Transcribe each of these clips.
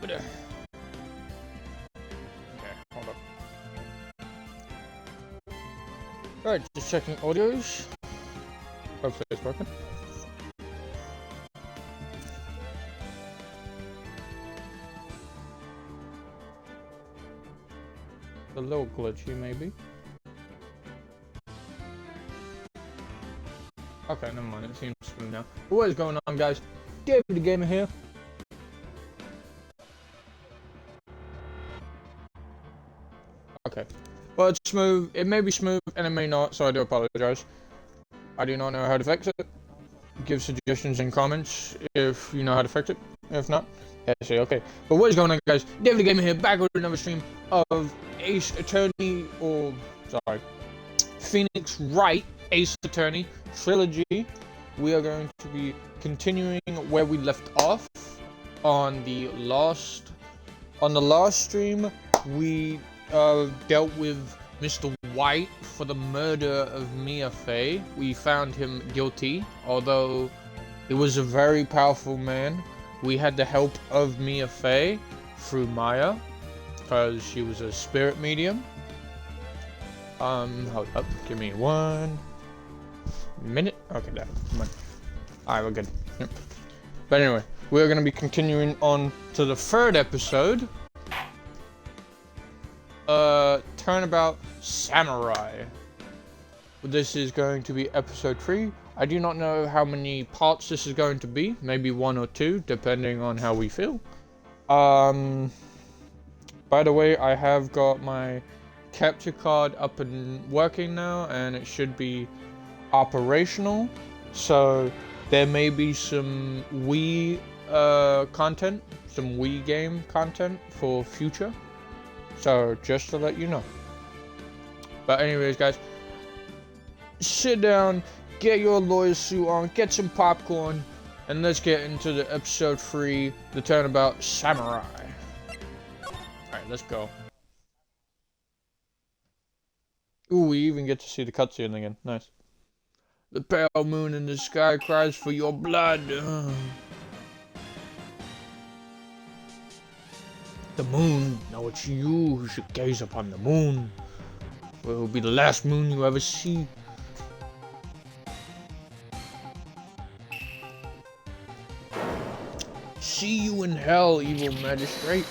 over there. Okay, hold up. Alright, just checking audios. Hopefully it's working. A little glitchy, maybe. Okay, never mind. It seems smooth now. What is going on, guys? David the Gamer here. Okay. Well, it's smooth. It may be smooth, and it may not, so I do apologize. I do not know how to fix it. Give suggestions in comments if you know how to fix it. If not, say okay. But what is going on, guys? David the Gamer here, back with another stream of Ace Attorney, or sorry, Phoenix Wright Ace Attorney trilogy. We are going to be continuing where we left off on the last stream. We dealt with Mr. White for the murder of Mia Fey. We found him guilty, although he was a very powerful man. We had the help of Mia Fey through Maya, because she was a spirit medium. Hold up, give me 1 minute. Okay, that. Alright, we're good. Yep. But anyway, we're going to be continuing on to the 3rd episode. Turnabout Samurai. This is going to be episode 3. I do not know how many parts this is going to be. Maybe 1 or 2, depending on how we feel. By the way, I have got my capture card up and working now, and it should be operational. So there may be some Wii content, some Wii game content for future. So just to let you know. But anyways, guys, sit down, get your lawyer suit on, get some popcorn, and let's get into the episode 3, the Turnabout Samurai. Alright, let's go. Ooh, we even get to see the cutscene again. Nice. The pale moon in the sky cries for your blood. The moon. Now it's you who should gaze upon the moon. It will be the last moon you ever see. See you in hell, evil magistrate.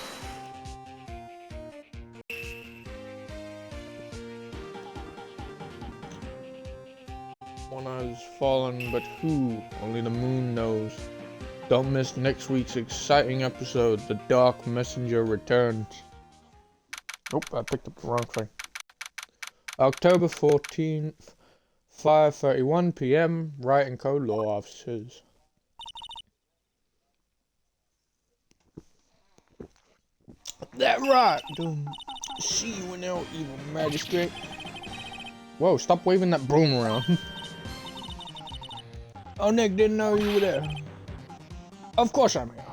One has fallen, but who? Only the moon knows. Don't miss next week's exciting episode. The Dark Messenger returns. Oh, I picked up the wrong thing. October 14th, 5:31 p.m. Wright and Co. Law Offices. That right. See you in hell, evil magistrate. Whoa, stop waving that broom around. Oh, Nick, didn't know you were there. Of course I'm here.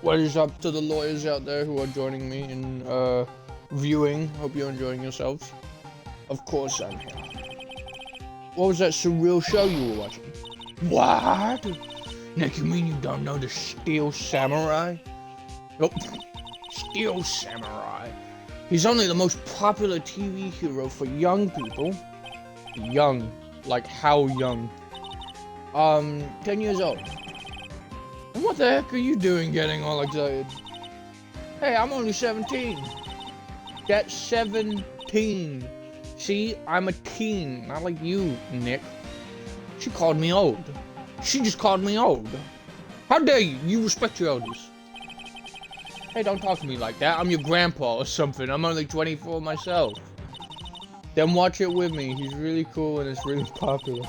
What is up to the lawyers out there who are joining me in viewing? Hope you're enjoying yourselves. Of course I'm here. What was that surreal show you were watching? What? Nick, you mean you don't know the Steel Samurai? Nope. Steel Samurai. He's only the most popular TV hero for young people. Young. Like how young? 10 years old. And what the heck are you doing getting all excited? Hey, I'm only 17. That's 17. See, I'm a teen, not like you, Nick. She called me old. She just called me old. How dare you? You respect your elders. Hey, don't talk to me like that. I'm your grandpa or something. I'm only 24 myself. Then watch it with me. He's really cool and it's really popular.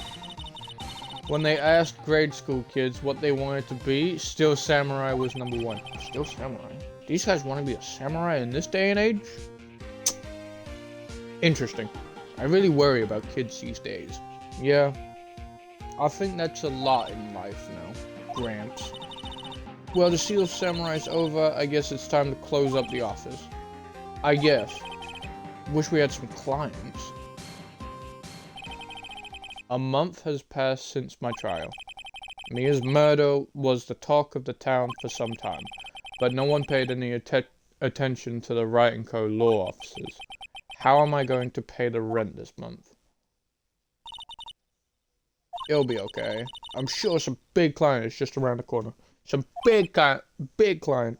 When they asked grade school kids what they wanted to be, Steel Samurai was #1. Steel Samurai? These guys want to be a samurai in this day and age? Interesting. I really worry about kids these days. Yeah. I think that's a lot in life now. Gramps. Well, the Steel Samurai's over. I guess it's time to close up the office. I guess. Wish we had some clients. A month has passed since my trial. Mia's murder was the talk of the town for some time. but no one paid any attention to the Wright & Co. law officers. How am I going to pay the rent this month? It'll be okay. I'm sure some big client is just around the corner. Some big client.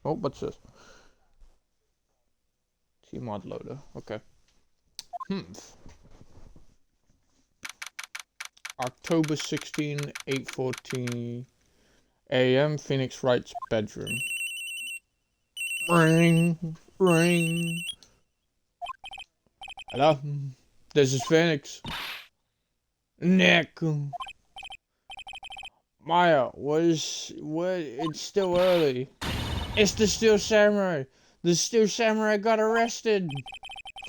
Oh, what's this? T-mod loader. Okay. October 16, 8:14 a.m. Phoenix Wright's bedroom. Ring, ring. Hello? This is Phoenix. Nick. Maya, it's still early. It's the Steel Samurai. The Steel Samurai got arrested.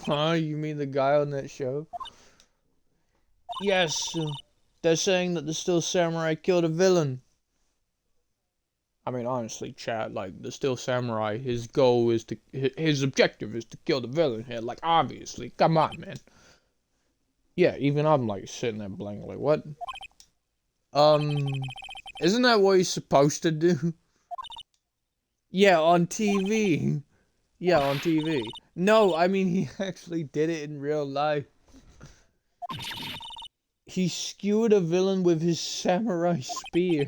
Huh? You mean the guy on that show? Yes. They're saying that the Steel Samurai killed a villain. I mean, honestly, chat, like, the Steel Samurai, his objective is to kill the villain here. Like, obviously. Come on, man. Yeah, even I'm, like, sitting there blank, like, what? Isn't that what he's supposed to do? Yeah, on TV. Yeah, on TV. No, I mean, he actually did it in real life. He skewered a villain with his samurai spear.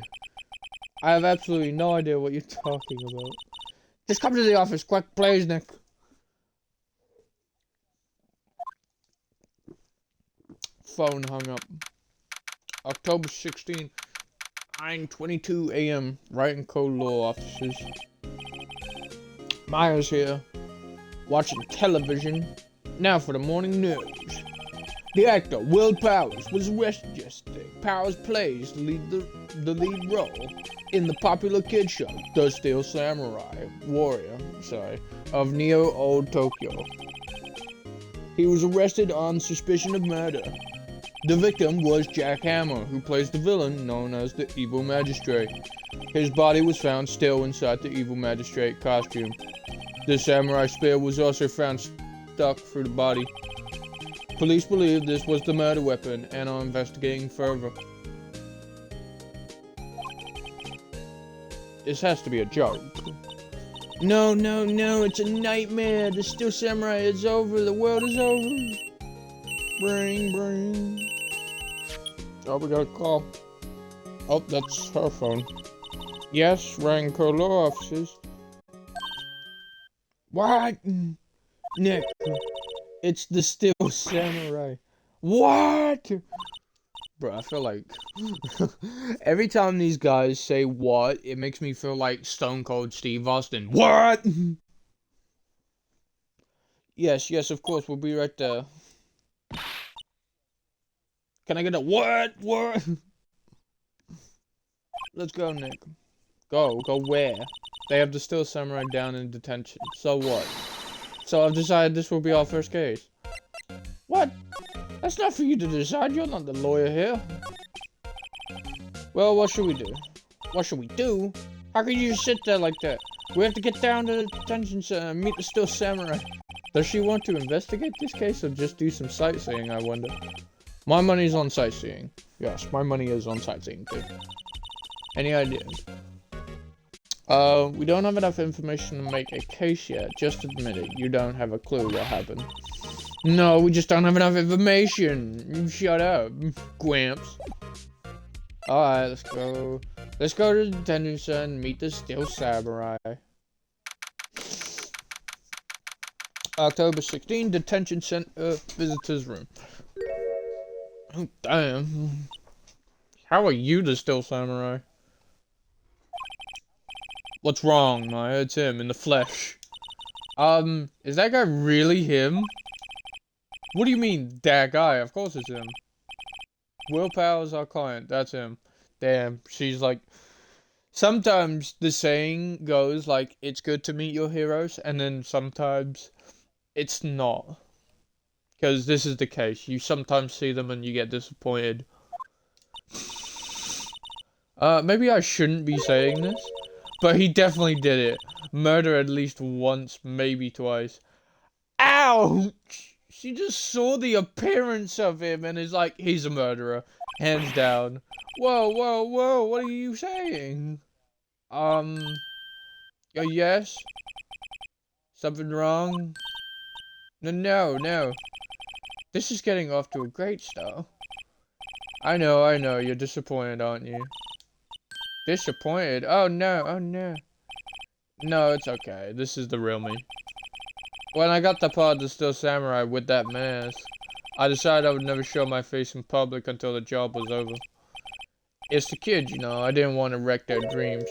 I have absolutely no idea what you're talking about. Just come to the office, quick, please, Nick. Phone hung up. October 16, 9:22 a.m. Wright & Co. law offices. Maya's here, watching television. Now for the morning news. The actor Will Powers was arrested yesterday. Powers plays the lead role in the popular kid show, The Steel Samurai Warrior, of Neo Old Tokyo. He was arrested on suspicion of murder. The victim was Jack Hammer, who plays the villain known as the Evil Magistrate. His body was found still inside the Evil Magistrate costume. The samurai spear was also found stuck through the body. Police believe this was the murder weapon and are investigating further. This has to be a joke. No, it's a nightmare. The Steel Samurai is over. The world is over. Bring. Oh, we got a call. Oh, that's her phone. Yes, Wright & Co. law offices. What? Nick, it's the Steel Samurai. What? Bro, I feel like every time these guys say what, it makes me feel like Stone Cold Steve Austin. What? Yes, of course, we'll be right there. Can I get a what? Let's go, Nick. Go where? They have the Steel Samurai down in detention. So what? So I've decided this will be our first case. What? That's not for you to decide. You're not the lawyer here. Well, what should we do? What should we do? How can you just sit there like that? We have to get down to the detention center and meet the Steel Samurai. Does she want to investigate this case or just do some sightseeing, I wonder? My money's on sightseeing. Yes, my money is on sightseeing too. Any ideas? We don't have enough information to make a case yet. Just admit it. You don't have a clue what happened. No, we just don't have enough information. Shut up, Gwamps. Alright, let's go. Let's go to the detention center and meet the Steel Samurai. October 16, detention center, visitors room. Oh, damn. How are you the Steel Samurai? What's wrong, Maya? It's him, in the flesh. Is that guy really him? What do you mean, that guy? Of course it's him. Will Powers, our client. That's him. Damn, she's like... Sometimes the saying goes, like, it's good to meet your heroes, and then sometimes it's not. Because this is the case. You sometimes see them and you get disappointed. Maybe I shouldn't be saying this, but he definitely did it. Murder at least once, maybe twice. Ouch! She just saw the appearance of him and is like, he's a murderer. Hands down. Whoa, what are you saying? Oh, yes? Something wrong? No. This is getting off to a great start. I know, you're disappointed, aren't you? Disappointed? Oh no. No, it's okay. This is the real me. When I got the part of the Steel Samurai with that mask, I decided I would never show my face in public until the job was over. It's the kids, you know, I didn't want to wreck their dreams.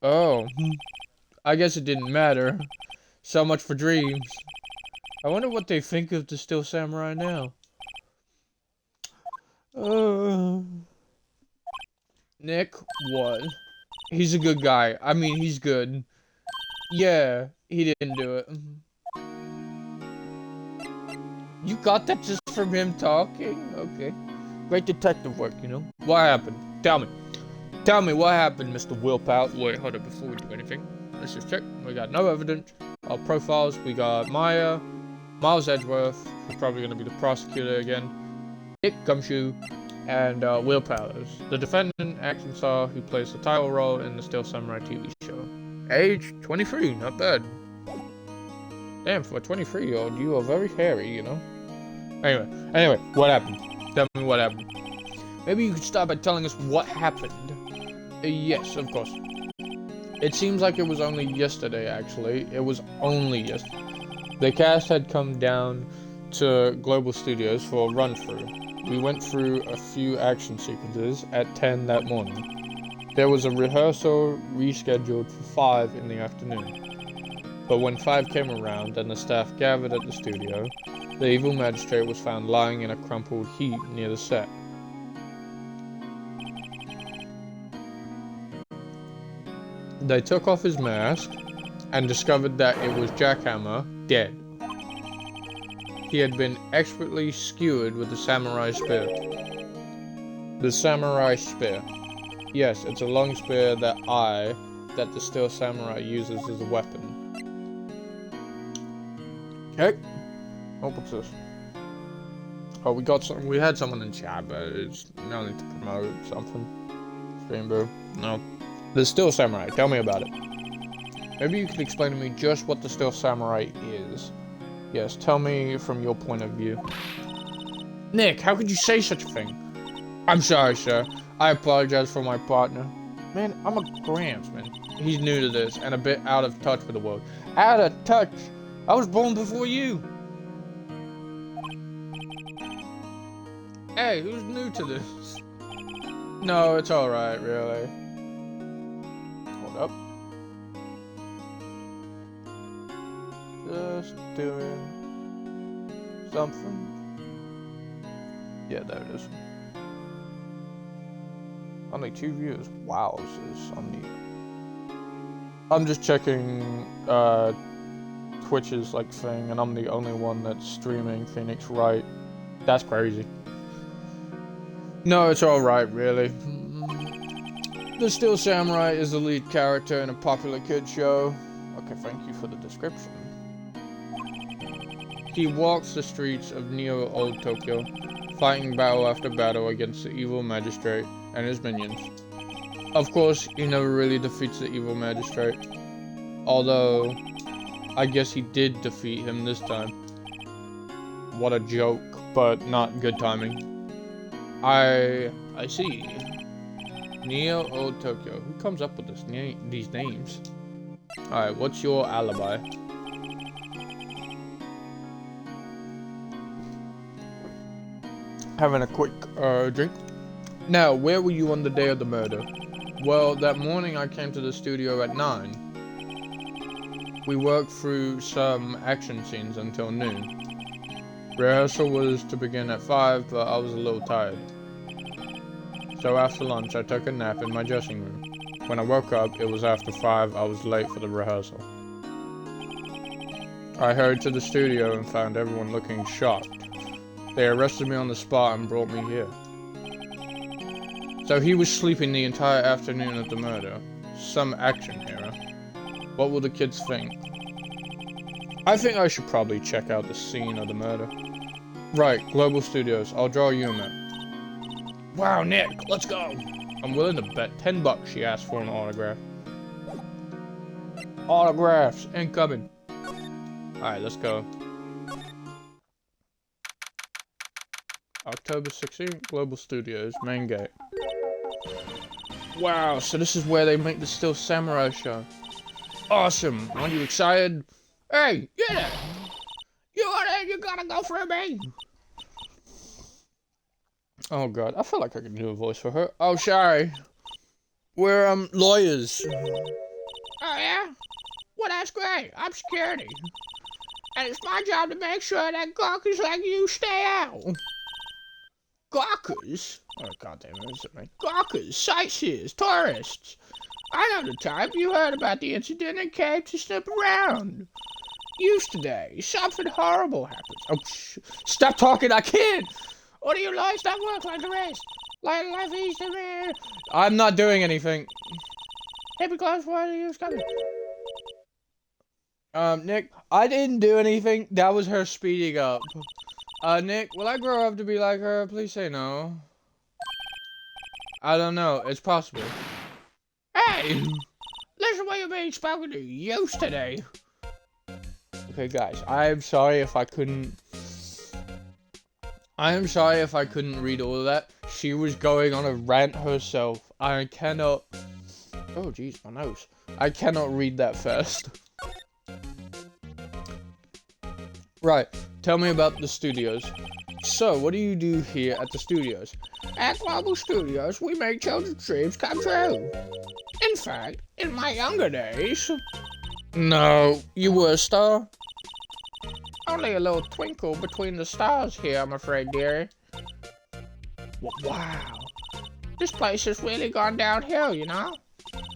Oh, I guess it didn't matter. So much for dreams. I wonder what they think of the Steel Samurai now. Nick, what? He's a good guy. I mean, he's good. Yeah, he didn't do it. You got that just from him talking? Okay. Great detective work, you know? What happened? Tell me. Tell me what happened, Mr. Willpower. Wait, hold up, before we do anything. Let's just check. We got no evidence. Our profiles, we got Maya, Miles Edgeworth, who's probably going to be the prosecutor again, Nick Gumshoe, and Will Powers, the defendant action star who plays the title role in the Steel Samurai TV show. Age 23, not bad. Damn, for a 23-year-old, you are very hairy, you know? Anyway, what happened? Tell me what happened. Maybe you could start by telling us what happened. Yes, of course. It seems like it was only yesterday, actually. It was only yesterday. The cast had come down to Global Studios for a run-through. We went through a few action sequences at 10 that morning. There was a rehearsal rescheduled for 5 in the afternoon. But when 5 came around and the staff gathered at the studio, the evil magistrate was found lying in a crumpled heap near the set. They took off his mask and discovered that it was Jackhammer, dead. He had been expertly skewered with the samurai spear. The samurai spear. Yes, it's a long spear that the Steel Samurai uses as a weapon. Okay. Oh, what's this? Oh, we had someone in chat, but it's no need to promote something. Stream boo. No. The Steel Samurai, tell me about it. Maybe you could explain to me just what the Steel Samurai is. Yes, tell me from your point of view. Nick, how could you say such a thing? I'm sorry, sir. I apologize for my partner. Man, I'm a Gramps, man. He's new to this and a bit out of touch with the world. Out of touch? I was born before you. Hey, who's new to this? No, it's alright, really. Hold up. Just doing something. Yeah, there it is. Only 2 views. Wow, this is on the... I'm just checking Twitch's like thing, and I'm the only one that's streaming Phoenix Wright. That's crazy. No, it's alright, really. The Steel Samurai is the lead character in a popular kids show. Okay, thank you for the description. He walks the streets of Neo Old Tokyo, fighting battle after battle against the evil magistrate and his minions. Of course, he never really defeats the evil magistrate. Although, I guess he did defeat him this time. What a joke, but not good timing. I see. Neo Old Tokyo. Who comes up with these names? Alright, what's your alibi? Having a quick drink. Now, where were you on the day of the murder? Well, that morning I came to the studio at 9. We worked through some action scenes until noon. Rehearsal was to begin at 5, but I was a little tired. So after lunch, I took a nap in my dressing room. When I woke up, it was after 5. I was late for the rehearsal. I hurried to the studio and found everyone looking shocked. They arrested me on the spot and brought me here. So he was sleeping the entire afternoon of the murder. Some action hero. What will the kids think? I think I should probably check out the scene of the murder. Right, Global Studios. I'll draw you a map. Wow, Nick, let's go! I'm willing to bet $10 she asked for an autograph. Autographs incoming. Alright, let's go. October 16th, Global Studios, main gate. Wow, so this is where they make the Steel Samurai show. Awesome. Aren't you excited? Hey, yeah! You gotta go for me! Oh god, I feel like I can do a voice for her. Oh, sorry. We're, lawyers. Oh, yeah? Well, that's great. I'm security. And it's my job to make sure that gawkers like you stay out. Gawkers? Oh, goddamn, what is it, man? Gawkers, sightseers, tourists. I know the type. You heard about the incident and came to snoop around. Today, something horrible happens. Oh, stop talking, I can't! Or do you lawyers not work like the rest? Like life is the rare. I'm not doing anything. Happy class, why are you coming? Nick, I didn't do anything. That was her speeding up. Nick, will I grow up to be like her? Please say no. I don't know. It's possible. Hey! Listen what you're being spoken to yesterday. Okay, guys, I'm sorry if I couldn't read all of that. She was going on a rant herself. I cannot... Oh, jeez, my nose. I cannot read that fast. Right, tell me about the studios. So, what do you do here at the studios? At Global Studios, we make children's dreams come true. In fact, in my younger days... No, you were a star? Only a little twinkle between the stars here, I'm afraid, dearie. Wow. This place has really gone downhill, you know?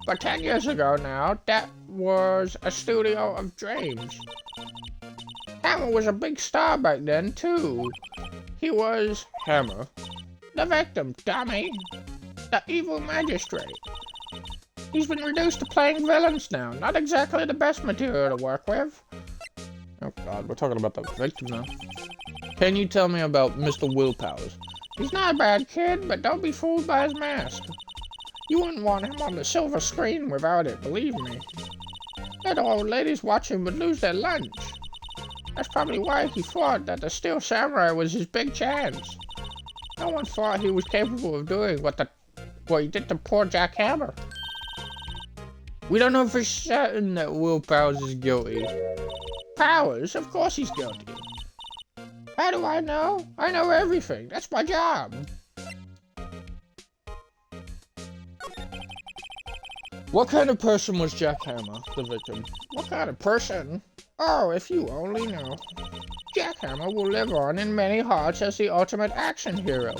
But 10 years ago now, that was a studio of dreams. Hammer was a big star back then, too. He was Hammer. The victim, dummy. The evil magistrate. He's been reduced to playing villains now. Not exactly the best material to work with. Oh god, we're talking about the victim now. Can you tell me about Mr. Willpowers? He's not a bad kid, but don't be fooled by his mask. You wouldn't want him on the silver screen without it, believe me. That old ladies watching would lose their lunch. That's probably why he thought that the Steel Samurai was his big chance. No one thought he was capable of doing what he did to poor Jack Hammer. We don't know for certain that Will Powers is guilty. Powers? Of course he's guilty. How do I know? I know everything. That's my job. What kind of person was Jack Hammer, the victim? What kind of person? Oh, if you only knew. Jack Hammer will live on in many hearts as the ultimate action hero.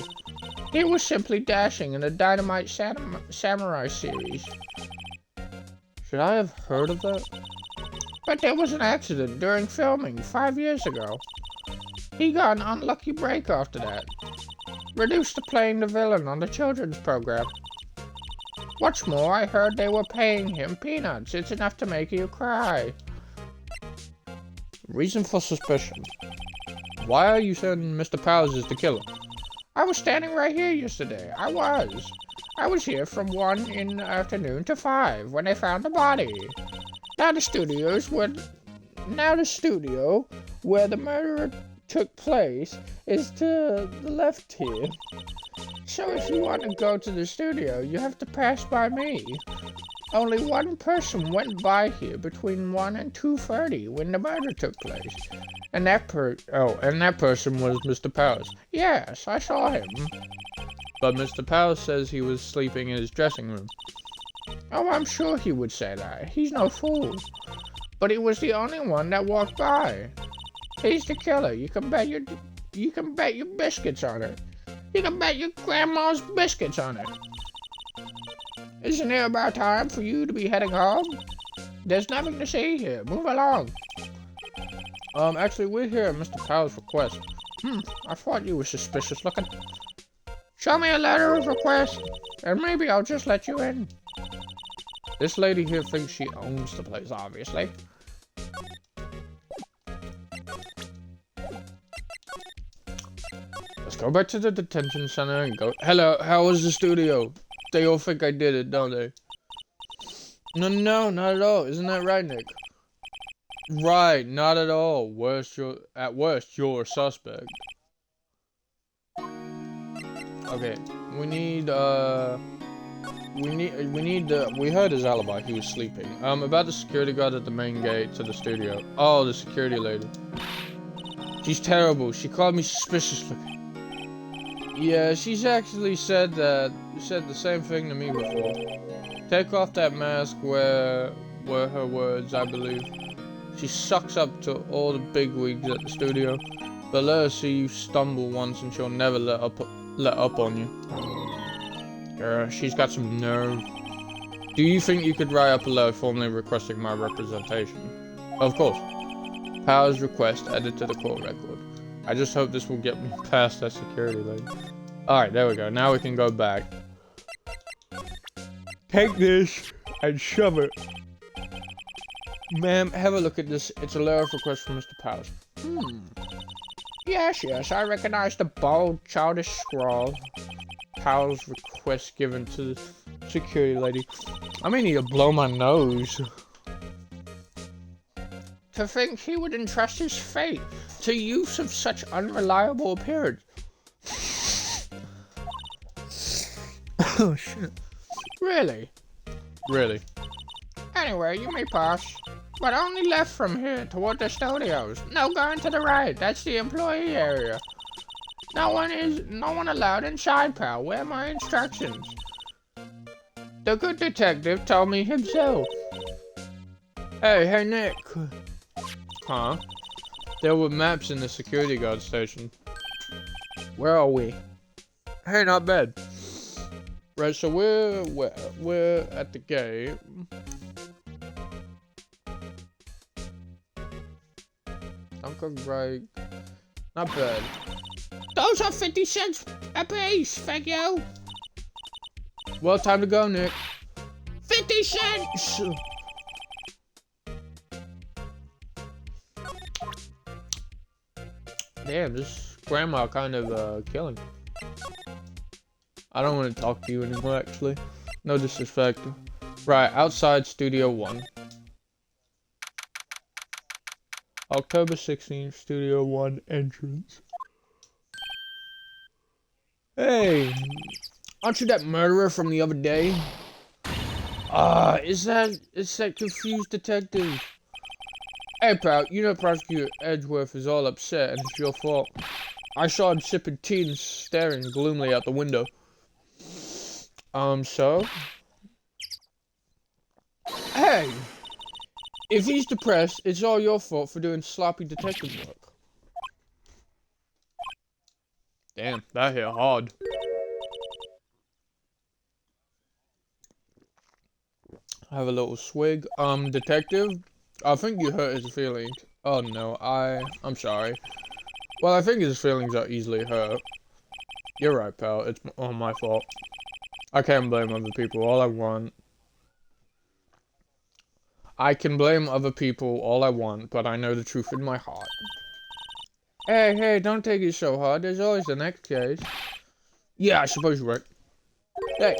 He was simply dashing in the Dynamite Samurai series. Should I have heard of that? But there was an accident during filming 5 years ago. He got an unlucky break after that. Reduced to playing the villain on the children's program. What's more, I heard they were paying him peanuts. It's enough to make you cry. Reason for suspicion. Why are you saying Mr. Powers is the killer? I was standing right here yesterday. I was here from 1 in the afternoon to 5 when they found the body. Now the studio where the murder took place is to the left here. So if you want to go to the studio, you have to pass by me. Only one person went by here between 1 and 2:30 when the murder took place. And that person was Mr. Powers. Yes, I saw him. But Mr. Powers says he was sleeping in his dressing room. Oh, I'm sure he would say that. He's no fool. But he was the only one that walked by. He's the killer. You can bet your biscuits on it. You can bet your grandma's biscuits on it. Isn't it about time for you to be heading home? There's nothing to see here. Move along. Actually, we're here at Mr. Powers' request. I thought you were suspicious looking. Show me a letter of request, and maybe I'll just let you in. This lady here thinks she owns the place, obviously. Let's go back to the detention center and go. Hello, how was the studio? They all think I did it, don't they? No, no, not at all. Isn't that right, Nick? Right, not at all. At worst, you're a suspect. Okay, we heard his alibi. He was sleeping. About the security guard at the main gate to the studio. Oh, the security lady. She's terrible. She called me suspicious looking. Yeah, she's actually said the same thing to me before. Take off that mask, were her words, I believe. She sucks up to all the bigwigs at the studio, but let her see you stumble once and she'll never let up on you. Girl, she's got some nerve. Do you think you could write up a letter formally requesting my representation? Of course. Powers request added to the court record. I just hope this will get me past that security lady. Alright, there we go. Now we can go back. Take this and shove it. Ma'am, have a look at this. It's a letter of request from Mr. Powers. Yes, I recognize the bold, childish scrawl. Powers request given to the security lady. I may need to blow my nose. To think he would entrust his fate to youths of such unreliable appearance. Oh, shit. Really? Really? Anyway, you may pass. But only left from here toward the studios. No going to the right. That's the employee area. No one allowed inside, pal. Where are my instructions? The good detective told me himself. Hey, Nick. Huh? There were maps in the security guard station. Where are we? Hey, not bad. Right, so we're at the gate. Uncle Greg. Not bad. Those are 50 cents a piece, thank you. Well, time to go, Nick. 50 cents! Damn, this grandma kind of killing. I don't want to talk to you anymore, actually. No disrespect. Right, outside Studio 1. October 16th, Studio 1 entrance. Hey, aren't you that murderer from the other day? It's that confused detective. Hey, pal, you know Prosecutor Edgeworth is all upset and it's your fault. I saw him sipping tea and staring gloomily out the window. So? Hey! If he's depressed, it's all your fault for doing sloppy detective work. Damn, that hit hard. Have a little swig. Detective? I think you hurt his feelings. Oh no, I'm sorry. Well, I think his feelings are easily hurt. You're right, pal. It's all my fault. I can't blame other people all I want. I can blame other people all I want, but I know the truth in my heart. Hey, don't take it so hard. There's always the next case. Yeah, I suppose you're right. Hey,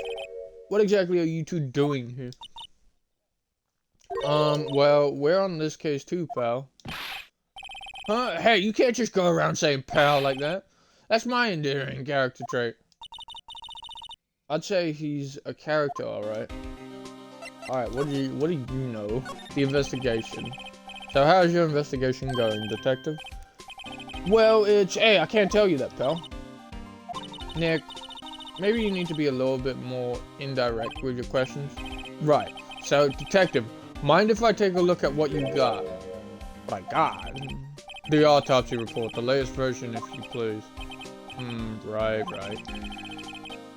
what exactly are you two doing here? Well, we're on this case too, pal. Huh? Hey, you can't just go around saying pal like that. That's my endearing character trait. I'd say he's a character, alright. Alright, what do you know? The investigation. So how's your investigation going, detective? Well, hey, I can't tell you that, pal. Nick, maybe you need to be a little bit more indirect with your questions. Right, so detective, mind if I take a look at what you got? What I got? The autopsy report, the latest version, if you please. Right.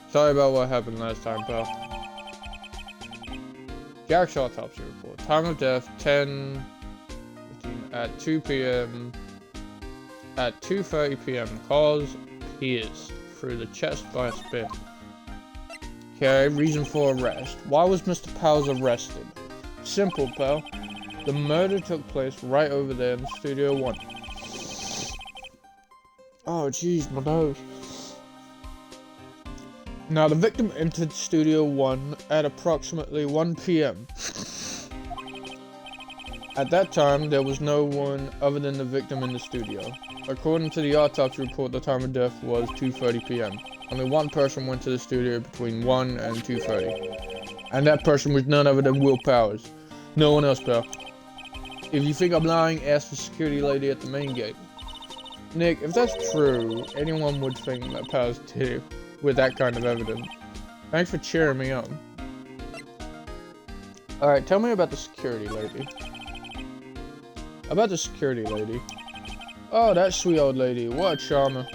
Sorry about what happened last time, pal. Jack's autopsy report. Time of death, 10... at 2 p.m. At 2:30 p.m. Cause pierced through the chest by a spear. Okay, reason for arrest. Why was Mr. Powers arrested? Simple, pal. The murder took place right over there in Studio 1. Oh, jeez, my nose. Now, the victim entered Studio 1 at approximately 1 p.m. At that time, there was no one other than the victim in the studio. According to the autopsy report, the time of death was 2:30 p.m. Only one person went to the studio between 1 and 2:30. And that person was none other than Will Powers. No one else, pal. If you think I'm lying, ask the security lady at the main gate. Nick, if that's true, anyone would think that Powers did it with that kind of evidence. Thanks for cheering me up. Alright, tell me about the security lady. About the security lady. Oh, that sweet old lady. What a charmer.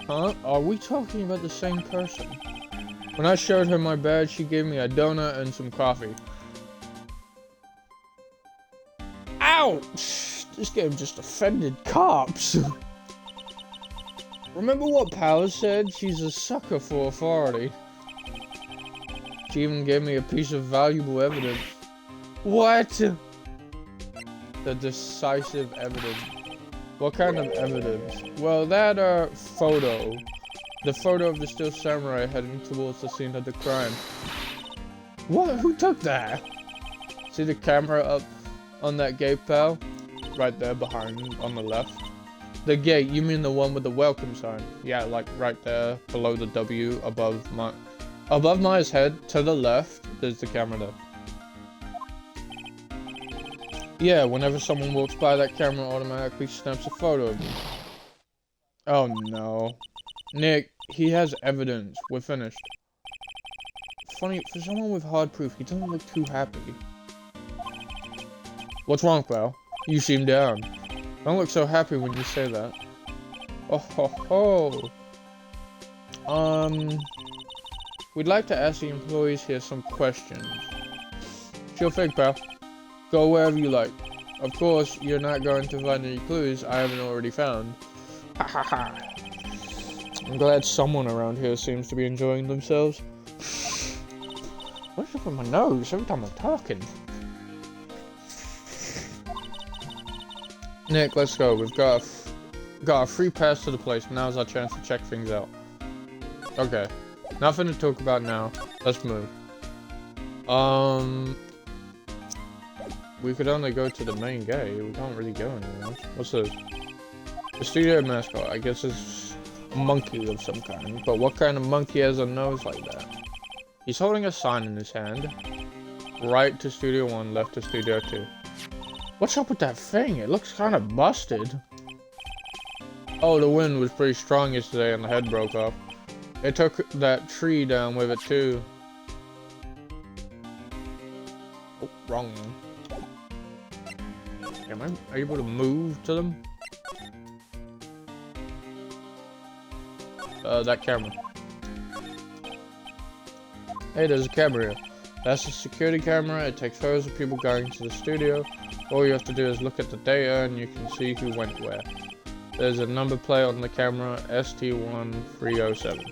Huh? Are we talking about the same person? When I showed her my badge, she gave me a donut and some coffee. Ouch! This game just offended cops. Remember what Powers said? She's a sucker for authority. She even gave me a piece of valuable evidence. What? The decisive evidence. What kind of evidence? Well, that photo. The photo of the Steel Samurai heading towards the scene of the crime. What? Who took that? See the camera up on that gate, pal? Right there behind, on the left. The gate, you mean the one with the welcome sign? Yeah, like right there, below the W, above my head, to the left, there's the camera there. Yeah, whenever someone walks by, that camera automatically snaps a photo of me. Oh no. Nick, he has evidence. We're finished. Funny, for someone with hard proof, he doesn't look too happy. What's wrong, pal? You seem down. Don't look so happy when you say that. Oh ho ho. We'd like to ask the employees here some questions. Sure thing, pal. Go wherever you like. Of course, you're not going to find any clues I haven't already found. Ha ha ha. I'm glad someone around here seems to be enjoying themselves. What's up with my nose every time I'm talking? Nick, let's go. We've got a free pass to the place. Now's our chance to check things out. Okay. Nothing to talk about now. Let's move. We could only go to the main gate. We can't really go anywhere else. What's this? The studio mascot. I guess it's a monkey of some kind. But what kind of monkey has a nose like that? He's holding a sign in his hand. Right to Studio 1, left to Studio 2. What's up with that thing? It looks kind of busted. Oh, the wind was pretty strong yesterday and the head broke off. It took that tree down with it too. Oh, wrong one. Am I able to move to them? That camera. Hey, there's a camera here. That's a security camera. It takes photos of people going to the studio. All you have to do is look at the data and you can see who went where. There's a number plate on the camera, ST1307.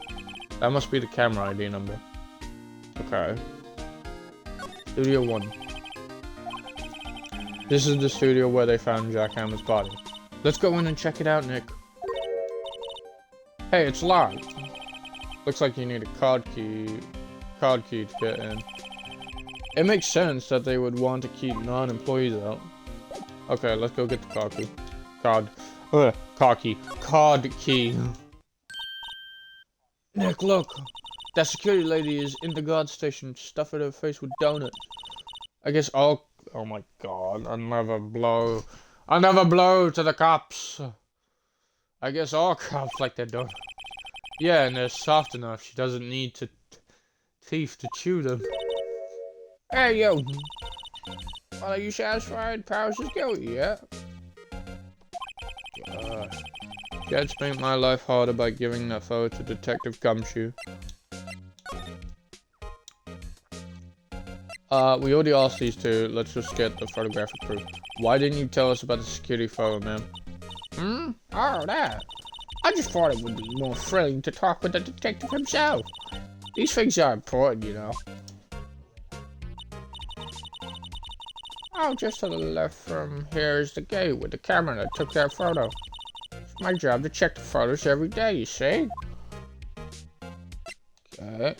That must be the camera ID number. Okay. Studio 1. This is the studio where they found Jack Hammer's body. Let's go in and check it out, Nick. Hey, it's locked. Looks like you need a card key to get in. It makes sense that they would want to keep non-employees out. Okay, let's go get the card key. Card key. Nick, look. That security lady is in the guard station, stuffing her face with donuts. I guess all... Oh my god, another blow. Another blow to the cops. I guess all cops like their donuts. Yeah, and they're soft enough. She doesn't need teeth to chew them. Hey, yo. Well, are you satisfied? Powers is guilty, yeah? Gosh. Jets make my life harder by giving that photo to Detective Gumshoe. We already asked these two. Let's just get the photographic proof. Why didn't you tell us about the security photo, man? Oh, that. I just thought it would be more thrilling to talk with the detective himself. These things are important, you know. Oh, just to the left from here is the gate with the camera that took that photo. It's my job to check the photos every day, you see? Okay.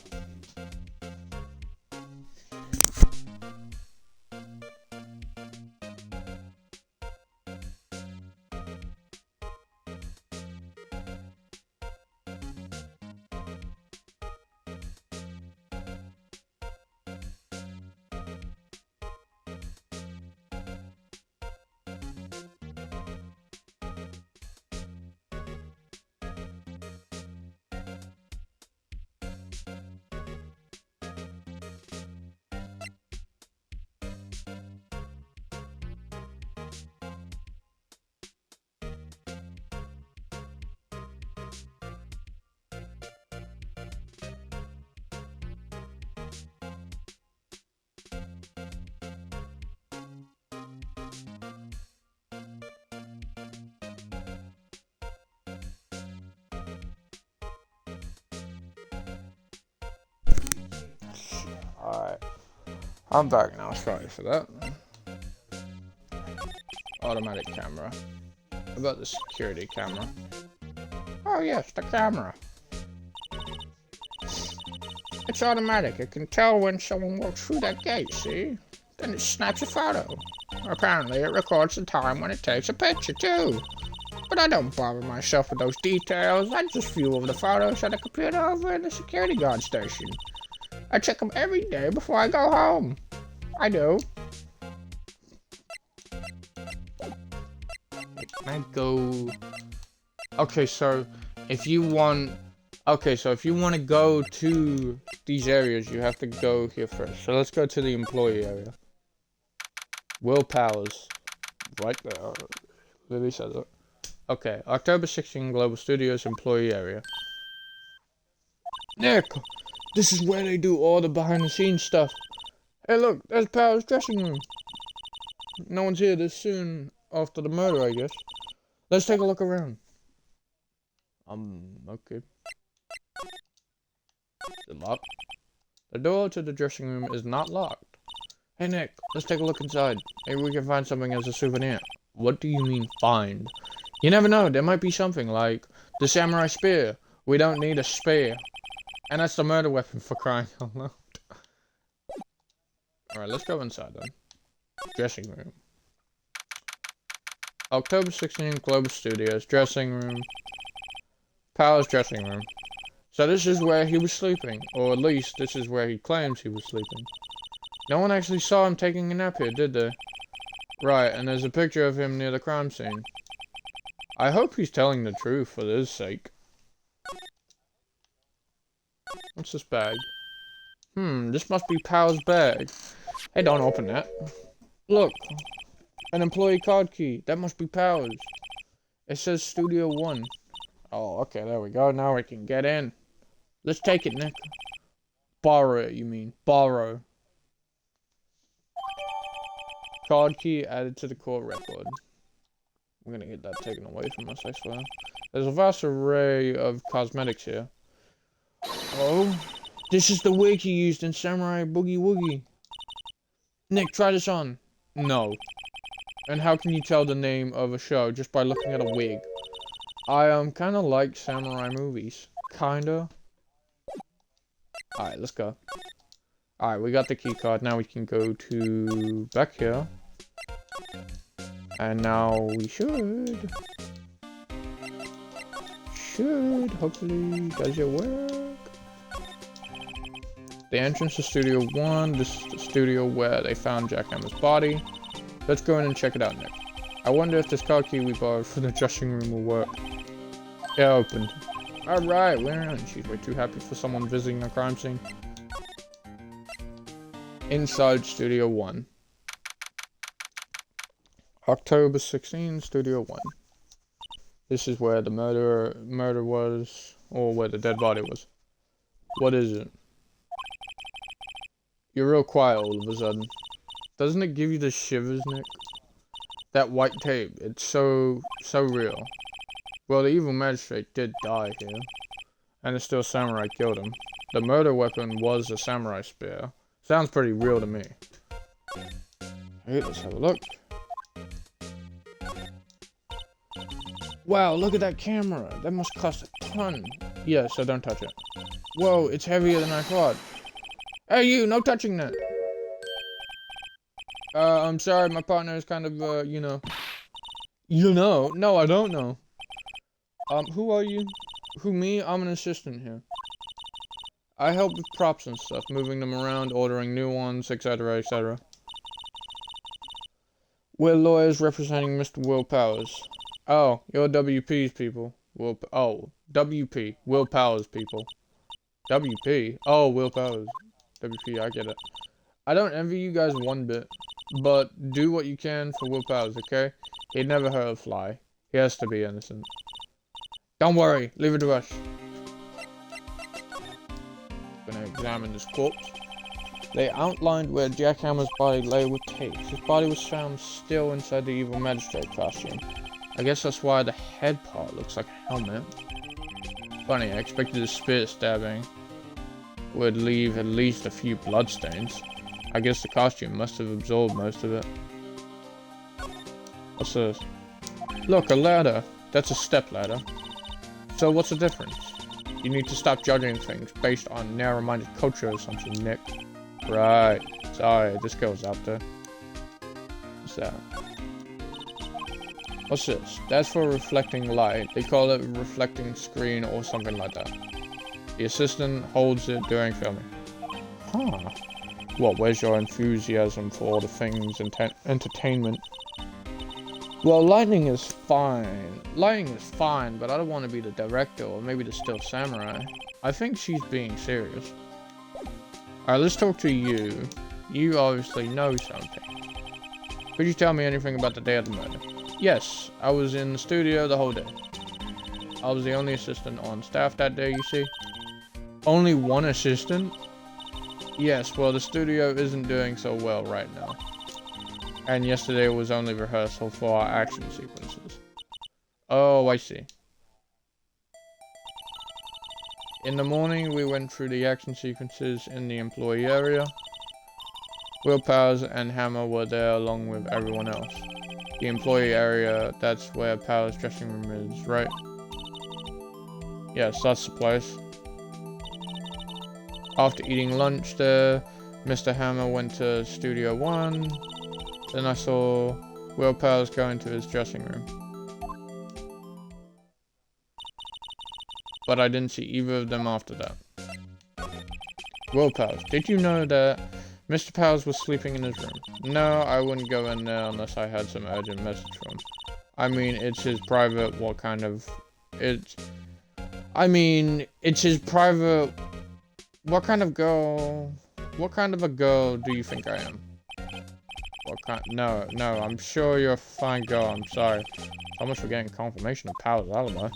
I'm back now, sorry for that. Automatic camera. About the security camera. Oh yes, the camera. It's automatic. It can tell when someone walks through that gate, see? Then it snaps a photo. Apparently it records the time when it takes a picture too. But I don't bother myself with those details. I just view over the photos on the computer over in the security guard station. I check them every day before I go home. I do. Can I go... Okay, so if you want... Okay, so if you want to go to these areas, you have to go here first. So let's go to the employee area. Will Powers. Right there. Lily says it. Okay, October 16 Global Studios employee area. Nick! This is where they do all the behind the scenes stuff. Hey look, there's Powers' dressing room. No one's here this soon after the murder, I guess. Let's take a look around. Okay. Is it locked? The door to the dressing room is not locked. Hey Nick, let's take a look inside. Maybe we can find something as a souvenir. What do you mean, find? You never know, there might be something like the samurai spear. We don't need a spear. And that's the murder weapon, for crying out loud. Alright, let's go inside then. Dressing room. October 16th, Global Studios, dressing room. Powers' dressing room. So this is where he was sleeping, or at least this is where he claims he was sleeping. No one actually saw him taking a nap here, did they? Right, and there's a picture of him near the crime scene. I hope he's telling the truth for his sake. What's this bag? This must be Powers' bag. Hey, don't open that. Look, an employee card key. That must be Powers. It says Studio 1. Oh, okay, there we go. Now we can get in. Let's take it, Nick. Borrow it, you mean. Borrow. Card key added to the court record. We're gonna get that taken away from us, I swear. There's a vast array of cosmetics here. Oh, this is the wig he used in Samurai Boogie Woogie. Nick, try this on. No. And how can you tell the name of a show just by looking at a wig? I kinda like samurai movies. Kinda. Alright, let's go. Alright, we got the key card. Now we can go to back here. And now we should hopefully does your work. The entrance to Studio 1. This is the studio where they found Jack Hammer's body. Let's go in and check it out, Nick. I wonder if this card key we borrowed from the dressing room will work. It opened. Alright, we're in. She's way too happy for someone visiting a crime scene. Inside Studio 1. October 16, Studio 1. This is where the murder was, or where the dead body was. What is it? You're real quiet all of a sudden. Doesn't it give you the shivers, Nick? That white tape, it's so real. Well, the evil magistrate did die here, and the Steel Samurai killed him. The murder weapon was a samurai spear. Sounds pretty real to me. Hey, let's have a look. Wow, look at that camera. That must cost a ton. Yeah, so don't touch it. Whoa, it's heavier than I thought. Hey, you, no touching that. I'm sorry, my partner is kind of, you know. You know? No, I don't know. Who are you? Who, me? I'm an assistant here. I help with props and stuff, moving them around, ordering new ones, etc., etc. We're lawyers representing Mr. Will Powers. Oh, you're WP's people. WP. Will Powers people. WP? Oh, Will Powers. WP, I get it. I don't envy you guys one bit, but do what you can for Will Powers, okay? He'd never hurt a fly. He has to be innocent. Don't worry, leave it to us. Gonna examine this corpse. They outlined where Jack Hammer's body lay with tapes. His body was found still inside the evil magistrate costume. I guess that's why the head part looks like a helmet. Funny, I expected a spear stabbing would leave at least a few bloodstains. I guess the costume must have absorbed most of it. What's this? Look, a ladder. That's a step ladder. So what's the difference? You need to stop judging things based on narrow-minded culture assumption, Nick. Right. Sorry, this girl's out there. What's that? What's this? That's for reflecting light. They call it a reflecting screen or something like that. The assistant holds it during filming. Huh. What, where's your enthusiasm for all the things entertainment? Well, lighting is fine. Lighting is fine, but I don't want to be the director or maybe the Steel Samurai. I think she's being serious. Alright, let's talk to you. You obviously know something. Could you tell me anything about the day of the murder? Yes, I was in the studio the whole day. I was the only assistant on staff that day, you see. Only one assistant? Yes, well, the studio isn't doing so well right now. And yesterday was only rehearsal for our action sequences. Oh, I see. In the morning, we went through the action sequences in the employee area. Will Powers and Hammer were there along with everyone else. The employee area, that's where Powers' dressing room is, right? Yes, that's the place. After eating lunch there, Mr. Hammer went to Studio 1. Then I saw Will Powers go into his dressing room. But I didn't see either of them after that. Will Powers, did you know that Mr. Powers was sleeping in his room? No, I wouldn't go in there unless I had some urgent message from him. I mean, it's his private, it's his private, what kind of a girl do you think I am? No, I'm sure you're a fine girl, I'm sorry. So much for getting confirmation of Powers' alibi.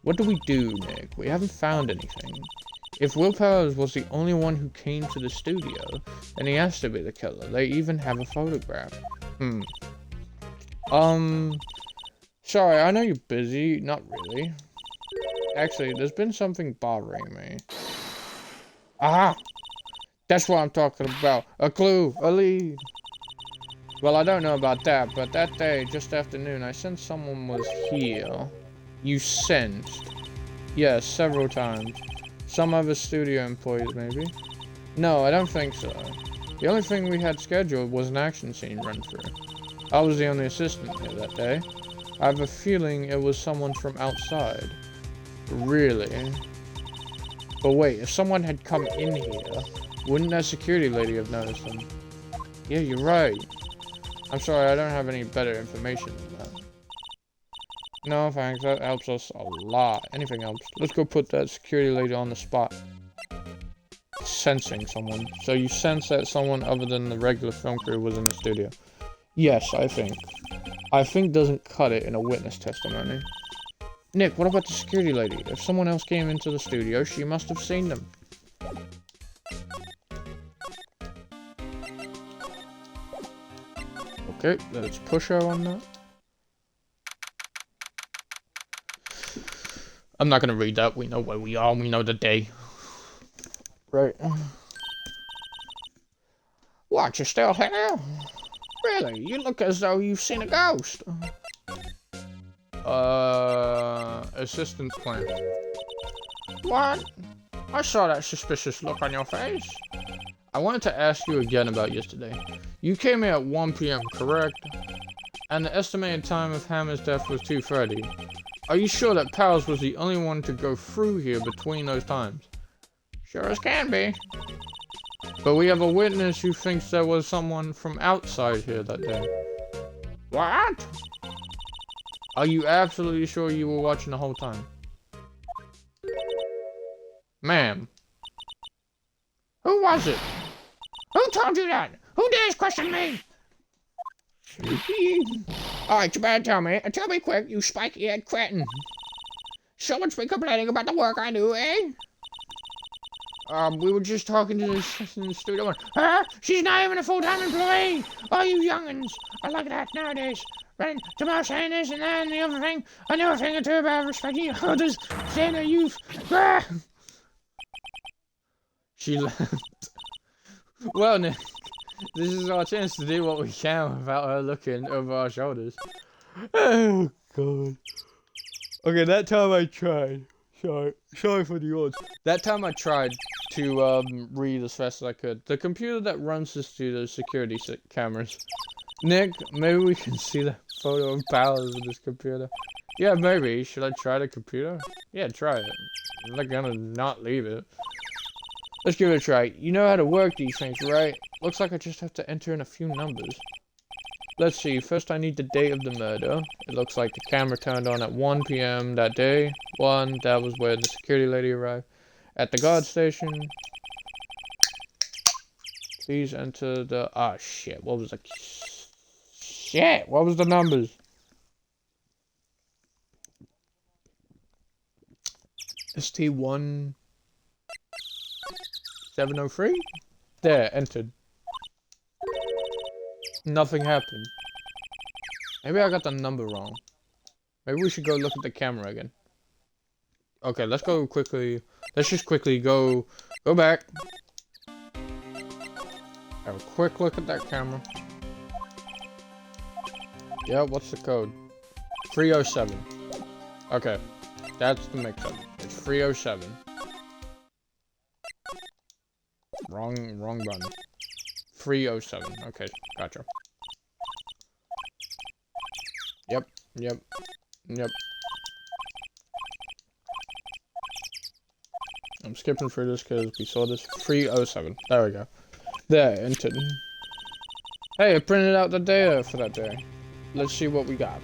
What do we do, Nick? We haven't found anything. If Will Powers was the only one who came to the studio, then he has to be the killer. They even have a photograph. Sorry, I know you're busy. Not really. Actually, there's been something bothering me. Aha! That's what I'm talking about. A clue, a lead. Well, I don't know about that, but that day, just after noon, I sensed someone was here. You sensed? Yes, several times. Some other studio employees, maybe? No, I don't think so. The only thing we had scheduled was an action scene run-through. I was the only assistant here that day. I have a feeling it was someone from outside. Really? But wait, if someone had come in here, wouldn't that security lady have noticed them? Yeah, you're right. I'm sorry, I don't have any better information than that. No, thanks. That helps us a lot. Anything else? Let's go put that security lady on the spot. Sensing someone. So you sense that someone other than the regular film crew was in the studio? Yes, I think. I think doesn't cut it in a witness testimony. Nick, what about the security lady? If someone else came into the studio, she must have seen them. Okay, let's push her on that. I'm not gonna read that. We know where we are. We know the day. Right. What, you're still here? Really? You look as though you've seen a ghost. Assistant's plan. What? I saw that suspicious look on your face. I wanted to ask you again about yesterday. You came here at 1 PM, correct? And the estimated time of Hammer's death was 2:30. Are you sure that Powers was the only one to go through here between those times? Sure as can be. But we have a witness who thinks there was someone from outside here that day. What? Are you absolutely sure you were watching the whole time? Ma'am. Who was it? Who told you that? Who dares question me? Alright, you better tell me. Tell me quick, you spiky-head cretin. Someone's been complaining about the work I do, eh? We were just talking to the studio. Huh? She's not even a full-time employee! Oh, you young'uns are like that nowadays. Right? Tomorrow saying this and that and the other thing. I know a thing or two about respecting others, saying their youth. Ah! She left. Well, Nick, this is our chance to do what we can without her looking over our shoulders. Oh, God. Okay, that time I tried. Sorry for the odds. That time I tried to read as fast as I could. The computer that runs this studio's security cameras. Nick, maybe we can see the photo of Powers with this computer. Yeah, maybe. Should I try the computer? Yeah, try it. I'm not gonna not leave it. Let's give it a try. You know how to work these things, right? Looks like I just have to enter in a few numbers. Let's see. First, I need the date of the murder. It looks like the camera turned on at 1 p.m. that day. That was where the security lady arrived. At the guard station. Please enter the... Ah, shit. What was the... Shit! What was the numbers? ST1... 703? There, entered. Nothing happened. Maybe I got the number wrong. Maybe we should go look at the camera again. Okay, let's go quickly. Let's just quickly go back. Have a quick look at that camera. Yeah, what's the code? 307. Okay, that's the mix-up. It's 307. Wrong button. 307. Okay, gotcha. Yep. I'm skipping through this because we saw this. 307. There we go. There, entered. Hey, I printed out the data for that day. Let's see what we got.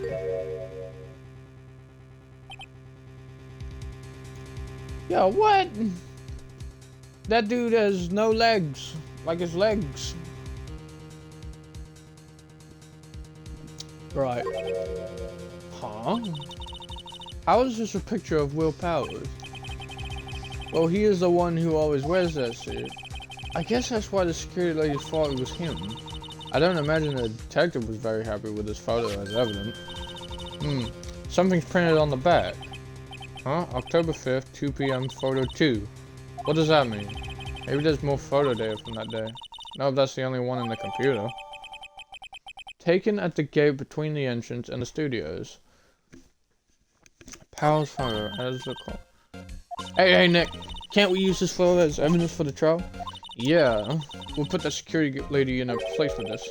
Yo, what? That dude has no legs. Like his legs. Right. Huh? How is this a picture of Will Powers? Well, he is the one who always wears that suit. I guess that's why the security lady thought it was him. I don't imagine the detective was very happy with this photo as evident. Something's printed on the back. Huh? October 5th, 2 p.m. photo 2. What does that mean? Maybe there's more photo data from that day. No, that's the only one in the computer. Taken at the gate between the entrance and the studios. Powers photo as a call. Hey, Nick. Can't we use this photo as evidence for the trial? Yeah. We'll put the security lady in a place with this.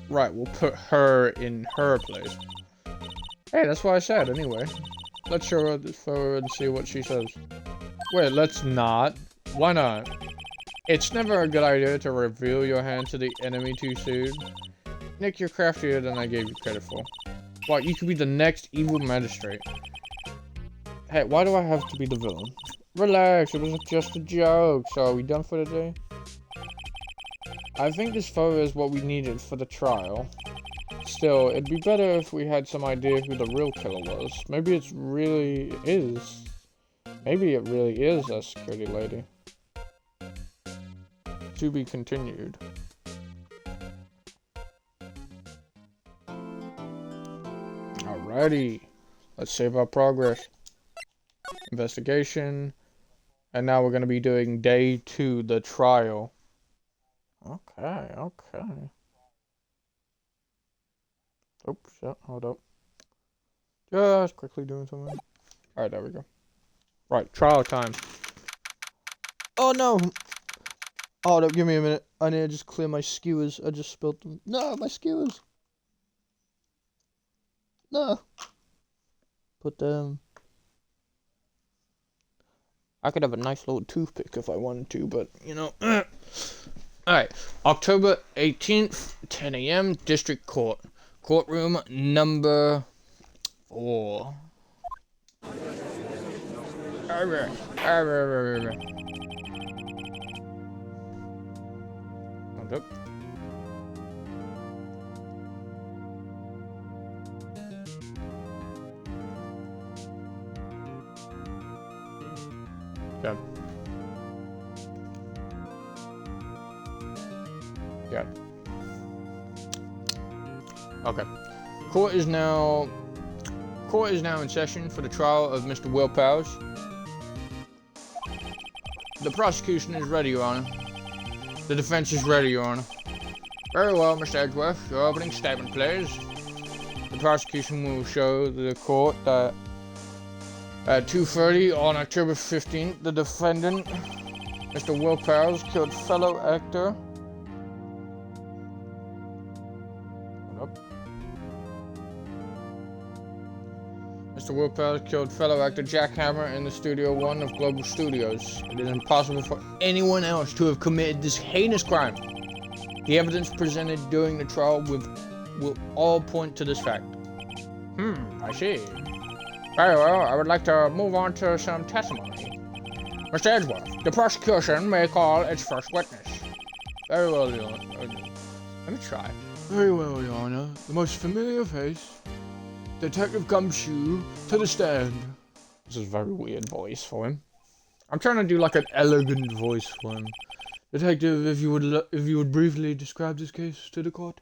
Right, we'll put her in her place. Hey, that's what I said, anyway. Let's show her this photo and see what she says. Wait, let's not. Why not? It's never a good idea to reveal your hand to the enemy too soon. Nick, you're craftier than I gave you credit for. What, you could be the next evil magistrate. Hey, why do I have to be the villain? Relax, it was just a joke. So, are we done for the day? I think this photo is what we needed for the trial. Still, it'd be better if we had some idea who the real killer was. Maybe it really is that security lady. To be continued. Alrighty. Let's save our progress. Investigation. And now we're going to be doing day 2, the trial. Okay. Oops, shit, hold up. Just quickly doing something. Alright, there we go. Right, trial time. Oh no! Hold up, give me a minute. I need to just clear my skewers. I just spilled them. No, my skewers! No! Put them... I could have a nice little toothpick if I wanted to, but, you know... Alright, October 18th, 10 a.m., District Court. Courtroom number 4. Hold up. Good. Good. Okay. Court is now in session for the trial of Mr. Will Powers. The prosecution is ready, Your Honor. The defense is ready, Your Honor. Very well, Mr. Edgeworth. Your opening statement, please. The prosecution will show the court that at 2:30 on October 15th, the defendant, Mr. Will Powers, killed fellow actor. Hold up. Mr. Will Powers killed fellow actor Jack Hammer in the Studio 1 of Global Studios. It is impossible for anyone else to have committed this heinous crime. The evidence presented during the trial will all point to this fact. I see. Very well, I would like to move on to some testimony. Mr. Edgeworth, the prosecution may call its first witness. Very well, Your Honor. Let me try. Very well, Your Honor. The most familiar face, Detective Gumshoe, to the stand. This is a very weird voice for him. I'm trying to do like an elegant voice for him. Detective, if you would briefly describe this case to the court.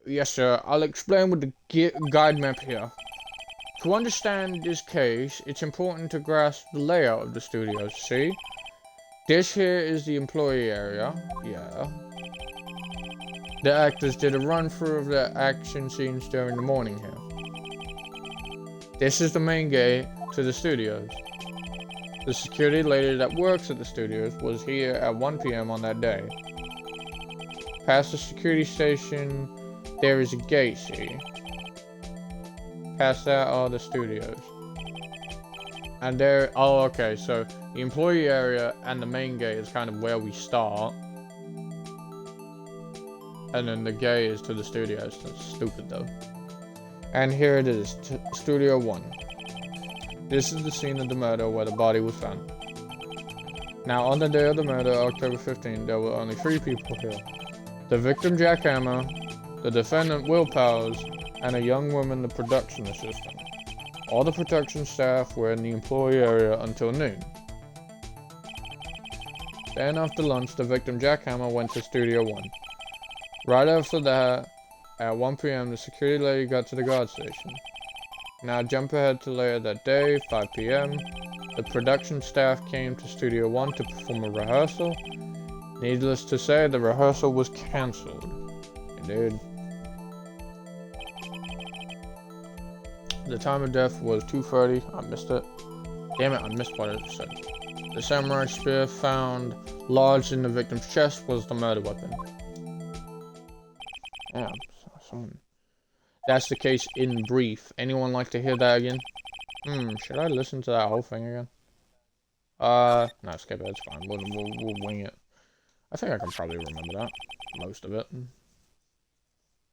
Yes, sir. I'll explain with the guide map here. To understand this case, it's important to grasp the layout of the studios. See? This here is the employee area. Yeah. The actors did a run-through of the action scenes during the morning here. This is the main gate to the studios. The security lady that works at the studios was here at 1 p.m. on that day. Past the security station, there is a gate, see? Past that are the studios. And there, oh, okay, so the employee area and the main gate is kind of where we start. And then the gate is to the studios. That's stupid, though. And here it is, Studio 1. This is the scene of the murder where the body was found. Now, on the day of the murder, October 15, there were only 3 people here. The victim, Jack Hammer, the defendant, Will Powers, and a young woman, the production assistant. All the production staff were in the employee area until noon. Then, after lunch, the victim, Jack Hammer, went to Studio 1. Right after that, at 1 p.m., the security lady got to the guard station. Now jump ahead to later that day, 5 p.m. The production staff came to Studio 1 to perform a rehearsal. Needless to say, the rehearsal was cancelled. Indeed. The time of death was 2:30. I missed it. Damn it, I missed what it said. The samurai spear found lodged in the victim's chest was the murder weapon. Damn, someone... That's the case in brief. Anyone like to hear that again? Should I listen to that whole thing again? No, skip it, it's fine. We'll wing it. I think I can probably remember that. Most of it.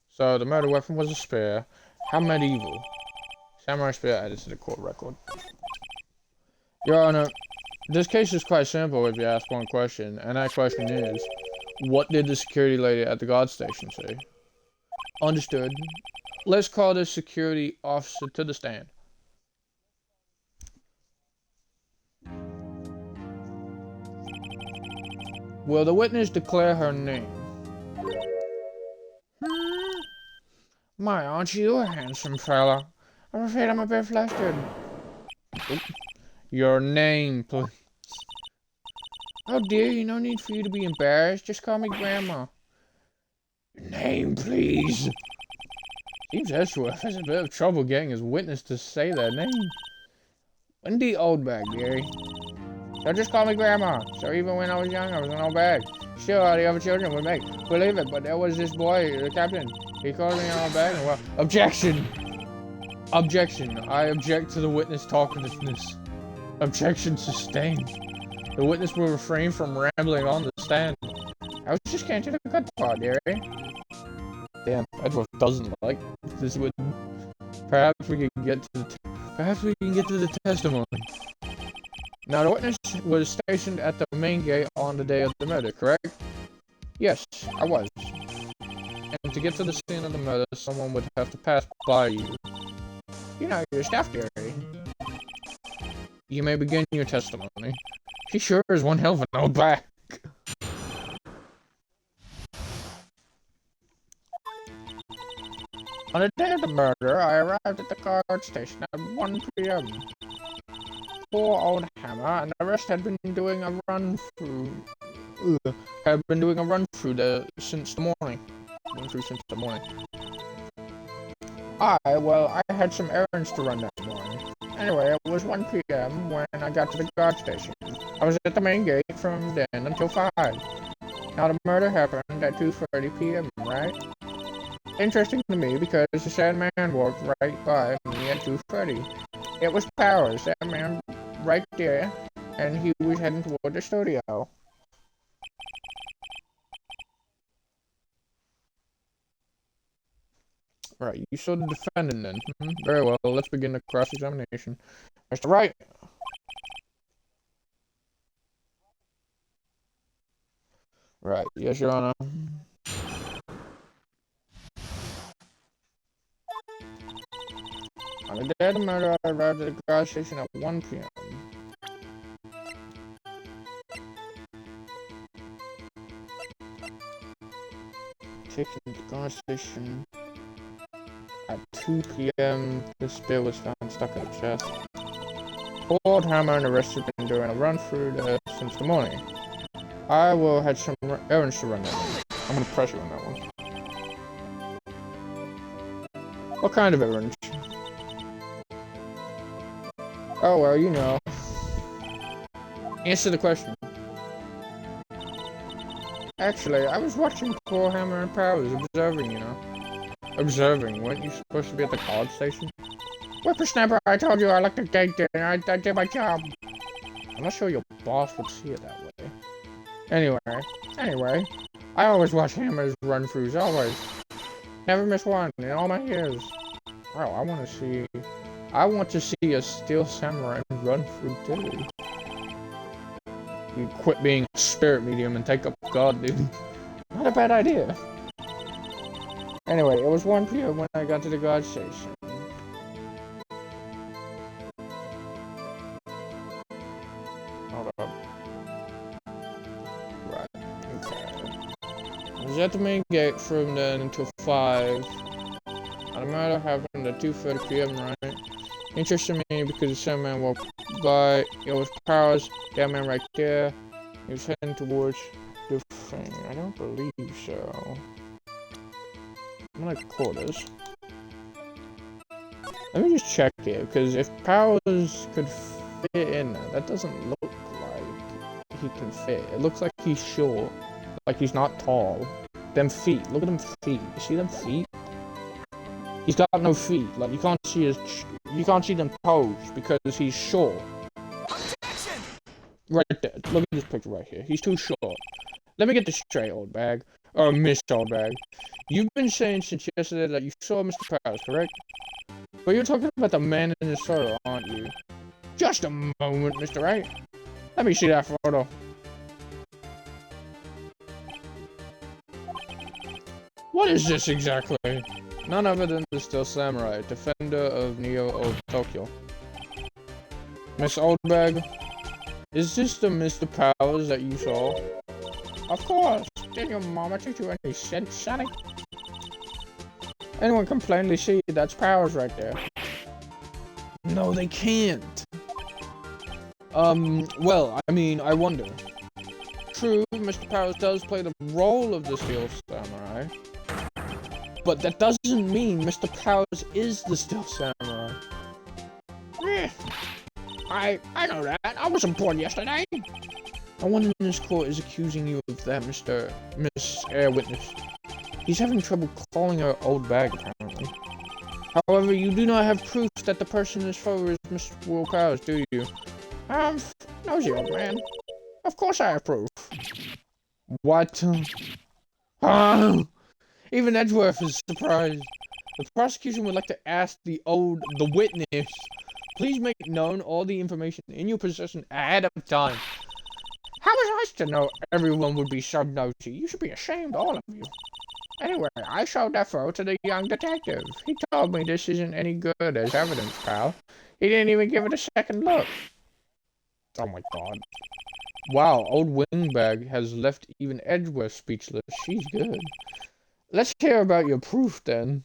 So, the murder weapon was a spear. How medieval. Samurai spear added to the court record. Your Honor, this case is quite simple if you ask one question, and that question is, what did the security lady at the guard station say? Understood. Let's call the security officer to the stand. Will the witness declare her name? My, aren't you a handsome fella? I'm afraid I'm a bit flustered. Your name, please. Oh dear, no need for you to be embarrassed. Just call me Grandma. Your name, please. Seems Edgeworth has a bit of trouble getting his witness to say their name. Wendy Oldbag, Gary. Don't just call me Grandma. So even when I was young, I was an old bag. Still, all the other children would make believe it, but there was this boy, the captain. He called me an old bag, and well, objection! Objection. I object to the witness talkativeness. Objection sustained. The witness will refrain from rambling on the stand. I was just getting to the good part, dearie. Damn, Edgeworth doesn't like this. Perhaps we can get to the testimony. Now, the witness was stationed at the main gate on the day of the murder, correct? Yes, I was. And to get to the scene of the murder, someone would have to pass by you. You know, your staff, dearie. You may begin your testimony. She sure is one hell of an old back. On the day of the murder, I arrived at the guard station at 1 p.m. poor old Hammer and the rest had been doing a run through. Have been doing a run through there since the morning. Well, I had some errands to run that morning. Anyway, it was 1 p.m. when I got to the guard station. I was at the main gate from then until 5. Now, the murder happened at 2:30 p.m., right? Interesting to me because the sad man walked right by me at 2:30. It was Powers, that man right there, and he was heading toward the studio. Right, you saw the defendant then. Very well, let's begin the cross-examination. Mr. Wright! Right, yes, Your Honor. On the day of the murder, I arrived at the guard station at 1 p.m. Taking the guard station at 2 p.m. The spear was found stuck in the chest. Old Hammer and the rest have been doing a run through there since the morning. I will have some errands to run now. I'm gonna press you on that one. What kind of errands? Oh, well, you know. Answer the question. Actually, I was watching poor Hammer and Powers, observing, you know. Observing? Weren't you supposed to be at the college station? Whippersnapper, I told you I like to date dinner. I did my job. I'm not sure your boss would see it that way. Anyway, I always watch Hammer's run-throughs, always. Never miss one in all my years. Wow, I want to see a Steel Samurai run-through too. You quit being a spirit medium and take up God, dude. Not a bad idea. Anyway, it was 1 p.m. when I got to the guard station. Hold up. Right, okay. I was at the main gate from then until 5. And the murder happened at 2:30 p.m., right? Interested me because the same man walked by. It was Powers, that man right there. He was heading towards the thing. I don't believe so. I'm gonna call this. Let me just check it, because if Powers could fit in there, that doesn't look like he can fit. It looks like he's short, like he's not tall. Them feet, look at them feet. You see them feet? He's got no feet. Like you can't see them toes because he's short. Right there. Look at this picture right here. He's too short. Let me get this straight, old bag. Or Miss Old Bag. You've been saying since yesterday that you saw Mr. Powers, correct? But you're talking about the man in this photo, aren't you? Just a moment, Mr. Wright. Let me see that photo. What is this exactly? None other than the Steel Samurai, defender of Neo of Tokyo. Miss Oldbag, is this the Mr. Powers that you saw? Of course. Did your mama teach you any sense, Sonny? Anyone can plainly see that's Powers right there. No, they can't. Well, I mean, I wonder. True, Mr. Powers does play the role of the Steel Samurai. But that doesn't mean Mr. Powers is the Steel Samurai. I know that. I wasn't born yesterday. No one in this court is accusing you of that, Miss Air Witness. He's having trouble calling her old bag, apparently. However, you do not have proof that the person in this photo is Mr. Will Powers, do you? Nosy old man. Of course I have proof. What? Even Edgeworth is surprised. The prosecution would like to ask the witness, please make known all the information in your possession ahead of time. How was I to know everyone would be so nosy? You should be ashamed, all of you. Anyway, I showed that photo to the young detective. He told me this isn't any good as evidence, pal. He didn't even give it a second look. Oh my god. Wow, old Wingbag has left even Edgeworth speechless. She's good. Let's hear about your proof, then.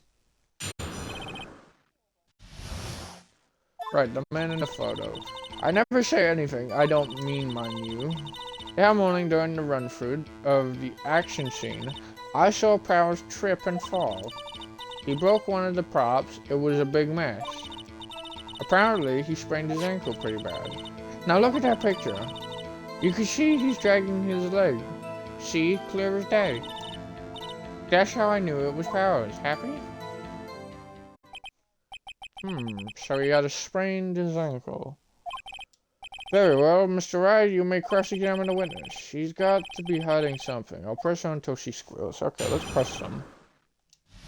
Right, the man in the photo. I never say anything I don't mean, mind you. That morning during the run-through of the action scene, I saw Powers trip and fall. He broke one of the props. It was a big mess. Apparently, he sprained his ankle pretty bad. Now look at that picture. You can see he's dragging his leg. See, clear as day. That's how I knew it was Powers. Happy? So he had sprained his ankle. Very well, Mr. Wright, you may cross-examine the witness. She's got to be hiding something. I'll press her until she squeals. Okay, let's press them.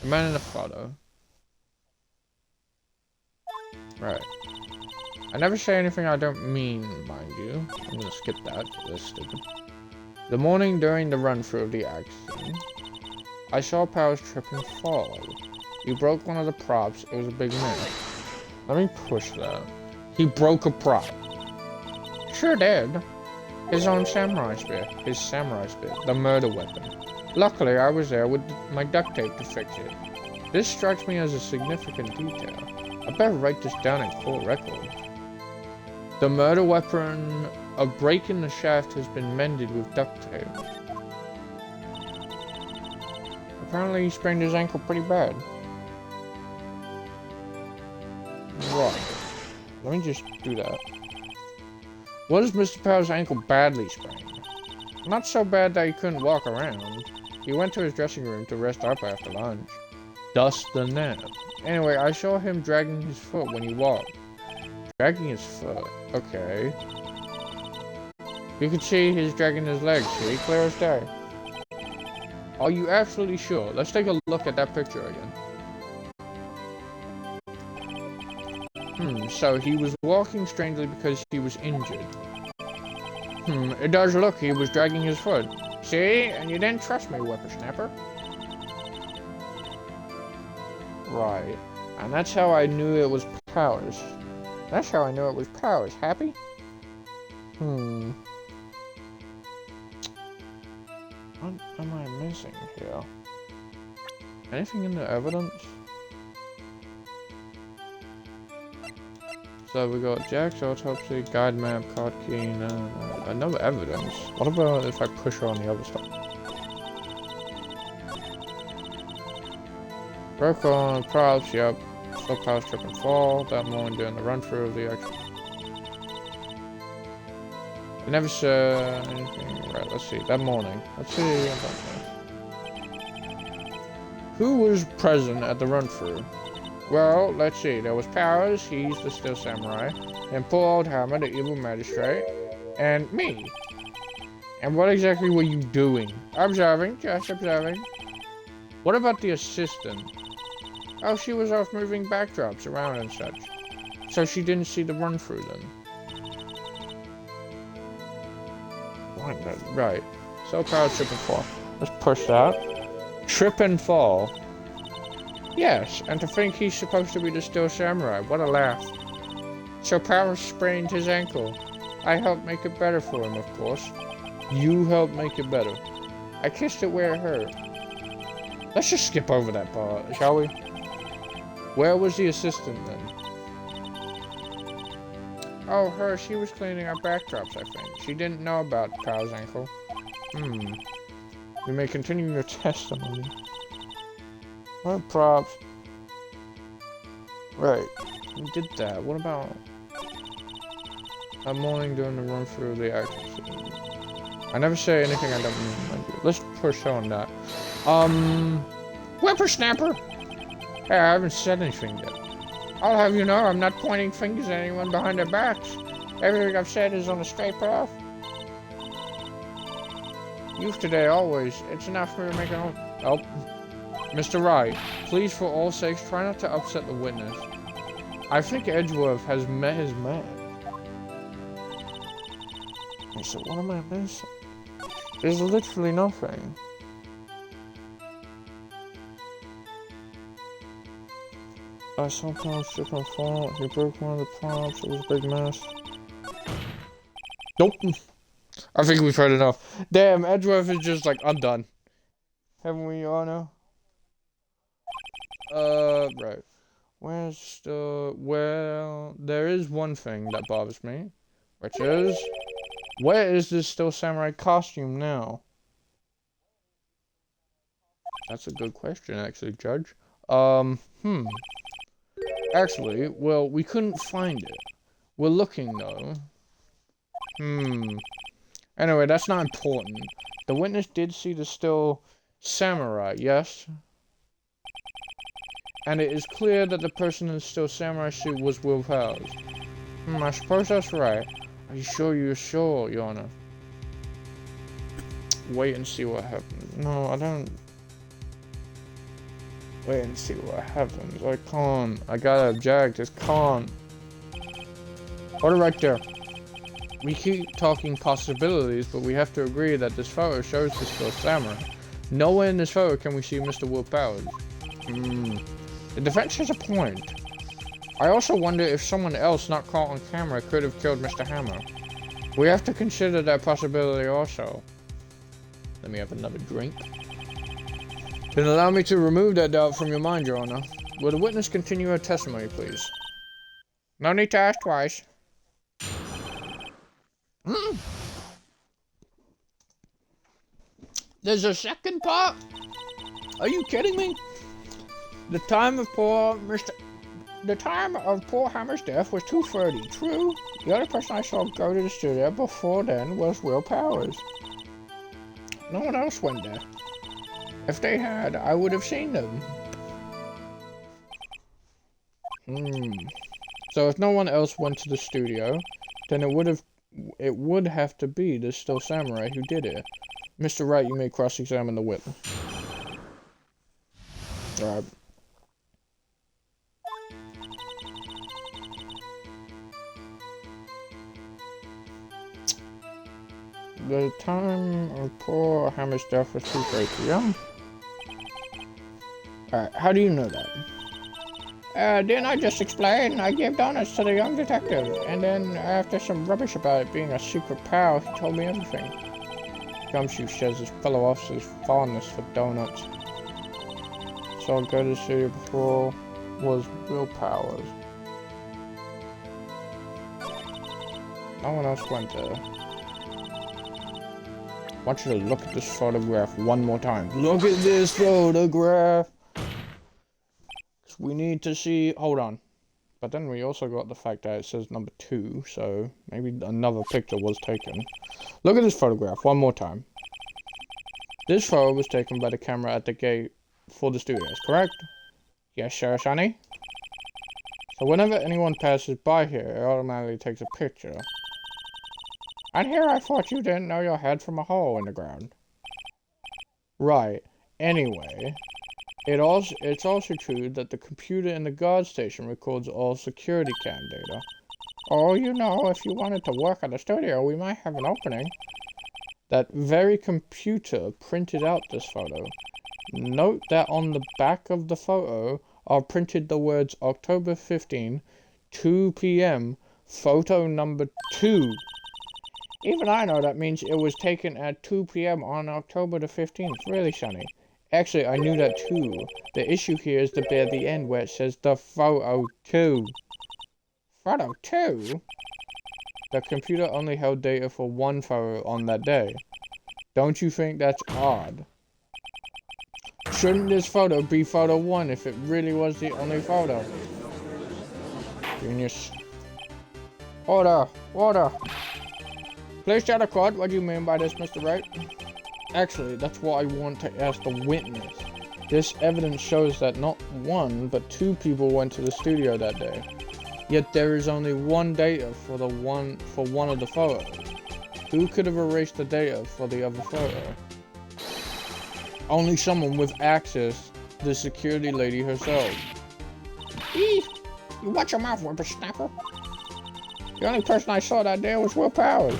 The man in the photo. Right. I never say anything I don't mean, mind you. I'm gonna skip that, that's stupid. The morning during the run-through of the accident, I saw Powers trip and fall. He broke one of the props. It was a big mess. Let me push that. He broke a prop. Sure did. His own samurai spear. His samurai spear. The murder weapon. Luckily, I was there with my duct tape to fix it. This strikes me as a significant detail. I better write this down in court record. The murder weapon, a break in the shaft, has been mended with duct tape. Apparently he sprained his ankle pretty bad. Right. Let me just do that. Was Mr. Powers' ankle badly sprained? Not so bad that he couldn't walk around. He went to his dressing room to rest up after lunch. Thus the nap. Anyway, I saw him dragging his foot when he walked. Dragging his foot? Okay. You can see he's dragging his legs, see? Clear as day. Are you absolutely sure? Let's take a look at that picture again. So he was walking strangely because he was injured. It does look he was dragging his foot. See? And you didn't trust me, whippersnapper. Right. And that's how I knew it was Powers. That's how I knew it was Powers. Happy? What am I missing here? Anything in the evidence? So we got Jack's autopsy, guide map, card key, no evidence. What about if I push her on the other stuff? Broke on props, yep. Slow Powers trip and fall. That morning during the run through of the action. I never said anything. Right, let's see. That morning. Let's see. Who was present at the run through? Well, let's see. There was Powers, he's the Steel Samurai, and poor old Hammer, the evil magistrate, and me. And what exactly were you doing? Observing, just observing. What about the assistant? Oh, she was off moving backdrops around and such. So she didn't see the run through then. Right. So Powers trip and fall. Let's push that. Trip and fall. Yes, and to think he's supposed to be the Steel Samurai. What a laugh. So Powers sprained his ankle. I helped make it better for him, of course. You helped make it better. I kissed it where it hurt. Let's just skip over that part, shall we? Where was the assistant then? Oh, her. She was cleaning our backdrops, I think. She didn't know about Powers' ankle. You may continue your testimony. What props? Right. We did that. What about that morning during the run through of the action scene? I never say anything I don't mean. Let's push on that. Whippersnapper! Hey, I haven't said anything yet. I'll have you know I'm not pointing fingers at anyone behind their backs. Everything I've said is on a straight path. Youth today, always. It's enough for me to make it. Oh. Mr. Wright, please for all sakes try not to upset the witness. I think Edgeworth has met his man. I said, what am I missing? There's literally nothing. I sometimes trip and fall. He broke one of the props. It was a big mess. Nope. I think we've heard enough. Damn, Edgeworth is just like, I'm done. Haven't we all now? Right. Well, there is one thing that bothers me, which is, where is this Steel Samurai costume now? That's a good question, actually, Judge. Actually, well, we couldn't find it. We're looking, though. Anyway, that's not important. The witness did see the Steel Samurai, yes? And it is clear that the person in the Steel Samurai suit was Will Powers. I suppose that's right. Are you sure you're sure, Your Honor? Wait and see what happens. No, I don't. Wait and see what happens. I can't. I gotta object. Just can't. Hold it right there. We keep talking possibilities, but we have to agree that this photo shows the Steel Samurai. Nowhere in this photo can we see Mr. Will Powers. The defense has a point. I also wonder if someone else not caught on camera could have killed Mr. Hammer. We have to consider that possibility also. Let me have another drink. Then allow me to remove that doubt from your mind, Your Honor. Will the witness continue her testimony, please? No need to ask twice. There's a second part? Are you kidding me? The time of poor Hammer's death was 2:30. True. The only person I saw go to the studio before then was Will Powers. No one else went there. If they had, I would have seen them. So if no one else went to the studio, then it would have to be the Steel Samurai who did it. Mr. Wright, you may cross-examine the witness. Alright. The time of poor Hammer's death was 2:30 p.m. Alright, how do you know that? Didn't I just explain? I gave donuts to the young detective, and then after some rubbish about it being a secret pal, he told me everything. Gumshoe shares his fellow officer's fondness for donuts. So go to the studio before was Will Powers. No one else went there. I want you to look at this photograph one more time. Look at this photograph! We need to see... Hold on. But then we also got the fact that it says number 2, so maybe another picture was taken. Look at this photograph one more time. This photo was taken by the camera at the gate for the studios, correct? Yes, sir, Sonny. So whenever anyone passes by here, it automatically takes a picture. And here I thought you didn't know your head from a hole in the ground. Right. Anyway, it's also true that the computer in the guard station records all security cam data. Oh, you know, if you wanted to work at the studio, we might have an opening. That very computer printed out this photo. Note that on the back of the photo are printed the words October 15, 2 p.m., photo number 2. Even I know that means it was taken at 2 p.m. on October the 15th. Really, Sonny? Actually, I knew that too. The issue here is the bit at the end where it says the photo 2. Photo 2? The computer only held data for one photo on that day. Don't you think that's odd? Shouldn't this photo be photo 1 if it really was the only photo? Genius. Order! Order! Please tell the court, what do you mean by this, Mr. Wright? Actually, that's what I want to ask the witness. This evidence shows that not 1, but 2 people went to the studio that day. Yet there is only one data for one of the photos. Who could have erased the data for the other photo? Only someone with access to the security lady herself. Eee! You watch your mouth, whippersnapper. The only person I saw that day was Will Powers.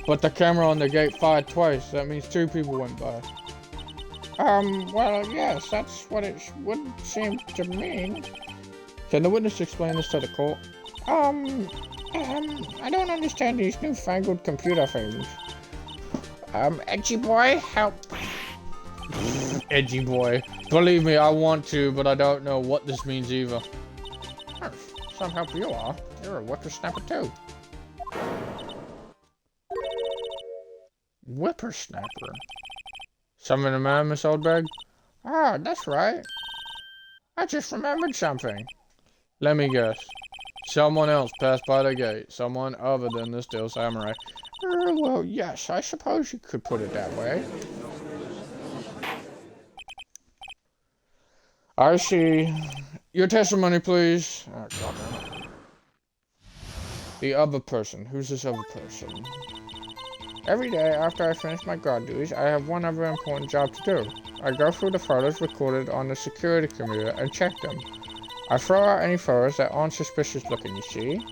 But the camera on the gate fired twice. That means 2 people went by. Well, yes, that's what it would seem to mean. Can the witness explain this to the court? I don't understand these newfangled computer things. Edgy boy, help. Edgy boy. Believe me, I want to, but I don't know what this means either. Some help you are. You're a whippersnapper too. Whippersnapper? Summon a man, Miss Oldberg? Ah, that's right. I just remembered something. Let me guess. Someone else passed by the gate. Someone other than the Steel Samurai. Well, yes, I suppose you could put it that way. I see. Your testimony, please. Oh, God. The other person. Who's this other person? Every day after I finish my guard duties, I have one other important job to do. I go through the photos recorded on the security computer and check them. I throw out any photos that aren't suspicious looking, you see?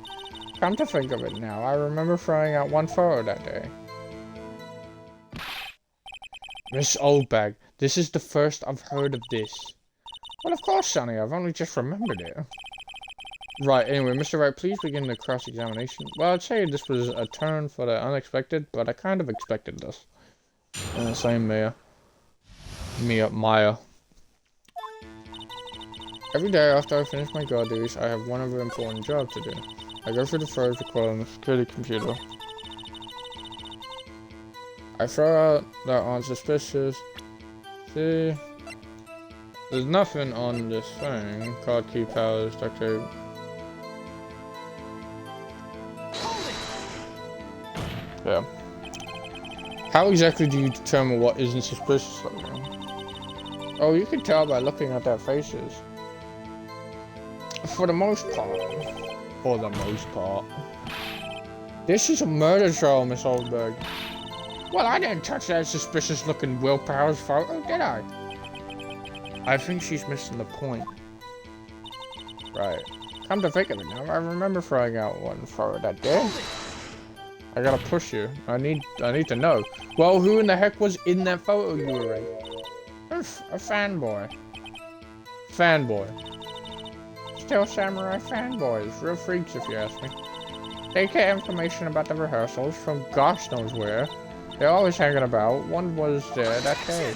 Come to think of it now, I remember throwing out one photo that day. Miss Oldbag, this is the first I've heard of this. Well, of course, Sonny, I've only just remembered it. Right, anyway, Mr. Wright, please begin the cross-examination. Well, I'd say this was a turn for the unexpected, but I kind of expected this. Same Maya. Maya. Every day after I finish my guard duties, I have one other important job to do. I go through the photos recorded on the security computer. I throw out that aren't suspicious. See? There's nothing on this thing. Card key powers, duct tape. Yeah. How exactly do you determine what isn't suspicious looking? Oh, you can tell by looking at their faces. For the most part. For the most part. This is a murder trial, Miss Oldberg. Well, I didn't touch that suspicious looking Willpower's photo, did I? I think she's missing the point. Right. Come to think of it now, I remember throwing out one photo that day. I gotta push you. I need to know. Well, who in the heck was in that photo you were in? A fanboy. Steel Samurai fanboys. Real freaks, if you ask me. They get information about the rehearsals from gosh knows where. They're always hanging about. One was there that day.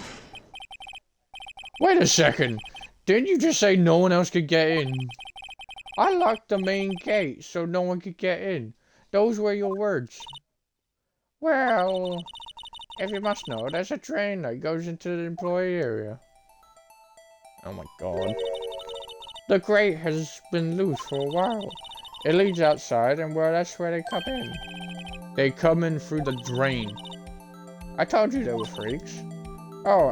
Wait a second. Didn't you just say no one else could get in? I locked the main gate so no one could get in. Those were your words. Well, if you must know, there's a drain that goes into the employee area. Oh my god. The grate has been loose for a while. It leads outside, and well, that's where they come in. They come in through the drain. I told you they were freaks. Oh,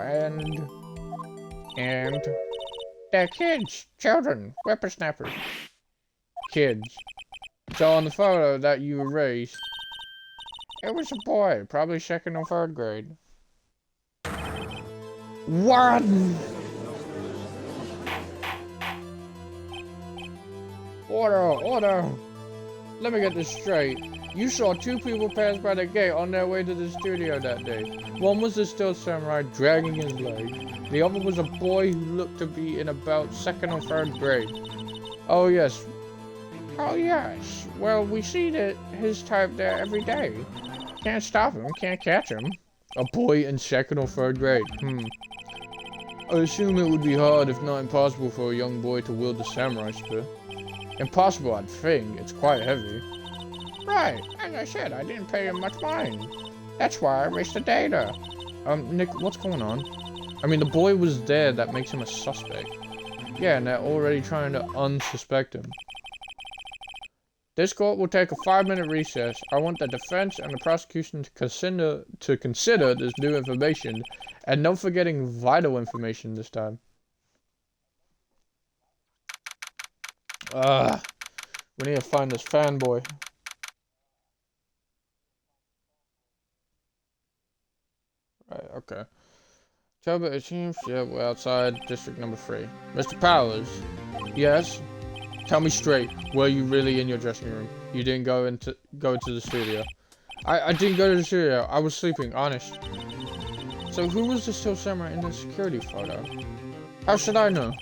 and they're kids, children, whippersnappers. Kids. So on the photo that you erased, it was a boy, probably second or third grade. What? Order! Let me get this straight. You saw two people pass by the gate on their way to the studio that day. One was the Steel Samurai dragging his leg. The other was a boy who looked to be in about second or third grade. Oh yes. Well, we see that his type there every day. Can't stop him, can't catch him. A boy in second or third grade. I assume it would be hard, if not impossible, for a young boy to wield the samurai spear. Impossible, I'd think. It's quite heavy. Right. As I said, I didn't pay him much mind. That's why I erased the data. Nick, what's going on? I mean, the boy was there. That makes him a suspect. Yeah, and they're already trying to unsuspect him. This court will take a 5-minute recess. I want the defense and the prosecution to consider this new information, and no forgetting vital information this time. We need to find this fanboy. Right, okay. Talbot, it seems, yeah, we're outside district number 3. Mr. Powers? Yes? Tell me straight, were you really in your dressing room? You didn't go into the studio? I didn't go to the studio, I was sleeping, honest. So who was the Steel Samurai in the security photo? How should I know?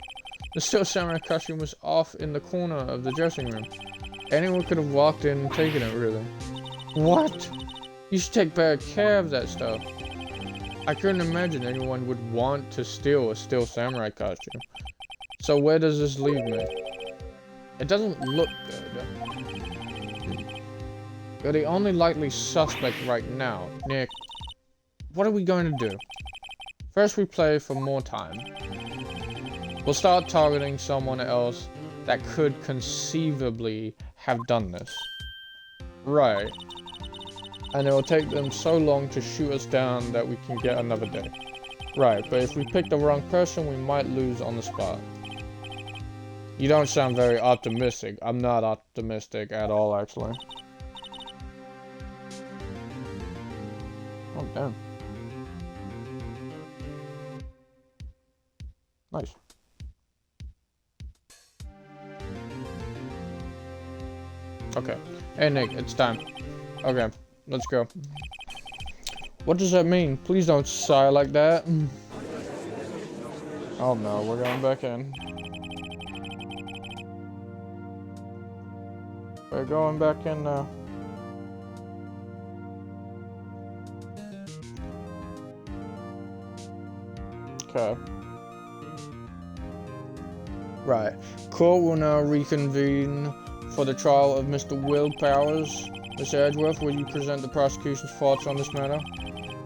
The Steel Samurai costume was off in the corner of the dressing room. Anyone could have walked in and taken it, really. What? You should take better care of that stuff. I couldn't imagine anyone would want to steal a Steel Samurai costume. So where does this leave me? It doesn't look good. You're the only likely suspect right now. Nick, what are we going to do? First we play for more time. We'll start targeting someone else that could conceivably have done this. Right. And it will take them so long to shoot us down that we can get another day. Right, but if we pick the wrong person, we might lose on the spot. You don't sound very optimistic. I'm not optimistic at all, actually. Oh, damn. Nice. Okay. Hey, Nick, it's time. Okay, let's go. What does that mean? Please don't sigh like that. Oh no, we're going back in. We're going back in now. Okay. Right. Court will now reconvene for the trial of Mr. Will Powers. Mr. Edgeworth, will you present the prosecution's thoughts on this matter?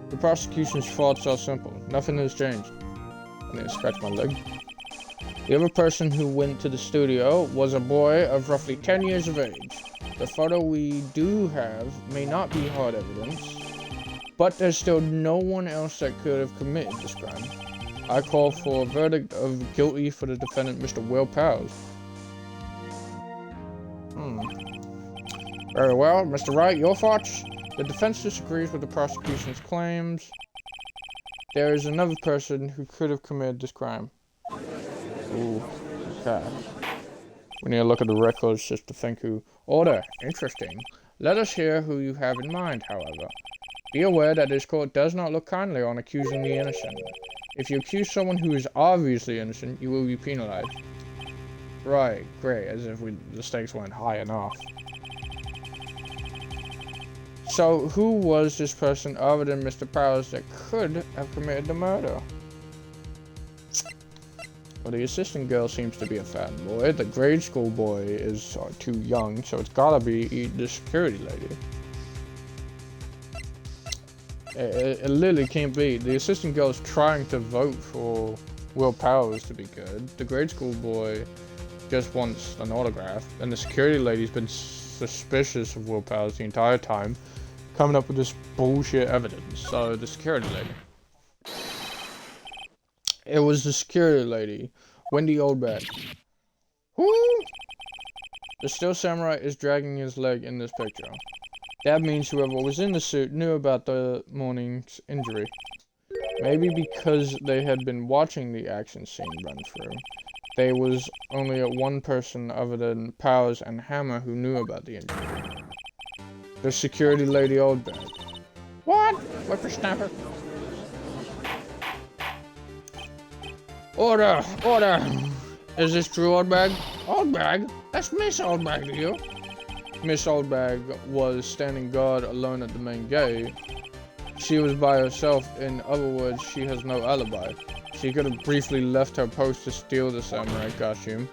The prosecution's thoughts are simple. Nothing has changed. I need to scratch my leg. The other person who went to the studio was a boy of roughly 10 years of age. The photo we do have may not be hard evidence, but there's still no one else that could have committed this crime. I call for a verdict of guilty for the defendant, Mr. Will Powers. Very well, Mr. Wright, your thoughts? The defense disagrees with the prosecution's claims. There is another person who could have committed this crime. Ooh, okay. We need to look at the records just to think who. Order, interesting. Let us hear who you have in mind, however. Be aware that this court does not look kindly on accusing the innocent. If you accuse someone who is obviously innocent, you will be penalized. Right, great, as if the stakes weren't high enough. So, who was this person other than Mr. Powers that could have committed the murder? Well, the assistant girl seems to be a fat boy. The grade school boy is too young, so it's gotta be the security lady. It literally can't be. The assistant girl is trying to vote for Will Powers to be good. The grade school boy just wants an autograph, and the security lady's been suspicious of Will Powers the entire time, coming up with this bullshit evidence. So the security lady. It was the security lady, Wendy Oldback. Whoo! The Steel Samurai is dragging his leg in this picture. That means whoever was in the suit knew about the morning's injury. Maybe because they had been watching the action scene run through. There was only one person other than Powers and Hammer who knew about the injury. The security lady Oldback. What? Whippersnapper. Order! Order! Is this true, Oldbag? Oldbag? That's Miss Oldbag to you. Miss Oldbag was standing guard alone at the main gate. She was by herself. In other words, she has no alibi. She could have briefly left her post to steal the samurai costume,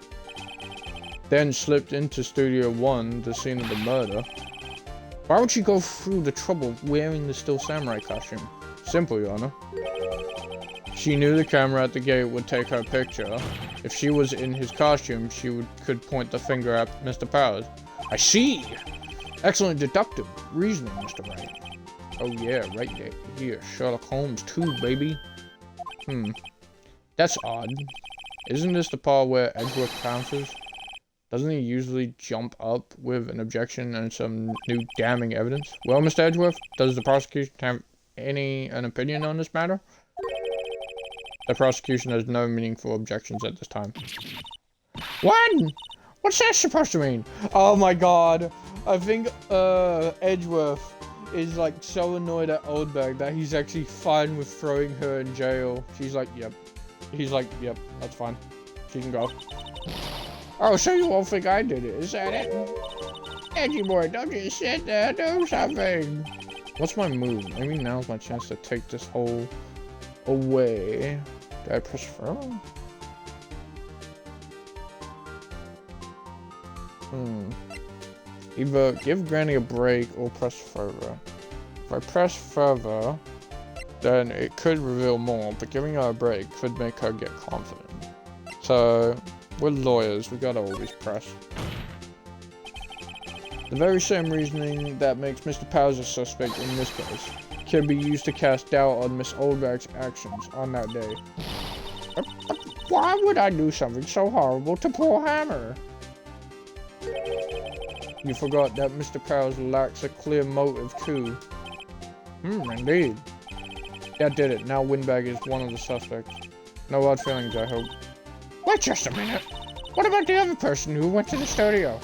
then slipped into Studio 1, the scene of the murder. Why would she go through the trouble of wearing the Steel Samurai costume? Simple, Your Honor. She knew the camera at the gate would take her picture. If she was in his costume, she could point the finger at Mr. Powers. I see! Excellent deductive reasoning, Mr. Wright. Oh yeah, right here. Sherlock Holmes too, baby. That's odd. Isn't this the part where Edgeworth pounces? Doesn't he usually jump up with an objection and some new damning evidence? Well, Mr. Edgeworth, does the prosecution have an opinion on this matter? The prosecution has no meaningful objections at this time. What? What's that supposed to mean? Oh my god. I think Edgeworth is like so annoyed at Oldbag that he's actually fine with throwing her in jail. She's like, yep. He's like, yep, that's fine. She can go. Oh, so you won't think I did it, is that it? Edgy boy, don't just sit there, do something. What's my move? Maybe now's my chance to take this whole away. Did I press further? Either give Granny a break or press further. If I press further, then it could reveal more, but giving her a break could make her get confident. So, we're lawyers, we gotta always press. The very same reasoning that makes Mr. Powers a suspect in this case can be used to cast doubt on Miss Oldback's actions on that day. But why would I do something so horrible to poor Hammer? You forgot that Mr. Powers lacks a clear motive too. Indeed. That did it. Now Windbag is one of the suspects. No hard feelings, I hope. Wait just a minute. What about the other person who went to the studio?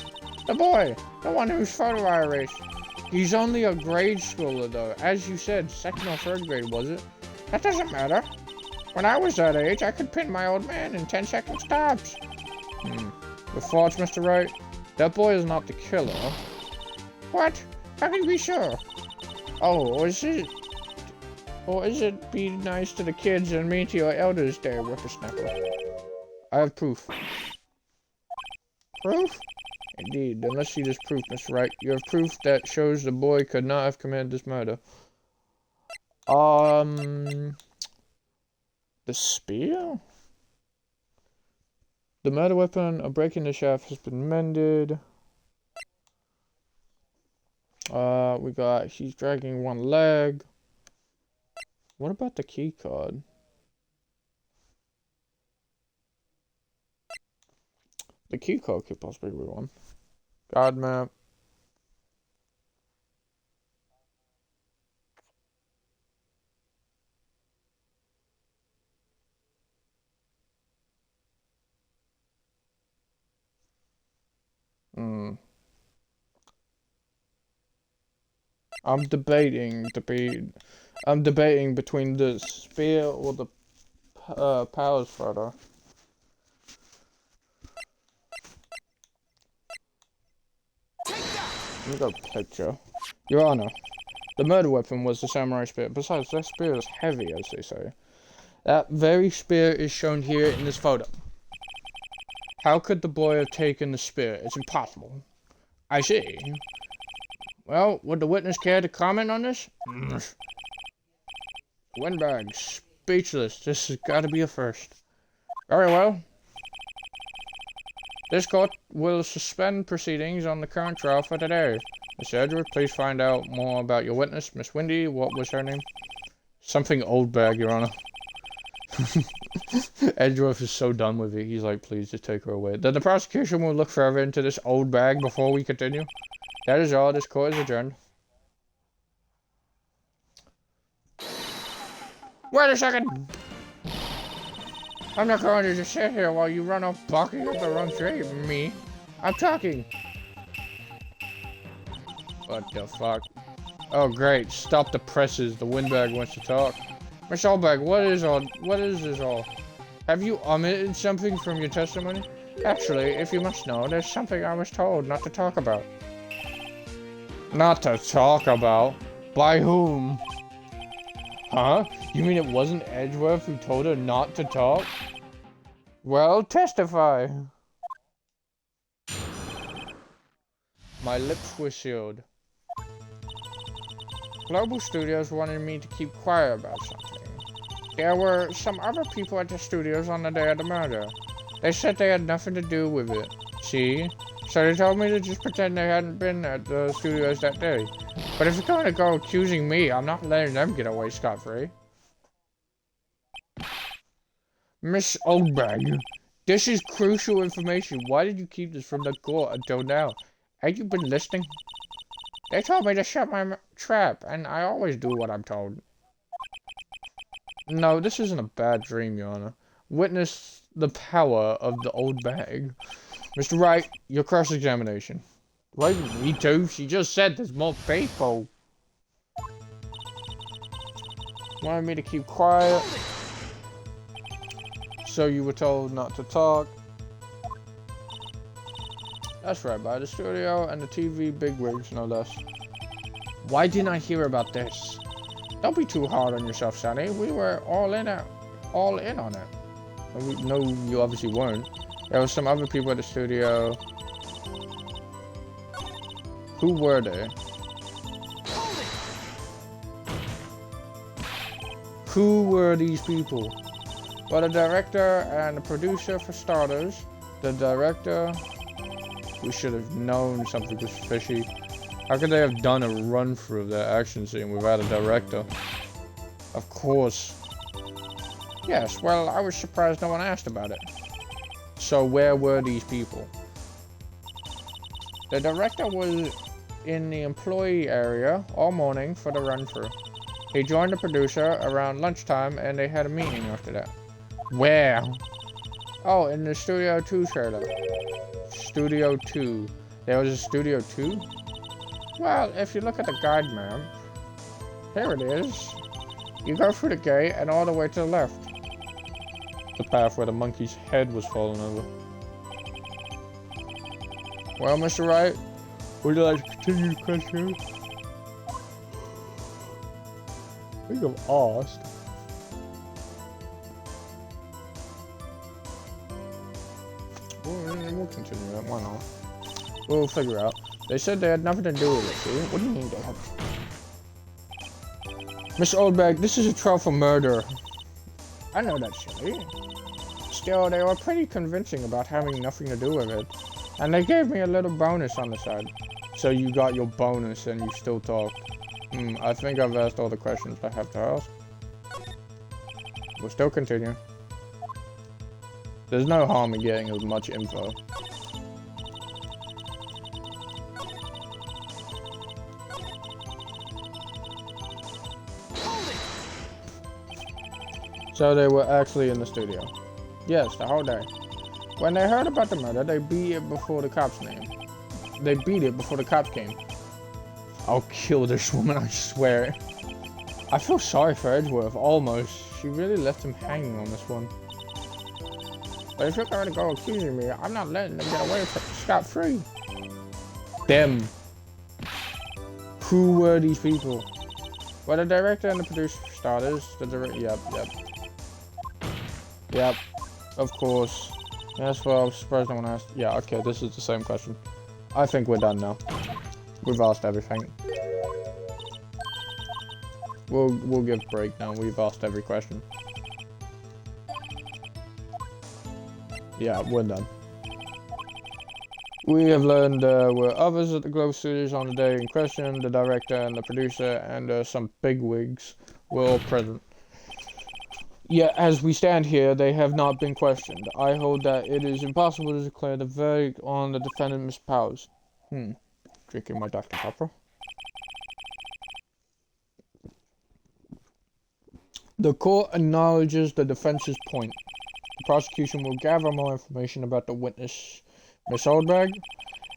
The boy. The one whose photo I erased. He's only a grade schooler though. As you said, second or third grade, was it? That doesn't matter. When I was that age, I could pin my old man in 10-second stops. Your thoughts, Mr. Wright? That boy is not the killer. What? How can you be sure? Oh, or is it be nice to the kids and mean to your elders there, whippersnapper? I have proof. Proof? Indeed, then let's see this proof, Mr. Wright. You have proof that shows the boy could not have committed this murder. The spear? The murder weapon, a break in the shaft has been mended. We got, he's dragging one leg. What about the key card? The key card could possibly be one. God map. I'm debating between the spear or the powers photo. Let me go picture. Your Honor, the murder weapon was the samurai spear. Besides, that spear is heavy, as they say. That very spear is shown here in this photo. How could the boy have taken the spear? It's impossible. I see. Well, would the witness care to comment on this? Windbag, speechless. This has got to be a first. Very well. This court will suspend proceedings on the current trial for today. Miss Edgeworth, please find out more about your witness, Miss Windy. What was her name? Something Oldbag, Your Honor. Edgeworth is so done with it. He's like, please just take her away. Then the prosecution will look further into this old bag before we continue. That is all. This court is adjourned. Wait a second! I'm not going to just sit here while you run off barking at the wrong tree, me. I'm talking. What the fuck? Oh great, stop the presses. The windbag wants to talk. Miss Oldbag, what is this all? Have you omitted something from your testimony? Actually, if you must know, there's something I was told not to talk about. Not to talk about? By whom? Huh? You mean it wasn't Edgeworth who told her not to talk? Well, testify. My lips were sealed. Global Studios wanted me to keep quiet about something. There were some other people at the studios on the day of the murder. They said they had nothing to do with it. See? So they told me to just pretend they hadn't been at the studios that day. But if you're going to go accusing me, I'm not letting them get away scot-free. Miss Oldbag, this is crucial information. Why did you keep this from the court until now? Have you been listening? They told me to shut my trap, and I always do what I'm told. No, this isn't a bad dream, Your Honor. Witness the power of the old bag. Mr. Wright, your cross-examination. Why do you need to? She just said there's more people. Wanted me to keep quiet. So you were told not to talk. That's right, by the studio and the TV bigwigs, no less. Why didn't I hear about this? Don't be too hard on yourself, Sonny. We were all in on it. No, you obviously weren't. There were some other people at the studio. Who were they? Who were these people? Well, the director and the producer for starters. The director, we should have known something was fishy. How could they have done a run-through of that action scene without a director? Of course. Yes, well, I was surprised no one asked about it. So where were these people? The director was in the employee area all morning for the run-through. He joined the producer around lunchtime and they had a meeting after that. Where? Oh, in the Studio 2 trailer. Studio 2. There was a Studio 2? Well, if you look at the guide map, here it is. You go through the gate and all the way to the left. The path where the monkey's head was falling over. Well, Mr. Wright, would you like to continue the question? I think I've asked. We'll continue that, why not? We'll figure out. They said they had nothing to do with it, see? What do you mean they have? Mr. Oldbag, this is a trial for murder. I know that's silly. Still, they were pretty convincing about having nothing to do with it. And they gave me a little bonus on the side. So you got your bonus and you still talked. I think I've asked all the questions I have to ask. We'll still continue. There's no harm in getting as much info. So they were actually in the studio. Yes, the whole day. When they heard about the murder, they beat it before the cops came. They beat it before the cops came. I'll kill this woman, I swear. I feel sorry for Edgeworth, almost. She really left him hanging on this one. But if you're going to go accusing me, I'm not letting them get away scot-free. Them. Who were these people? Well, the director and the producer for starters. Yep. Of course. That's what I was surprised no one asked. Yeah, okay, this is the same question. I think we're done now. We've asked everything. We'll give a break now. We've asked every question. Yeah, we're done. We have learned there were others at the Globe Studios on the day in question. The director and the producer and some bigwigs were all present. Yet, as we stand here, they have not been questioned. I hold that it is impossible to declare the verdict on the defendant, Miss Powers. Drinking my Dr. Pepper. The court acknowledges the defense's point. The prosecution will gather more information about the witness, Miss Oldbag,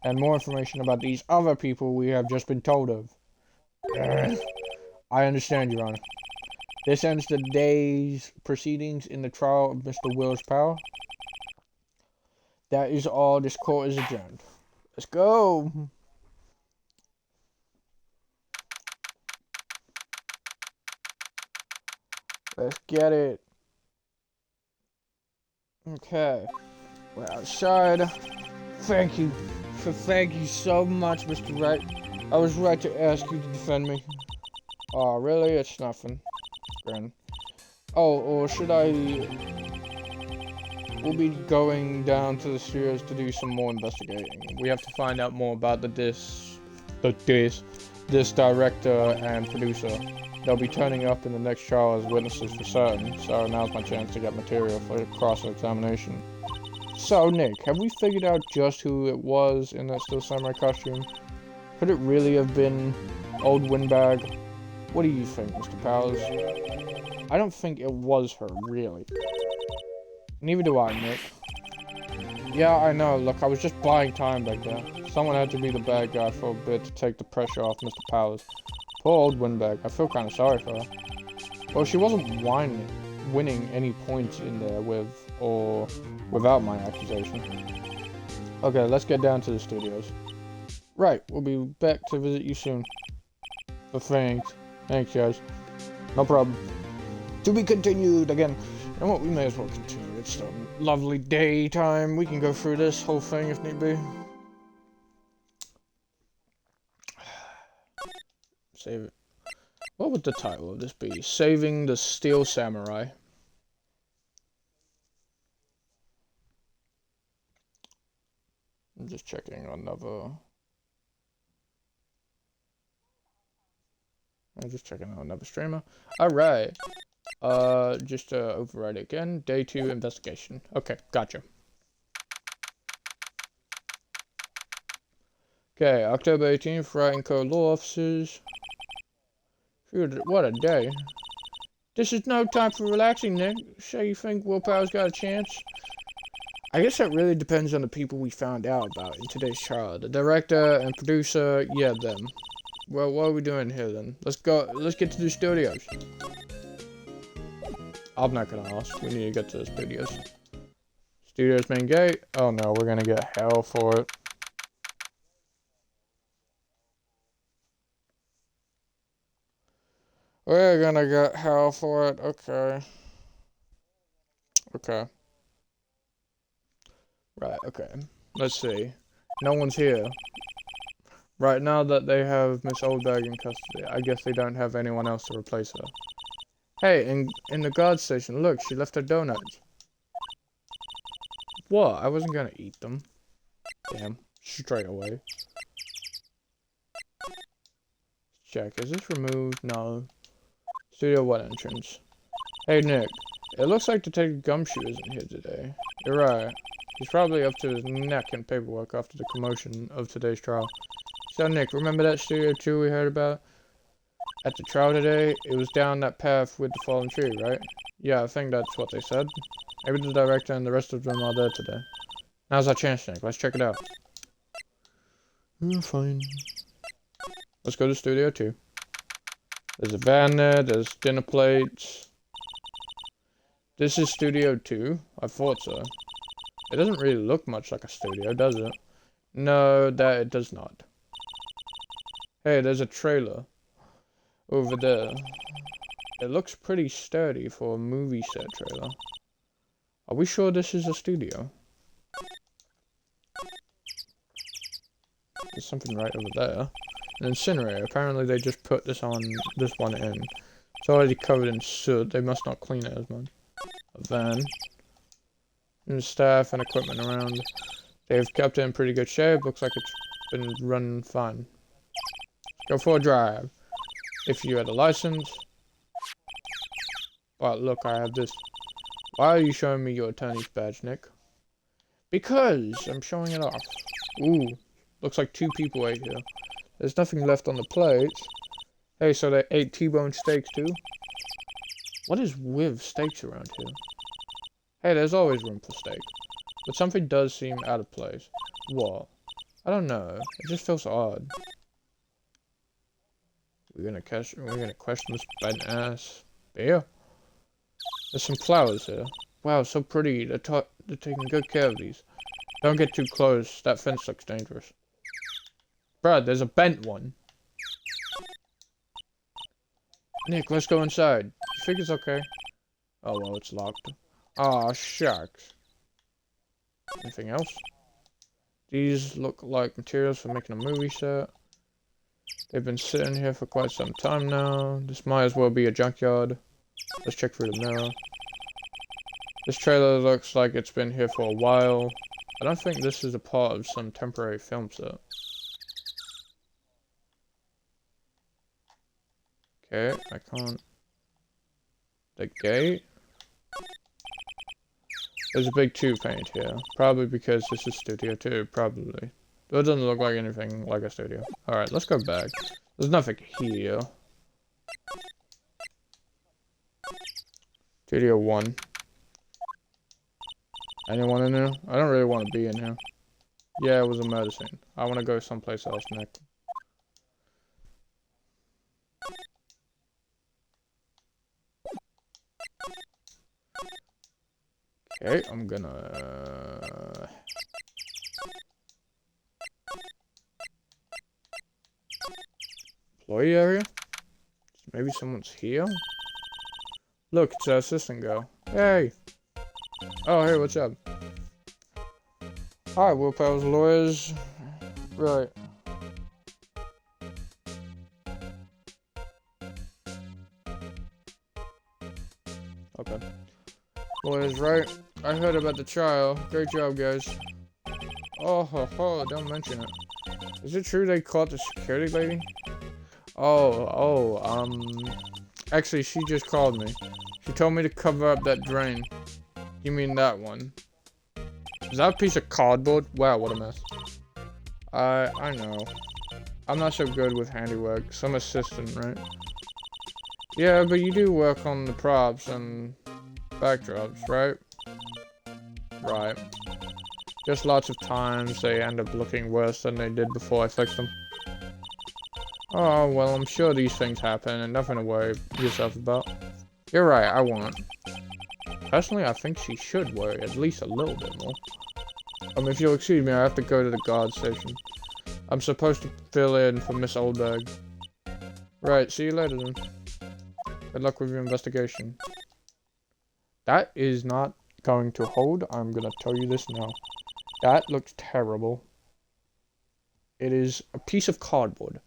and more information about these other people we have just been told of. I understand, Your Honor. This ends the day's proceedings in the trial of Mr. Willis Powell. That is all. This court is adjourned. Let's go. Let's get it. Okay. We're outside. Thank you so much, Mr. Wright. I was right to ask you to defend me. Oh, really? It's nothing. Grin. Oh, or should I... We'll be going down to the studios to do some more investigating. We have to find out more about this director and producer. They'll be turning up in the next trial as witnesses for certain, so now's my chance to get material for cross-examination. So, Nick, have we figured out just who it was in that Steel Samurai costume? Could it really have been Old Windbag? What do you think, Mr. Powers? I don't think it was her, really. Neither do I, Nick. Yeah, I know. Look, I was just buying time back there. Someone had to be the bad guy for a bit to take the pressure off Mr. Powers. Poor Old Windbag. I feel kind of sorry for her. Well, she wasn't winning any points in there with or without my accusation. Okay, let's get down to the studios. Right, we'll be back to visit you soon. But thanks, guys. No problem. To be continued again. And what, we may as well continue. It's a lovely daytime. We can go through this whole thing if need be. Save it. What would the title of this be? Saving the Steel Samurai. I'm just checking another. I'm just checking out another streamer. Alright. Just to override it again. Day 2 investigation. Okay, gotcha. Okay, October 18th, writing code law officers. What a day. This is no time for relaxing, Nick. So you think willpower's got a chance? I guess that really depends on the people we found out about in today's trial. The director and producer, yeah, them. Well, what are we doing here then? Let's get to the studios. I'm not gonna ask. We need to get to the studios. Studios main gate. Oh no, we're gonna get hell for it. We're gonna get hell for it. Okay. Okay. Right, okay. Let's see. No one's here. Right, now that they have Miss Oldberg in custody, I guess they don't have anyone else to replace her. Hey, in the guard station, look, she left her donuts. What? I wasn't gonna eat them. Damn. Straight away. Check. Is this removed? No. Studio 1 entrance. Hey, Nick. It looks like Detective Gumshoe isn't here today. You're right. He's probably up to his neck in paperwork after the commotion of today's trial. So, Nick, remember that Studio 2 we heard about at the trial today? It was down that path with the fallen tree, right? Yeah, I think that's what they said. Maybe the director and the rest of them are there today. Now's our chance, Nick. Let's check it out. Fine. Let's go to Studio 2. There's a van there. There's dinner plates. This is Studio 2. I thought so. It doesn't really look much like a studio, does it? No, that it does not. Hey, there's a trailer over there. It looks pretty sturdy for a movie set trailer. Are we sure this is a studio? There's something right over there. An incinerator. Apparently they just put this one in. It's already covered in soot. They must not clean it as much. A van. And staff and equipment around. They've kept it in pretty good shape. Looks like it's been running fine. Go for a drive. If you had a license. Well, look, I have this. Why are you showing me your attorney's badge, Nick? Because I'm showing it off. Ooh. Looks like 2 people ate here. There's nothing left on the plates. Hey, so they ate T-bone steaks too? What is with steaks around here? Hey, there's always room for steak. But something does seem out of place. What? I don't know. It just feels odd. We're gonna question this bent ass bear. There's some flowers here. Wow, so pretty. They're taking good care of these. Don't get too close. That fence looks dangerous. Brad, there's a bent one. Nick, let's go inside. You think it's okay? Oh, well, it's locked. Aw, shucks. Anything else? These look like materials for making a movie set. They've been sitting here for quite some time now. This might as well be a junkyard. Let's check through the mirror. This trailer looks like it's been here for a while. I don't think this is a part of some temporary film set. Okay, I can't. The gate? There's a big tube paint here. Probably because this is Studio 2, probably. It doesn't look like anything like a studio. Alright, let's go back. There's nothing here. Studio 1. Anyone in here? I don't really want to be in here. Yeah, it was a murder scene. I want to go someplace else, Nick. Okay, I'm gonna... Employee area? Maybe someone's here? Look, it's our assistant girl. Hey! Oh, hey, what's up? Hi, Willpower's lawyers. Right. Okay. Lawyers, right? I heard about the trial. Great job, guys. Oh, ho, ho, don't mention it. Is it true they caught the security lady? Actually, she just called me. She told me to cover up that drain. You mean that one? Is that a piece of cardboard? Wow, what a mess. I know. I'm not so good with handiwork. Some assistant, right? Yeah, but you do work on the props and backdrops, right? Right. Just lots of times they end up looking worse than they did before I fixed them. Oh, well, I'm sure these things happen and nothing to worry yourself about. You're right, I won't. Personally, I think she should worry at least a little bit more. If you'll excuse me, I have to go to the guard station. I'm supposed to fill in for Miss Oldberg. Right, see you later then. Good luck with your investigation. That is not going to hold, I'm gonna tell you this now. That looks terrible. It is a piece of cardboard.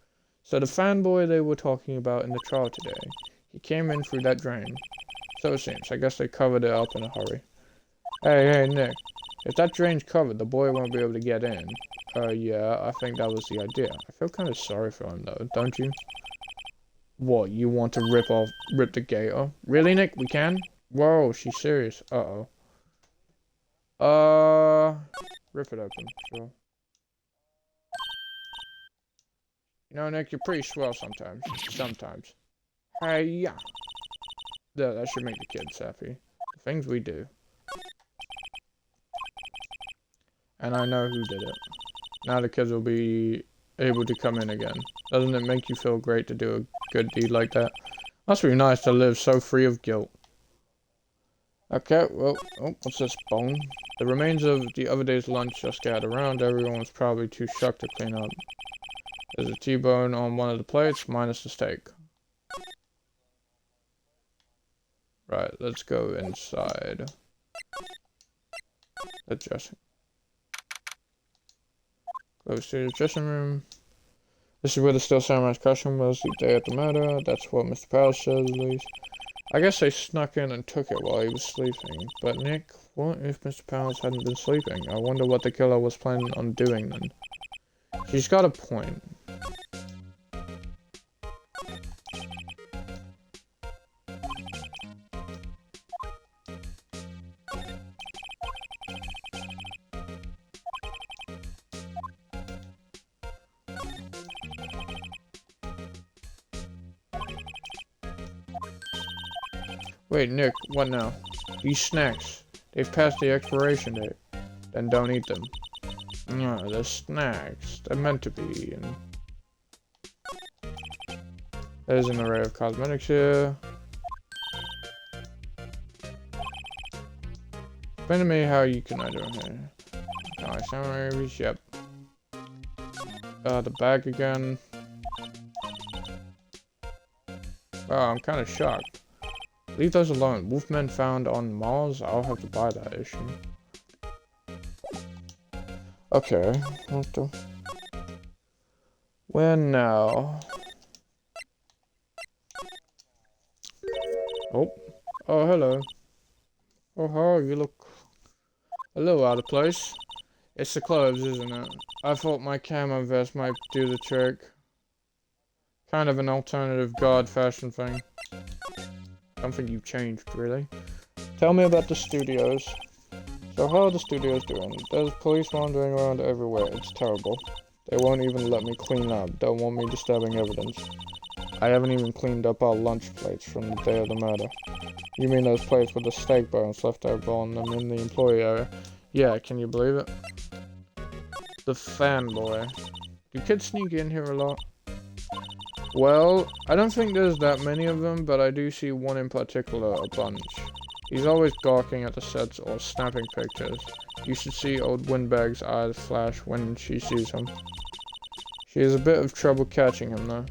So the fanboy they were talking about in the trial today, he came in through that drain. So it seems. I guess they covered it up in a hurry. Hey, Nick. If that drain's covered, the boy won't be able to get in. Yeah, I think that was the idea. I feel kind of sorry for him, though, don't you? What, you want to rip the gate off? Really, Nick? We can? Whoa, she's serious. Uh-oh. Rip it open, sure. You know, Nick, you're pretty swell sometimes. Sometimes. Hey, yeah. That should make the kids happy. The things we do. And I know who did it. Now the kids will be able to come in again. Doesn't it make you feel great to do a good deed like that? Must be nice to live so free of guilt. Okay, well, oh, what's this, bone? The remains of the other day's lunch are scattered around. Everyone was probably too shocked to clean up. There's a T-bone on one of the plates, minus the steak. Right, let's go inside. The dressing. Close to the dressing room. This is where the Steel Samuria's costume was the day of the murder. That's what Mr. Powell says, at least. I guess they snuck in and took it while he was sleeping. But Nick, what if Mr. Powers hadn't been sleeping? I wonder what the killer was planning on doing then. She's got a point. Wait, Nick, what now? These snacks. They've passed the expiration date. Then don't eat them. No, they're snacks. They're meant to be eaten. There's an array of cosmetics here. Explain to me how you can I do it here. Summaries, yep. The bag again. Wow, I'm kind of shocked. Leave those alone. Wolfmen found on Mars? I'll have to buy that issue. Okay. What the... Where now? Oh. Oh, hello. Oh, how you look a little out of place. It's the clothes, isn't it? I thought my camo vest might do the trick. Kind of an alternative god fashion thing. Don't think you've changed, really. Tell me about the studios. So how are the studios doing? There's police wandering around everywhere. It's terrible. They won't even let me clean up. Don't want me disturbing evidence. I haven't even cleaned up our lunch plates from the day of the murder. You mean those plates with the steak bones left over on them in the employee area? Yeah, can you believe it? The fanboy. Do kids sneak in here a lot? Well, I don't think there's that many of them, but I do see one in particular a bunch. He's always gawking at the sets or snapping pictures. You should see old Windbag's eyes flash when she sees him. She has a bit of trouble catching him, though.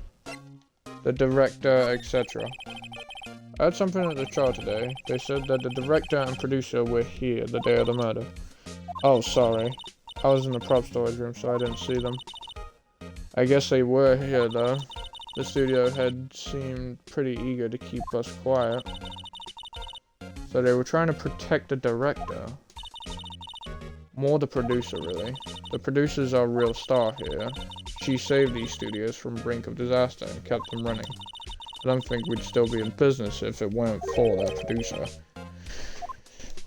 The director, etc. I had something at the trial today. They said that the director and producer were here the day of the murder. Oh, sorry. I was in the prop storage room, so I didn't see them. I guess they were here, though. The studio head seemed pretty eager to keep us quiet. So they were trying to protect the director. More the producer, really. The producer's our real star here. She saved these studios from brink of disaster and kept them running. I don't think we'd still be in business if it weren't for that producer.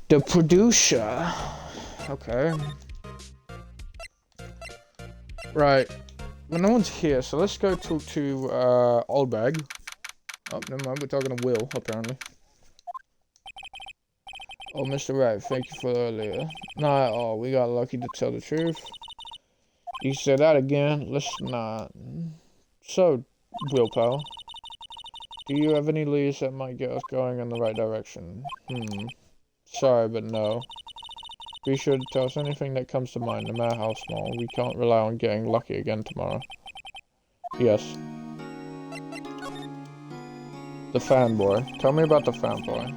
The producer. Okay. Right. Well, no one's here, so let's go talk to Oldbag. Oh, never mind. We're talking to Will, apparently. Oh, Mr. Wright, thank you for earlier. Not at all. We got lucky to tell the truth. You said that again. Let's not. So, Will, pal. Do you have any leads that might get us going in the right direction? Sorry, but no. Be sure to tell us anything that comes to mind, no matter how small. We can't rely on getting lucky again tomorrow. Yes. The fanboy. Tell me about the fanboy.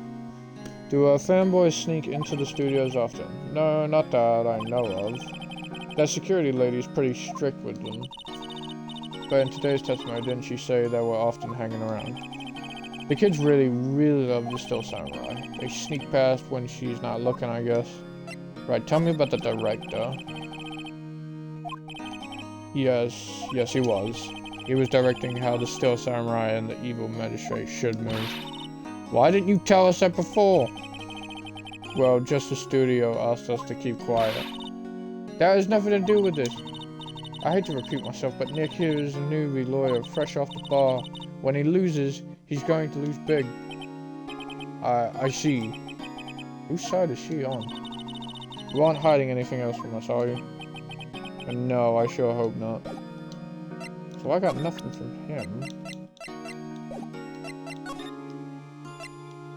Do fanboys sneak into the studios often? No, not that I know of. That security lady's pretty strict with them. But in today's testimony, didn't she say they were often hanging around? The kids really, really love the Steel Samurai. They sneak past when she's not looking, I guess. Right, tell me about the director. Yes, he was. He was directing how the Steel Samurai and the evil magistrate should move. Why didn't you tell us that before? Well, just the studio asked us to keep quiet. That has nothing to do with this. I hate to repeat myself, but Nick here is a newbie lawyer, fresh off the bar. When he loses, he's going to lose big. I see. Whose side is she on? You aren't hiding anything else from us, are you? And no, I sure hope not. So I got nothing from him.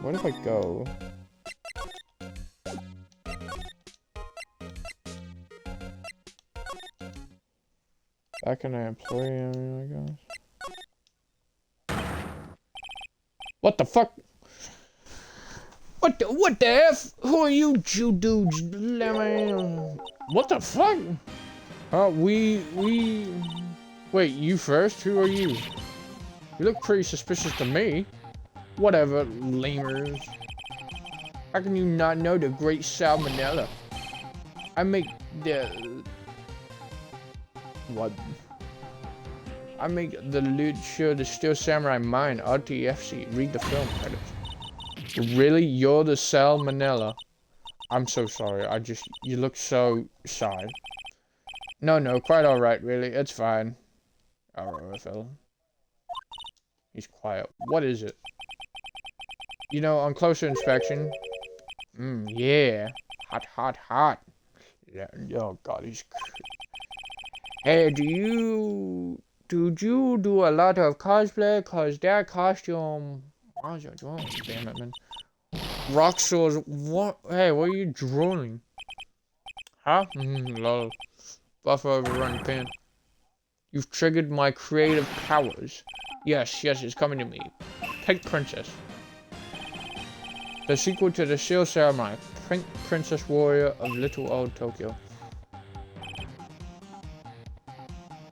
Where do I go? Back in an employee area, I guess. What the fuck? What the F? Who are you dudes? What the fuck? Wait, you first? Who are you? You look pretty suspicious to me. Whatever, lamers. How can you not know the great salmonella? I make the... What? I make the lead show the Steel Samurai mine, RTFC. Read the film credits. Really? You're the salmonella? I'm so sorry. You look so shy. No, quite alright, really. It's fine. ROFL. He's quiet. What is it? You know, on closer inspection. Yeah. Hot. Yeah, oh god, he's... Hey, did you do a lot of cosplay? Cause that costume... What was you drawing? Damn it, man. Rock swords... What? Hey, what are you drawing? Huh? Lol. Buffer overrun pen. You've triggered my creative powers. Yes, it's coming to me. Pink Princess. The sequel to the Steel Samurai, Pink Princess Warrior of Little Old Tokyo.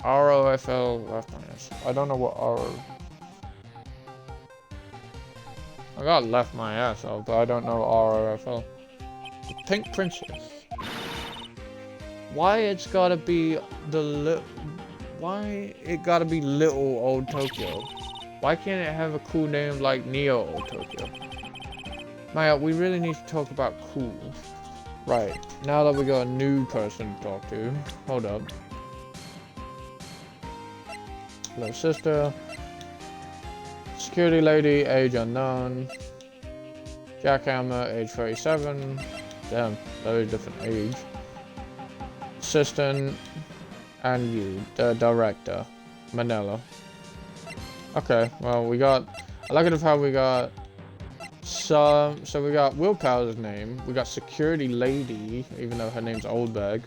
ROFL left minus. I don't know what RO. I got left my ass out, but I don't know ROFL. The Pink Princess. Why it's gotta be Why it gotta be Little Old Tokyo? Why can't it have a cool name like Neo Old Tokyo? Maya, we really need to talk about cool. Right, now that we got a new person to talk to. Hold up. Hello, sister. Security lady, age unknown. Jackhammer, age 37. Damn, very different age. Assistant. And you, the director. Manila. Okay, well, we got... I like it of how we got... So we got Willpower's name. We got Security Lady, even though her name's Oldberg.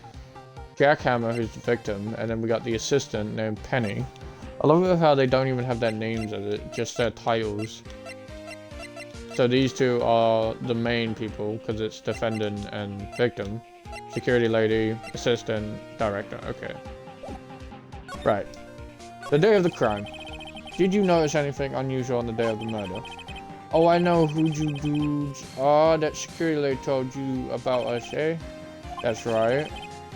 Jackhammer, who's the victim. And then we got the assistant named Penny. I love it how they don't even have their names as it, just their titles. So these two are the main people, because it's defendant and victim. Security lady, assistant, director. Okay. Right. The day of the crime. Did you notice anything unusual on the day of the murder? Oh, I know who you dudes are. That security lady told you about us, eh? That's right.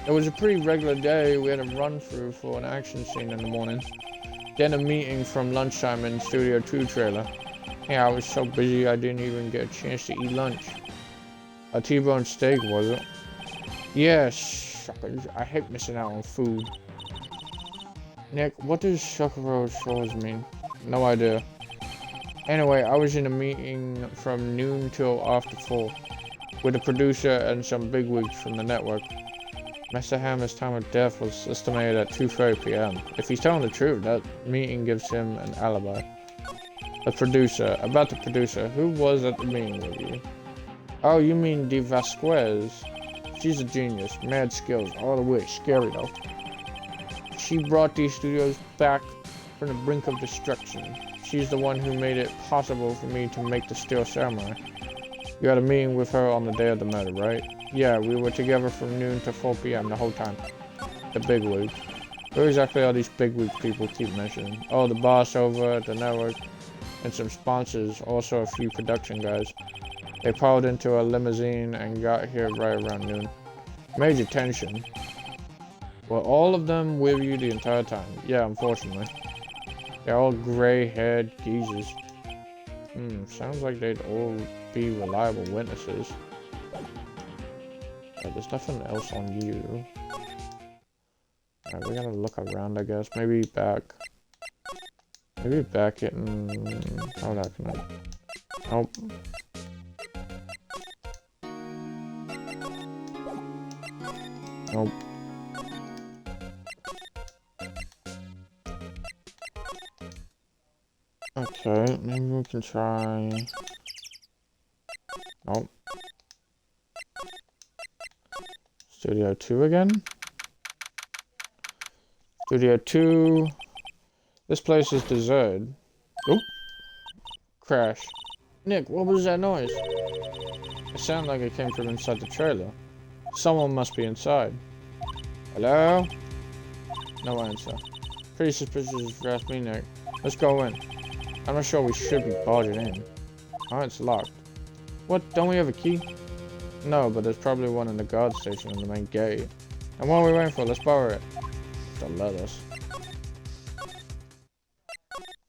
It was a pretty regular day. We had a run-through for an action scene in the morning. Then a meeting from lunchtime in Studio 2 trailer. Yeah, I was so busy I didn't even get a chance to eat lunch. A T-bone steak, was it? Yes. I hate missing out on food. Nick, what does Sugar Shores mean? No idea. Anyway, I was in a meeting from noon till after 4 with the producer and some bigwigs from the network. Mr. Hammer's time of death was estimated at 2:30 p.m. If he's telling the truth, that meeting gives him an alibi. The producer. About the producer. Who was at the meeting with you? Oh, you mean Di Vasquez? She's a genius. Mad skills. All the way. Scary though. She brought these studios back from the brink of destruction. She's the one who made it possible for me to make the Steel Samuria. You had a meeting with her on the day of the murder, right? Yeah, we were together from noon to 4 p.m. the whole time. The bigwigs. Who exactly are these bigwig people keep mentioning? Oh, the boss over at the network. And some sponsors, also a few production guys. They piled into a limousine and got here right around noon. Major tension. Were all of them with you the entire time? Yeah, unfortunately. They're all gray-haired geezers. Sounds like they'd all be reliable witnesses. Yeah, there's nothing else on you. Alright, we gotta look around, I guess. Maybe back. Maybe back in... How that can I... Nope. Nope. Okay, maybe we can try... Nope. Studio 2 again? Studio 2... This place is deserted. Oop! Crash. Nick, what was that noise? It sounded like it came from inside the trailer. Someone must be inside. Hello? No answer. Pretty suspicious if you ask me, Nick. Let's go in. I'm not sure we should be barging in. Oh, it's locked. What? Don't we have a key? No, but there's probably one in the guard station in the main gate. And what are we waiting for? Let's borrow it. Don't let us.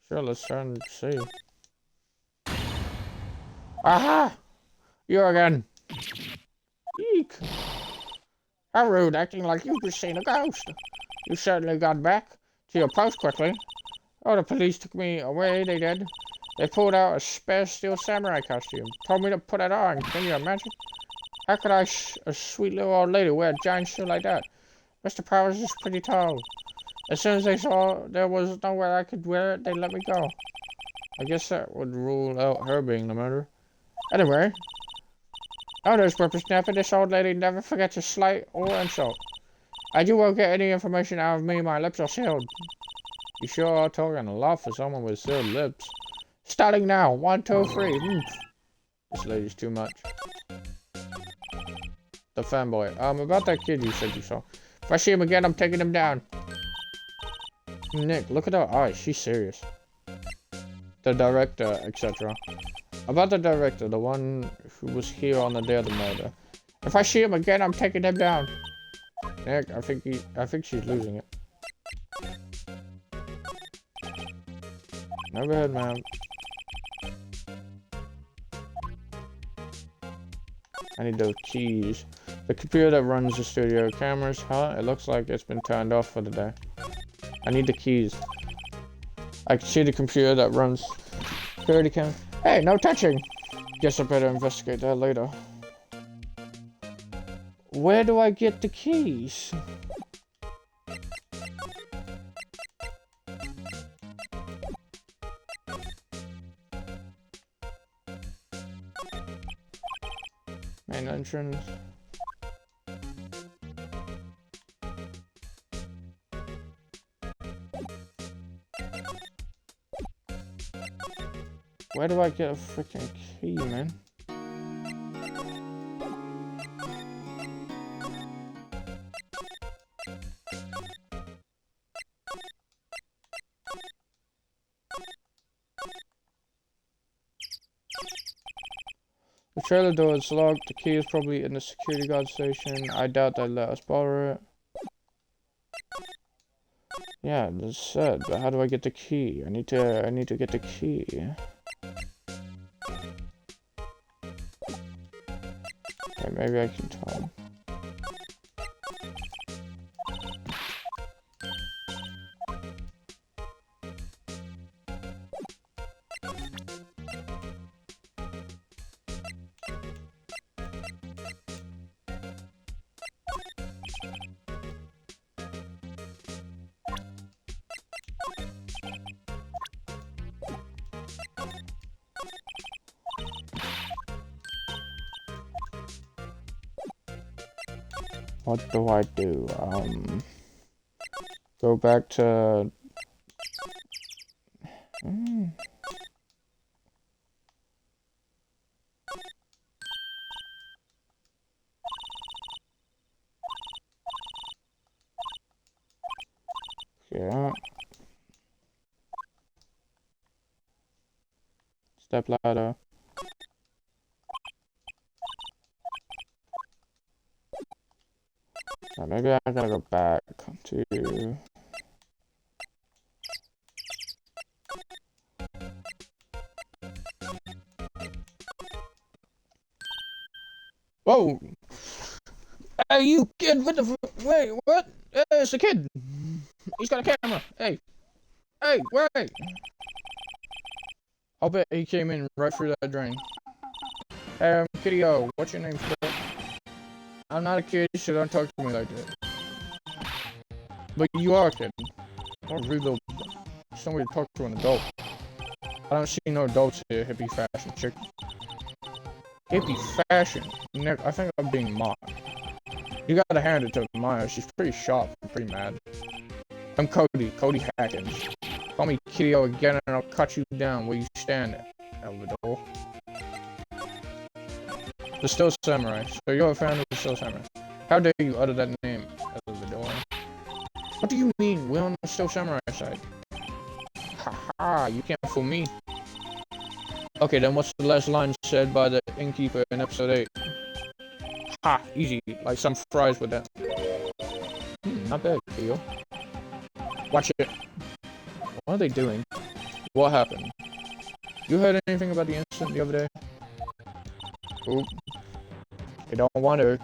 Sure, let's try and see. Aha! You again. Eek. How rude, acting like you've just seen a ghost. You certainly got back to your post quickly. Oh, the police took me away, they did. They pulled out a spare Steel Samurai costume. Told me to put it on. Can you imagine? How could a sweet little old lady wear a giant shoe like that? Mr. Powers is pretty tall. As soon as they saw there was nowhere I could wear it, they let me go. I guess that would rule out her being the murderer. Anyway. Oh, there's whippersnapper. This old lady never forgets a slight or insult. You won't get any information out of me. My lips are sealed. You sure are talking a lot for someone with sealed lips. Starting now. 1, 2, 3. This lady's too much. The fanboy. About that kid you said you saw. If I see him again, I'm taking him down. Nick, look at her eyes. She's serious. The director, etc. About the director, the one who was here on the day of the murder. If I see him again, I'm taking him down. Nick, I think she's losing it. No, go ahead, ma'am. I need those keys. The computer that runs the studio cameras, huh? It looks like it's been turned off for the day. I need the keys. I can see the computer that runs security cam. Hey, no touching! Guess I better investigate that later. Where do I get the keys? Main entrance. Where do I get a freaking key, man? The trailer door is locked. The key is probably in the security guard station. I doubt they'll let us borrow it. Yeah, that's said, but how do I get the key? I need to get the key. Okay, maybe I can tell. What do I do? Go back to... Yeah. Step ladder. Maybe I gotta go back to... Whoa! Hey, you kid, what the wait, what? It's a kid! He's got a camera! Hey! Hey, wait! I'll bet he came in right through that drain. Hey, Kitty-O, what's your name, sir? I'm not a kid, so don't talk to me like that. But you are a kid. What a rude little... Somebody to talk to an adult. I don't see no adults here, hippie fashion chick. Hippie fashion? I think I'm being mocked. You gotta hand it to Maya, she's pretty sharp and pretty mad. I'm Cody Hackins. Call me Kitty-O again and I'll cut you down where you stand, Elvidor. The Steel Samurai. So you're a fan of the Steel Samurai. How dare you utter that name, Elvidor? What do you mean? We're on the Steel Samurai side. Haha, you can't fool me. Okay, then what's the last line said by the innkeeper in episode 8? Ha, easy, like some fries with that. Not bad, Kyo. Watch it. What are they doing? What happened? You heard anything about the incident the other day? Oop. You don't wonder.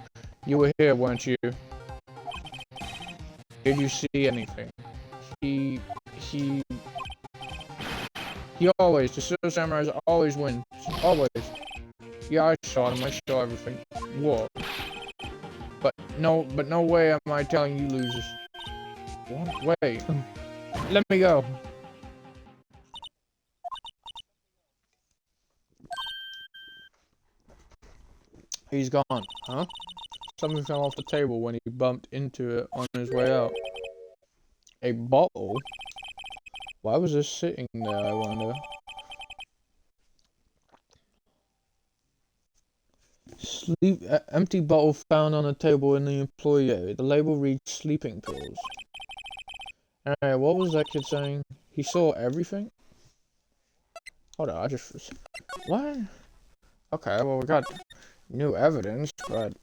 You were here, weren't you? Did you see anything? He always, the Steel Samurais always win. Always. Yeah, I saw him, I saw everything. Whoa. But no way am I telling you losers. What? Wait. Let me go. He's gone, huh? Something fell off the table when he bumped into it on his way out. A bottle? Why was this sitting there, I wonder? Empty bottle found on a table in the employee area. The label reads sleeping pills. Alright, what was that kid saying? He saw everything? Hold on, what? Okay, well, we got new evidence, but...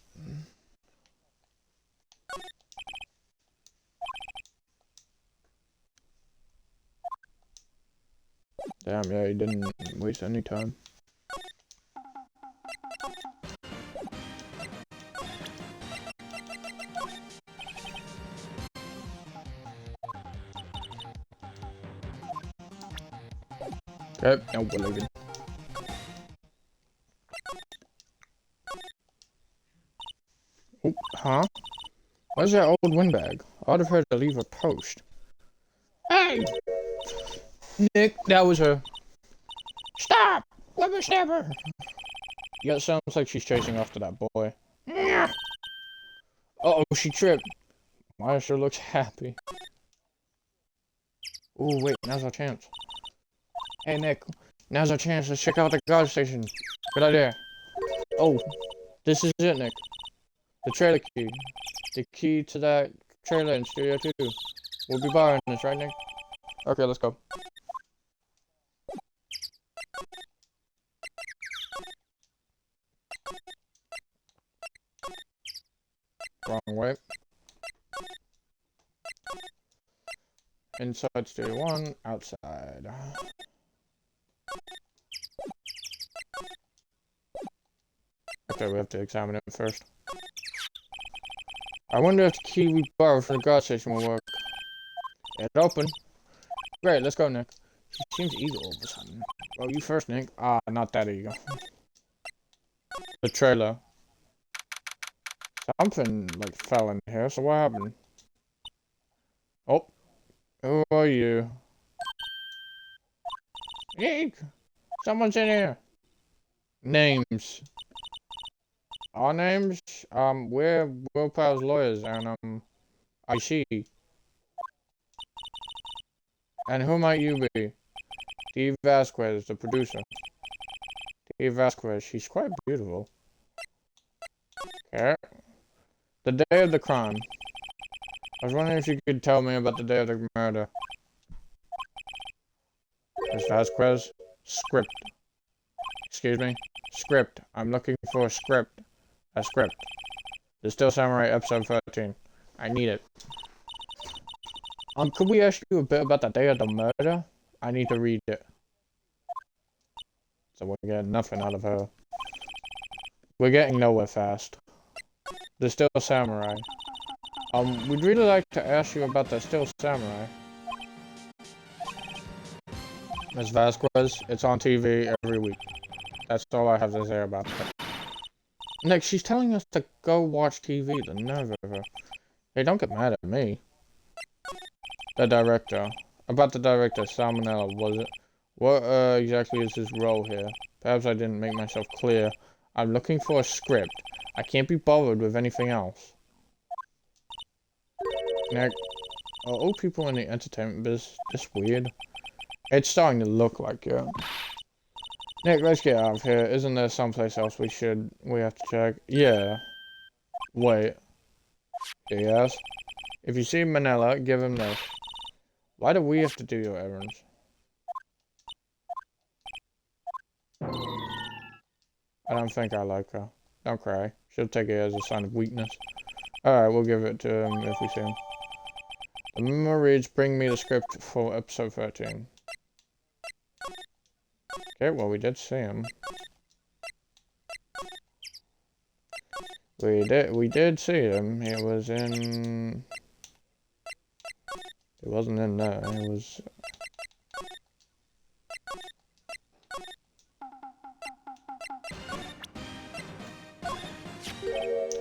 Damn, yeah, he didn't waste any time. Okay, now we're leaving. Oh, huh? Where's that old windbag? I'd have heard to leave a post. Hey! Nick, that was her. Stop! Whippersnapper! Yeah, it sounds like she's chasing after that boy. Uh-oh, she tripped. Maya sure looks happy. Oh, wait, now's our chance. Hey, Nick, Now's our chance to check out the guard station. Good idea. Oh, this is it, Nick. The trailer key. The key to that trailer in Studio 2. We'll be borrowing this, right, Nick? Okay, let's go. Wrong way. Inside Studio 1, outside. Okay, we have to examine it first. I wonder if the key we borrowed from the guard station will work. It's open. Great, let's go, Nick. He seems eager all of a sudden. Oh, you first, Nick. Ah, not that eager. The trailer. Something, like, fell in here, so what happened? Oh. Who are you? Nick! Someone's in here! Names. Our names? We're Willpower's lawyers, and, I see. And who might you be? Steve Vasquez, the producer. Steve Vasquez, she's quite beautiful. Okay. The day of the crime. I was wondering if you could tell me about the day of the murder. Miss Vasquez? Script. Excuse me? Script. I'm looking for a script. A script. The Steel Samurai episode 13. I need it. Could we ask you a bit about the day of the murder? I need to read it. So we're getting nothing out of her. We're getting nowhere fast. The Steel Samurai. We'd really like to ask you about the Steel Samurai. Ms. Vasquez, it's on TV every week. That's all I have to say about that. Nick, she's telling us to go watch TV, the nerve of her. Hey, don't get mad at me. The director. About the director, Salmonella, was it? What exactly is his role here? Perhaps I didn't make myself clear. I'm looking for a script. I can't be bothered with anything else. Nick, are all people in the entertainment business this weird? It's starting to look like it. Nick, let's get out of here. Isn't there someplace else we have to check? Yeah. Wait. Yes? If you see Manila, give him this. Why do we have to do your errands? I don't think I like her. Don't cry. She'll take it as a sign of weakness. Alright, we'll give it to him if we see him. The memo reads, bring me the script for episode 13. Okay, well, we did see him. We did see him. He was in... It wasn't in there. It was...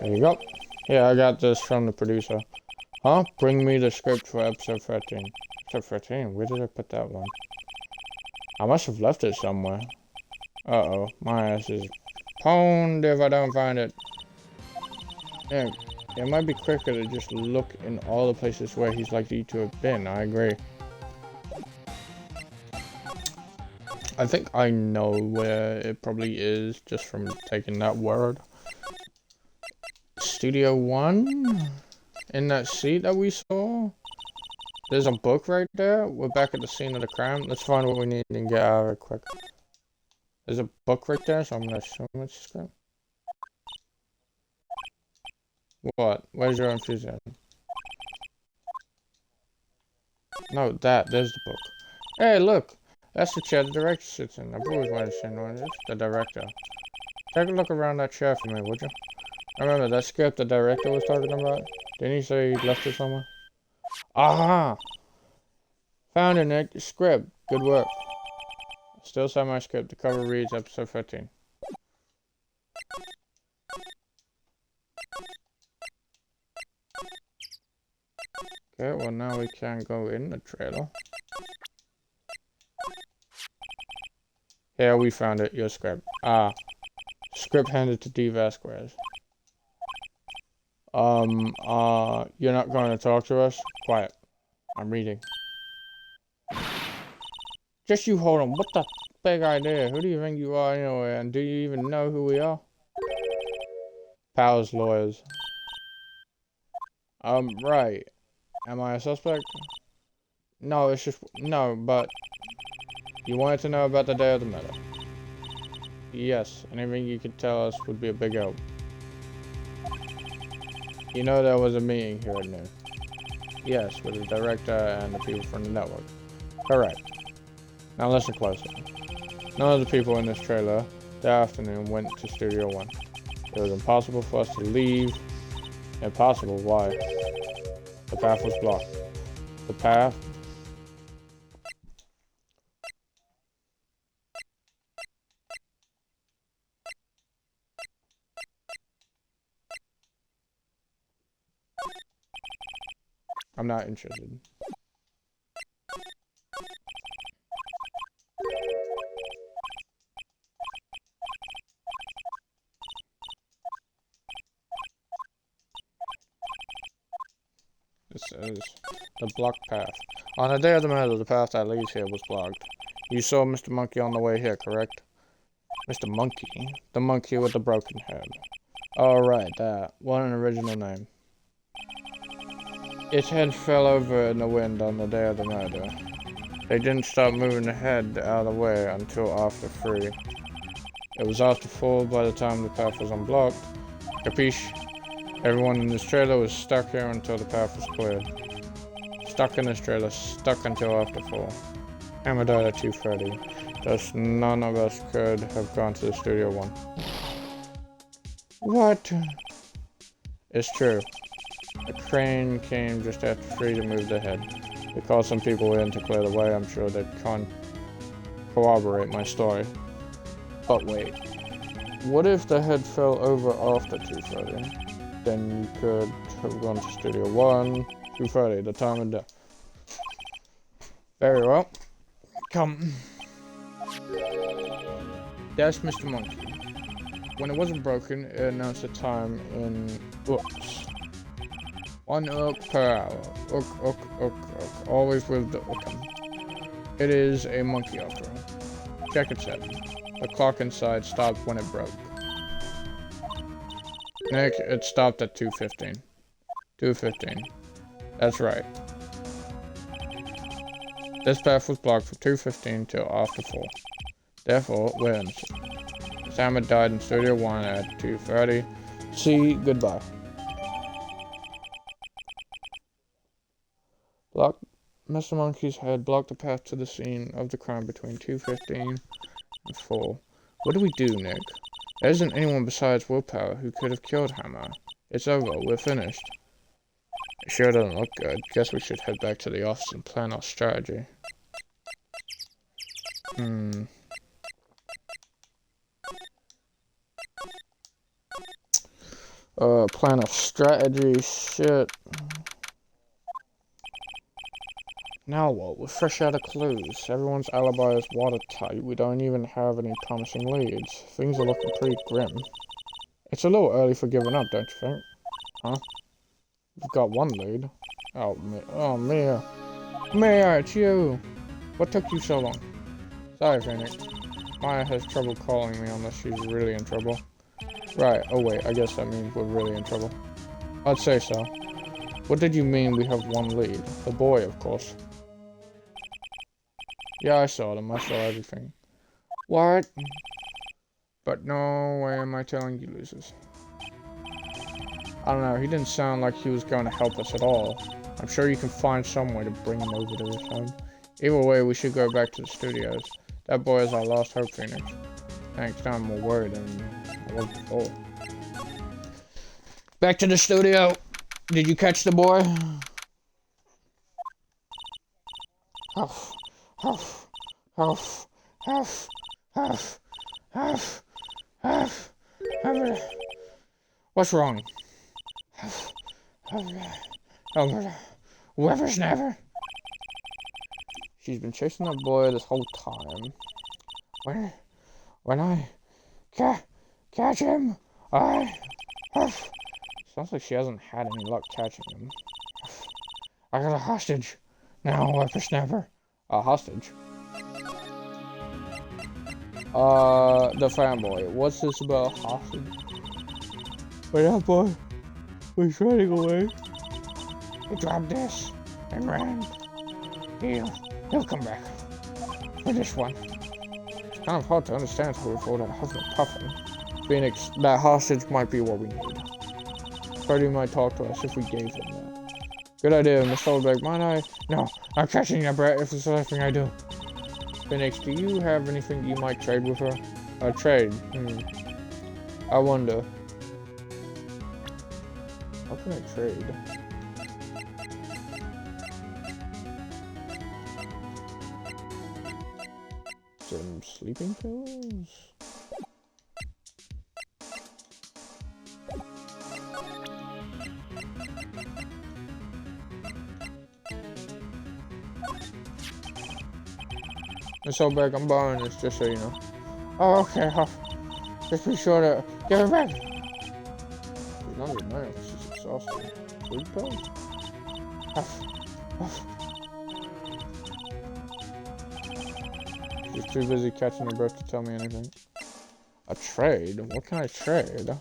There you go. Yeah, I got this from the producer. Huh? Bring me the script for episode 13. Episode 13? Where did I put that one? I must have left it somewhere. Uh-oh. My ass is pwned if I don't find it. Yeah, it might be quicker to just look in all the places where he's likely to have been. I agree. I think I know where it probably is just from taking that word. Studio 1? In that seat that we saw? There's a book right there. We're back at the scene of the crime. Let's find what we need and get out of here quick. There's a book right there, so I'm gonna assume it's script. What? Where's your enthusiasm? No, there's the book. Hey, look! That's the chair the director sits in. I've always wanted to see one of this. The director. Take a look around that chair for me, would you? Remember that script the director was talking about? Didn't he say he left it somewhere? Aha! Found it, Nick. The script. Good work. Steel Samurai script. The cover reads episode 13. Okay, well now we can go in the trailer. Yeah, we found it. Your script. Ah. Script handed to D. Vasquez. You're not going to talk to us? Quiet. I'm reading. Just you hold on. What the? big idea. Who do you think you are anyway? And do you even know who we are? Powers lawyers. Right. Am I a suspect? No, it's just... No, but... You wanted to know about the day of the murder? Yes. Anything you could tell us would be a big help. You know there was a meeting here at noon? Yes, with the director and the people from the network. Correct. Now listen closely. None of the people in this trailer that afternoon went to Studio 1. It was impossible for us to leave. Impossible, why? The path was blocked. The path? I'm not interested. This is the blocked path. On the day of the murder, the path that leads here was blocked. You saw Mr. Monkey on the way here, correct? Mr. Monkey? The monkey with the broken head. Oh, right, that. What an original name. Its head fell over in the wind on the day of the murder. They didn't start moving the head out of the way until after 3. It was after 4 by the time the path was unblocked. Capiche? Everyone in this trailer was stuck here until the path was cleared. Stuck in this trailer, stuck until after 4. Hammer died at 2:30. Thus none of us could have gone to the Studio 1. What? It's true. A crane came just after 3 to move the head. They called some people in to clear the way. I'm sure they'd corroborate my story. But wait. What if the head fell over after 2:30? Then you could have gone to Studio 1, 2:30, the time of death. Very well. Come. That's Mr. Monkey. When it wasn't broken, it announced the time in ooks. 1 ook per hour. Ook, ook, ook, ook. Always with the ookum. It is a monkey after all. Check it 7. The clock inside stopped when it broke. Nick, it stopped at 2:15. 2:15. That's right. This path was blocked from 2:15 till after 4. Therefore, we're innocent. Sam had died in Studio 1 at 2:30. See, goodbye. Mr. Monkey's head blocked the path to the scene of the crime between 2:15 and 4. What do we do, Nick? There isn't anyone besides willpower who could have killed Hammer. It's over. We're finished. It sure doesn't look good. Guess we should head back to the office and plan our strategy. Plan a strategy, shit. Now what? We're fresh out of clues. Everyone's alibi is watertight. We don't even have any promising leads. Things are looking pretty grim. It's a little early for giving up, don't you think? Huh? We've got one lead. Oh, Mia. Mia, it's you! What took you so long? Sorry, Phoenix. Maya has trouble calling me unless she's really in trouble. Right, oh wait, I guess that means we're really in trouble. I'd say so. What did you mean we have one lead? The boy, of course. Yeah, I saw them. I saw everything. What? But no way am I telling you, losers. I don't know, he didn't sound like he was going to help us at all. I'm sure you can find some way to bring him over to this side. Either way, we should go back to the studios. That boy is our last hope, Phoenix. Thanks, now I'm more worried than I was before. Back to the studio. Did you catch the boy? Huff, huff, huff, huff, huff, huff, huff, huff. What's wrong? Huff, huff, whippersnapper. She's been chasing that boy this whole time. When I catch him, huff. Sounds like she hasn't had any luck catching him. I got a hostage. Now, whippersnapper. A hostage? The fanboy. What's this about hostage? But that boy was running away. He dropped this and ran. He'll come back for this one. It's kind of hard to understand how we thought of huffing and puffing. Phoenix, that hostage might be what we need. Freddy might talk to us if we gave him that. Good idea, Miss Soulberg. Might I? No, I'm catching that brat if it's the last thing I do. Phoenix, do you have anything you might trade with her? Trade? I wonder. How can I trade? Some sleeping pills? Miss Soulberg, I'm borrowing this just so you know. Oh, okay, Huff. Just be sure to give it back. She's not even nice. She's exhausted. Sleep pills? Huff. Huff. She's too busy catching her breath to tell me anything. A trade? What can I trade?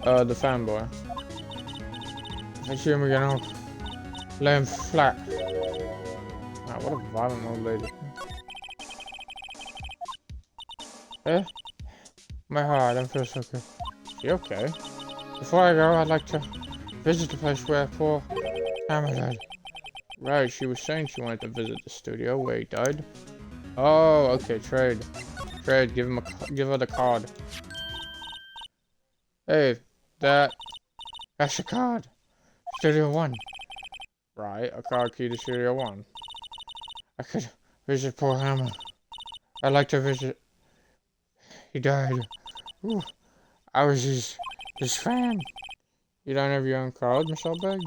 The fanboy. If I see him again, I'll lay him flat. Wow, what a violent old lady. Eh? My heart, I feel so good. Is she okay? Before I go, I'd like to visit the place where poor Hammer died. Right, she was saying she wanted to visit the studio where he died. Oh, okay, trade. Trade, give her the card. Hey, that's your card. Studio 1. Right, a card key to Studio 1. I could visit poor Hammer. I'd like to visit. He died. Ooh, I was his fan. You don't have your own card, Miss Soulberg?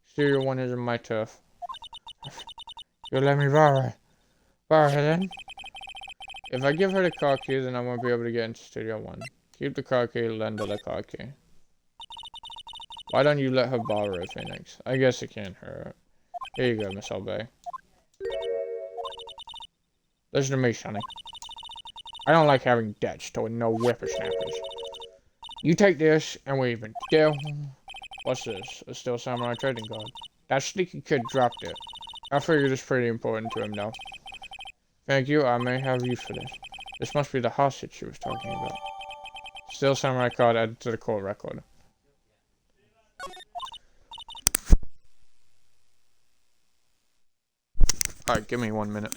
Studio 1 isn't my turf. You'll let me borrow it. Borrow it then? If I give her the card key, then I won't be able to get into Studio 1. Keep the card key, lend her the card key. Why don't you let her borrow it, Phoenix? I guess it can't hurt. Here you go, Miss Soulberg. Listen to me, Sonny. I don't like having debts toward no whippersnappers. You take this, and we're even. Deal? What's this? A Steel Samuria trading card. That sneaky kid dropped it. I figured it's pretty important to him, though. Thank you, I may have use for this. This must be the hostage she was talking about. Steel Samurai card added to the court record. Alright, give me 1 minute.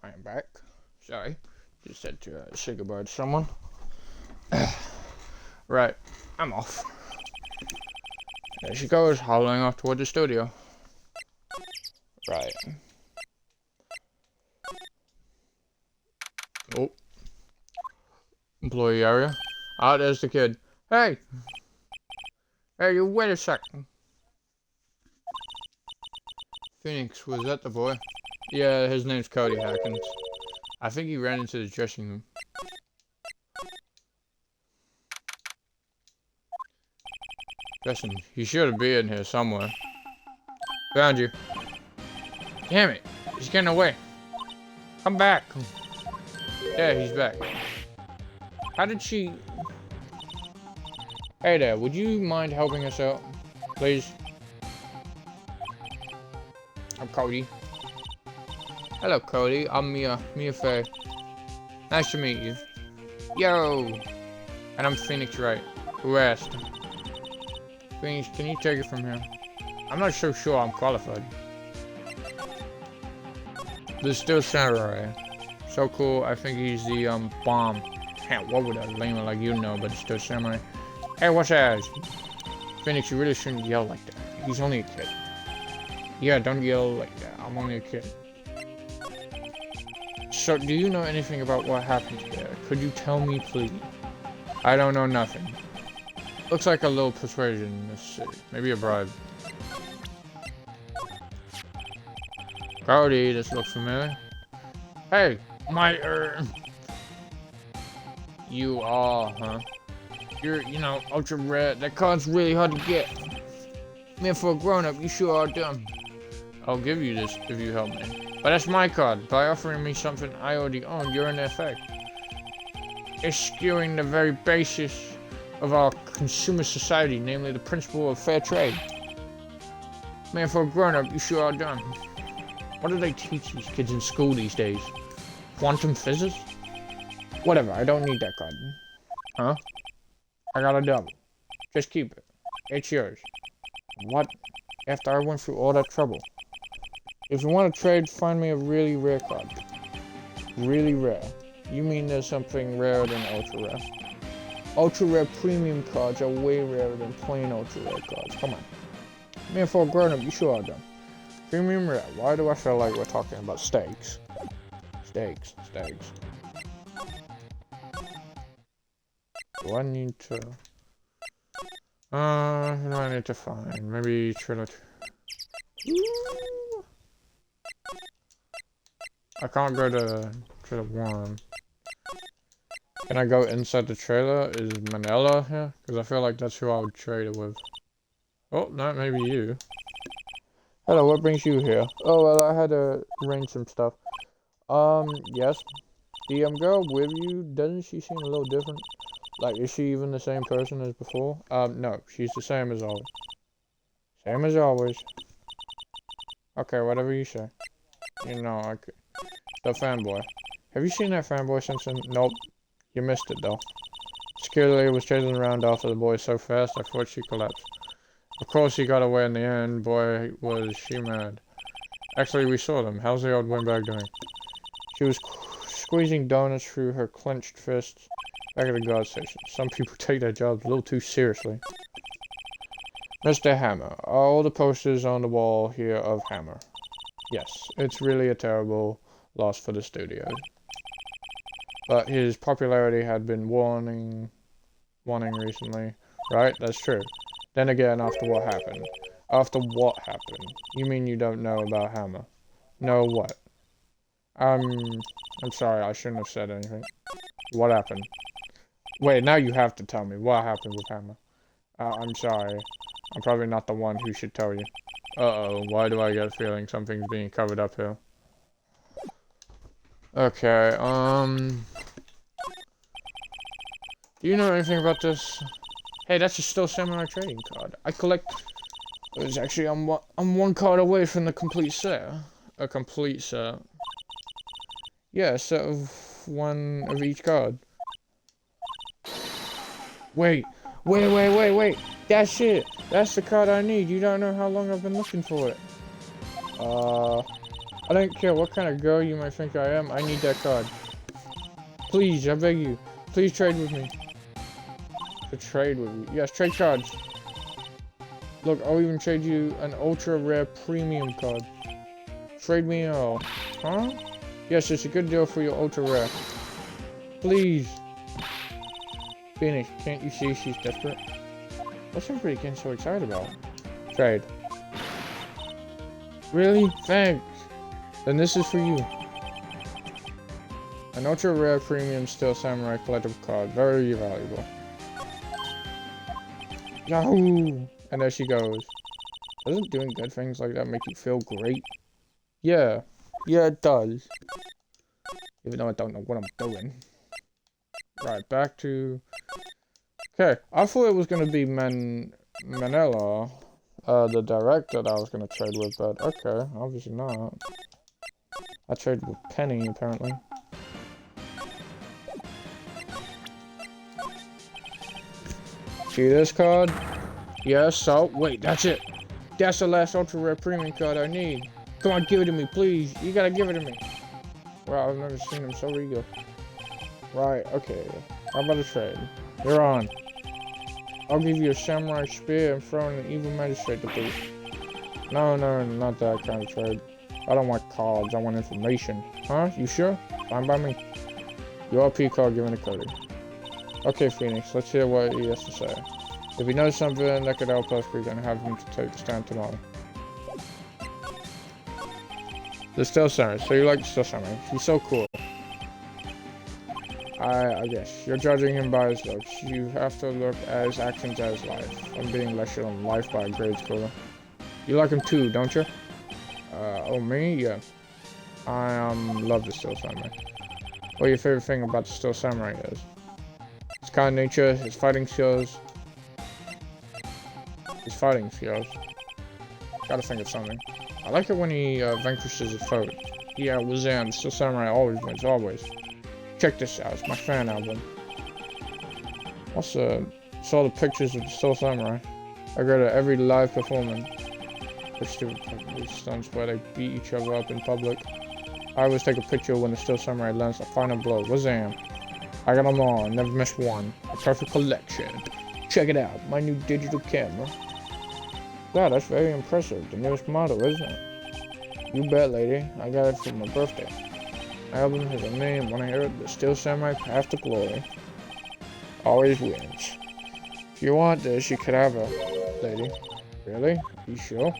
I am back. Sorry. Just had to say goodbye to someone. Right. I'm off. There she goes, hobbling off toward the studio. Right. Oh. Employee area. Ah, there's the kid. Hey! Hey, you wait a second. Phoenix, was that the boy? Yeah, his name's Cody Hackins. I think he ran into the dressing room. Listen, he should be in here somewhere. Found you. Damn it, he's getting away. Come back. Yeah, he's back. How did she... Hey there, would you mind helping us out? Please? I'm Cody. Hello, Cody. I'm Mia Faye. Nice to meet you. Yo! And I'm Phoenix Wright. Who asked? Phoenix, can you take it from here? I'm not so sure I'm qualified. The Steel Samuria. So cool, I think he's the, bomb. What would a lame like you know, but Steel Samurai. Hey, what's that? Phoenix, you really shouldn't yell like that. He's only a kid. Yeah, don't yell like that. I'm only a kid. So, do you know anything about what happened there? Could you tell me, please? I don't know nothing. Looks like a little persuasion in this city. Maybe a bribe. Cody, this looks familiar. Hey, my, You are, huh? You're, you know, ultra rare. That card's really hard to get. Man, for a grown-up, you sure are dumb. I'll give you this if you help me. But that's my card. By offering me something I already own, you're in effect. It's skewing the very basis of our consumer society, namely the principle of fair trade. Man, for a grown-up, you sure are dumb. What do they teach these kids in school these days? Quantum physics? Whatever, I don't need that card. Huh? I got a double. Just keep it. It's yours. What? After I went through all that trouble. If you want to trade, find me a really rare card. Really rare. You mean there's something rarer than ultra rare? Ultra rare premium cards are way rarer than plain ultra rare cards. Come on. Man, for a grown-up, you sure are dumb. Premium rare. Why do I feel like we're talking about steaks? Steaks. Do I need to... who do I need to find? Maybe trilogy. I can't go to the one. Can I go inside the trailer? Is Manila here? Because I feel like that's who I would trade it with. Oh, no, maybe you. Hello, what brings you here? Oh, well, I had to arrange some stuff. Yes. The girl with you, doesn't she seem a little different? Like, is she even the same person as before? No, she's the same as always. Same as always. Okay, whatever you say. You know, okay. The fanboy. Have you seen that fanboy since then? Nope. You missed it, though. Security lady was chasing around after the boy so fast, I thought she collapsed. Of course, he got away in the end. Boy, was she mad. Actually, we saw them. How's the old windbag doing? She was squeezing donuts through her clenched fists back at the guard station. Some people take their jobs a little too seriously. Mr. Hammer. All the posters on the wall here of Hammer. Yes, it's really a terrible loss for the studio. But his popularity had been waning recently. Right? That's true. Then again, after what happened? After what happened? You mean you don't know about Hammer? Know what? I'm sorry, I shouldn't have said anything. What happened? Wait, now you have to tell me. What happened with Hammer? I'm sorry. I'm probably not the one who should tell you. Uh-oh, why do I get a feeling something's being covered up here? Okay, do you know anything about this? Hey, that's a Steel Samurai trading card. I collect... It was actually, I'm one card away from the complete set. A complete set. Yeah, a set of one of each card. Wait. That's it. That's the card I need. You don't know how long I've been looking for it. I don't care what kind of girl you might think I am. I need that card. Please, I beg you. Please trade with me. To trade with you. Yes, trade cards. Look, I'll even trade you an ultra rare premium card. Trade me all. Huh? Yes, it's a good deal for your ultra rare. Please. Phoenix, can't you see she's desperate? What's everybody getting so excited about? Trade. Really? Thanks. Then this is for you. An ultra rare premium Steel Samurai collectible card. Very valuable. Yahoo! And there she goes. Doesn't doing good things like that make you feel great? Yeah. Yeah, it does. Even though I don't know what I'm doing. Right, back to Okay, I thought it was gonna be Manila, the director that I was gonna trade with, but okay, obviously not. I traded with Penny, apparently. See this card? Yes, so, wait, that's it. That's the last ultra rare premium card I need. Come on, give it to me, please. You gotta give it to me. Wow, I've never seen him so eager. Right, okay. How about a trade? You're on. I'll give you a samurai spear and throw in an evil magistrate to boot. No, not that kind of trade. I don't want cards, I want information. Huh? You sure? Fine by me. Your RP card given to Cody. Okay, Phoenix, let's hear what he has to say. If he knows something that could help us, we're gonna have him to take the stand tomorrow. The Steel Samurai. So you like the Steel Samurai. He's so cool. I guess. You're judging him by his looks. You have to look at his actions as life. I'm being lectured on life by a grade schooler. You like him too, don't you? Oh me? Yeah. I love the Steel Samurai. What your favorite thing about the Steel Samurai is? His kind nature, his fighting skills. Gotta think of something. I like it when he vanquishes his foes. Yeah, Wazam, the Steel Samurai always wins, always. Check this out, it's my fan album. Also, saw the pictures of the Steel Samurai. I go to every live performance. These stupid stunts where they beat each other up in public. I always take a picture when the Steel Samurai lands a final blow. Wazam! I got them all, never missed one. A perfect collection. Check it out, my new digital camera. Wow, that's very impressive. The newest model, isn't it? You bet, lady. I got it for my birthday. My album has a name. When I hear it, the Steel Samurai Path to Glory. Always wins. If you want this, you could have it, lady. Really? Are you sure?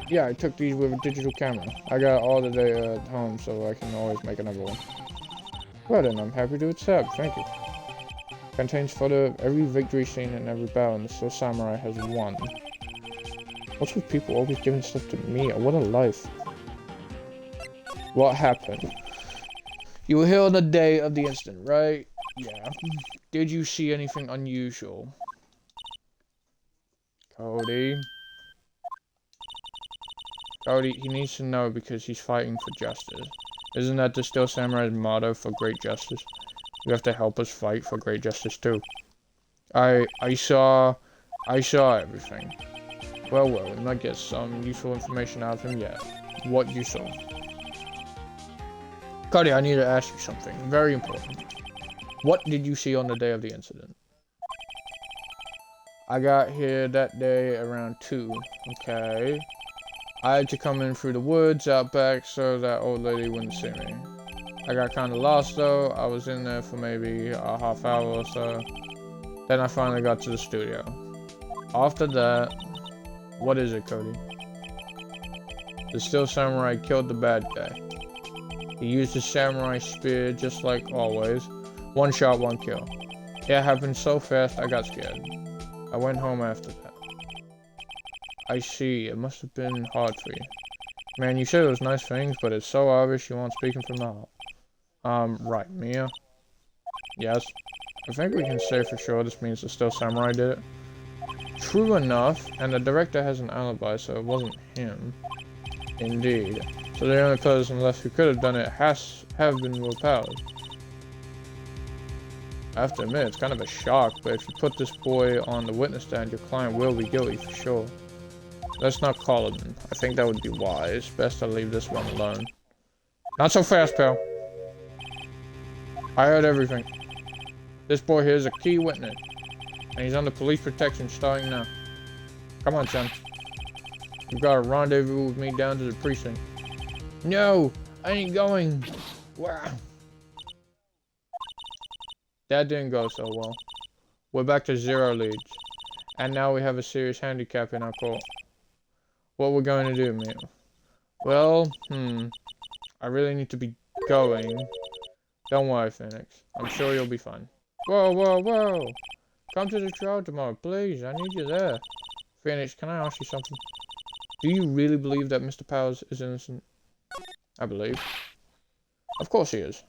Yeah, I took these with a digital camera. I got all the day at home, so I can always make another one. Well then, I'm happy to accept. Thank you. Contains photo of every victory scene and every battle, and the Steel Samurai has won. What's with people always giving stuff to me? What a life. What happened? You were here on the day of the incident, right? Yeah. Did you see anything unusual? Cody, he needs to know because he's fighting for justice. Isn't that the Steel Samurai's motto for great justice? You have to help us fight for great justice too. I saw everything. Well, we might get some useful information out of him yet. What you saw. Cody, I need to ask you something. Very important. What did you see on the day of the incident? I got here that day around 2. Okay. I had to come in through the woods out back so that old lady wouldn't see me. I got kind of lost though. I was in there for maybe a half hour or so. Then I finally got to the studio. After that... What is it, Cody? The Steel Samurai killed the bad guy. He used his samurai spear just like always. One shot, one kill. It happened so fast I got scared. I went home after that. I see, it must have been hard for you. Man, you said those nice things, but it's so obvious you aren't speaking from the heart. Right, Mia? Yes? I think we can say for sure this means the Steel Samurai did it. True enough, and the director has an alibi, so it wasn't him. Indeed. So the only person left who could have done it have been Will Powers. I have to admit, it's kind of a shock, but if you put this boy on the witness stand, your client will be guilty for sure. Let's not call him. I think that would be wise. Best to leave this one alone. Not so fast, pal. I heard everything. This boy here is a key witness. And he's under police protection starting now. Come on, son. You've got a rendezvous with me down to the precinct. No! I ain't going! Wow. That didn't go so well. We're back to 0 leads. And now we have a serious handicap in our court. What we're going to do, man? Well, I really need to be going. Don't worry, Phoenix. I'm sure you'll be fine. Whoa, whoa, whoa! Come to the trial tomorrow, please. I need you there. Phoenix, can I ask you something? Do you really believe that Mr. Powers is innocent? I believe. Of course he is.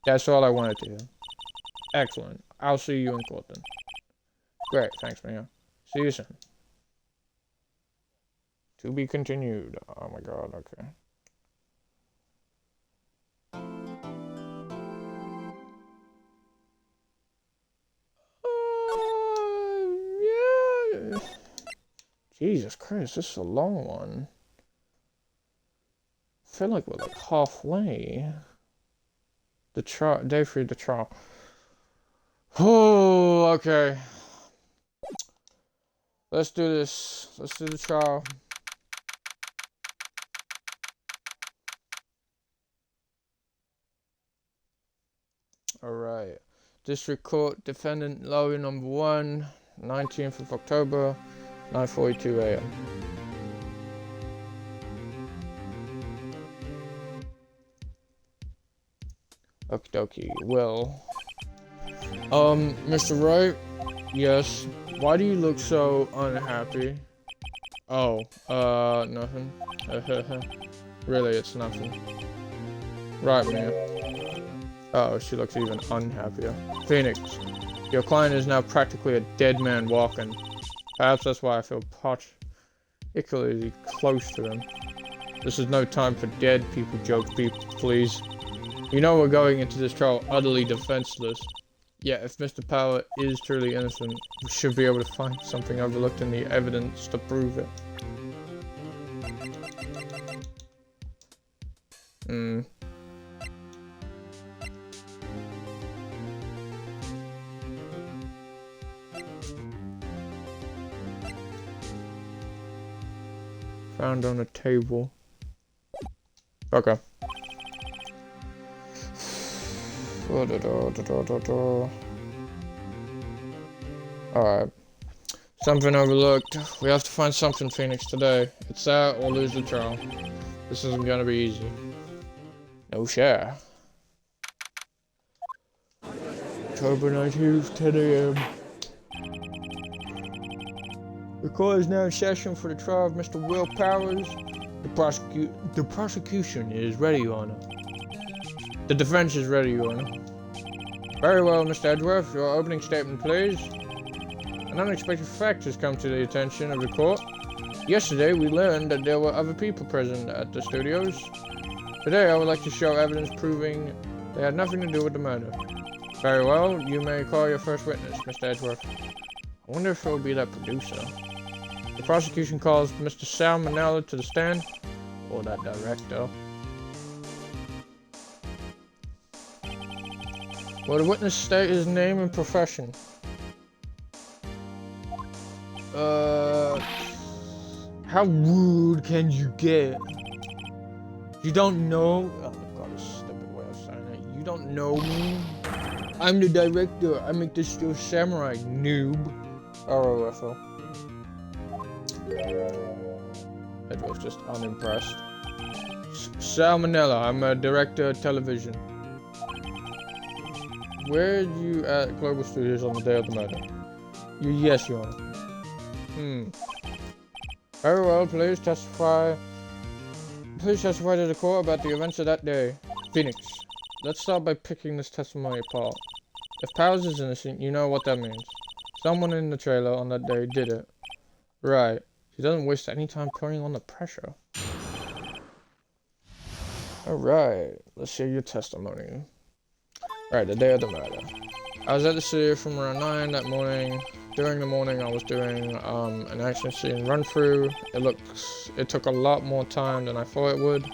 That's all I wanted to hear. Excellent. I'll see you in court then. Great, thanks, Mia. See you soon. To be continued. Oh my god, okay. Yeah. Jesus Christ, this is a long one. I feel like we're like halfway. The trial, day 3 of the trial. Oh, okay. Let's do this. Let's do the trial. Alright. District Court, Defendant Lawyer Number 1, 19th of October, 9:42 a.m. Okie dokie. Well, Mr. Wright, yes. Why do you look so unhappy? Oh, nothing. Really, it's nothing. Right, man. Oh, she looks even unhappier. Phoenix, your client is now practically a dead man walking. Perhaps that's why I feel particularly close to them. This is no time for dead people joke, please. You know we're going into this trial utterly defenseless. Yet, if Mr. Power is truly innocent, we should be able to find something overlooked in the evidence to prove it. Found on a table. Okay. Alright. Something overlooked. We have to find something, Phoenix, today. It's that or lose the trial. This isn't gonna be easy. No share. October 19th, 10 a.m. The court is now in session for the trial of Mr. Will Powers. The prosecution is ready, Your Honor. The defense is ready, Your Honor. Very well, Mr. Edgeworth. Your opening statement, please. An unexpected fact has come to the attention of the court. Yesterday, we learned that there were other people present at the studios. Today, I would like to show evidence proving they had nothing to do with the murder. Very well. You may call your first witness, Mr. Edgeworth. I wonder if it will be that producer. The prosecution calls Mr. Salmonella to the stand, or that director. Will the witness state his name and profession? How rude can you get? You don't know? Oh god, a stupid way of saying it. You don't know me? I'm the director. I make the Steel Samuria, noob. ROFL. Edward's just unimpressed. Salmonella, I'm a director of television. Were you at Global Studios on the day of the murder? Yes, Your Honor. Very well, please testify. Please testify to the court about the events of that day. Phoenix, let's start by picking this testimony apart. If Powers is innocent, you know what that means. Someone in the trailer on that day did it. Right. He doesn't waste any time putting on the pressure. Alright, let's hear your testimony. Alright, the day of the murder. I was at the studio from around 9 that morning. During the morning, I was doing an action scene run through. It took a lot more time than I thought it would.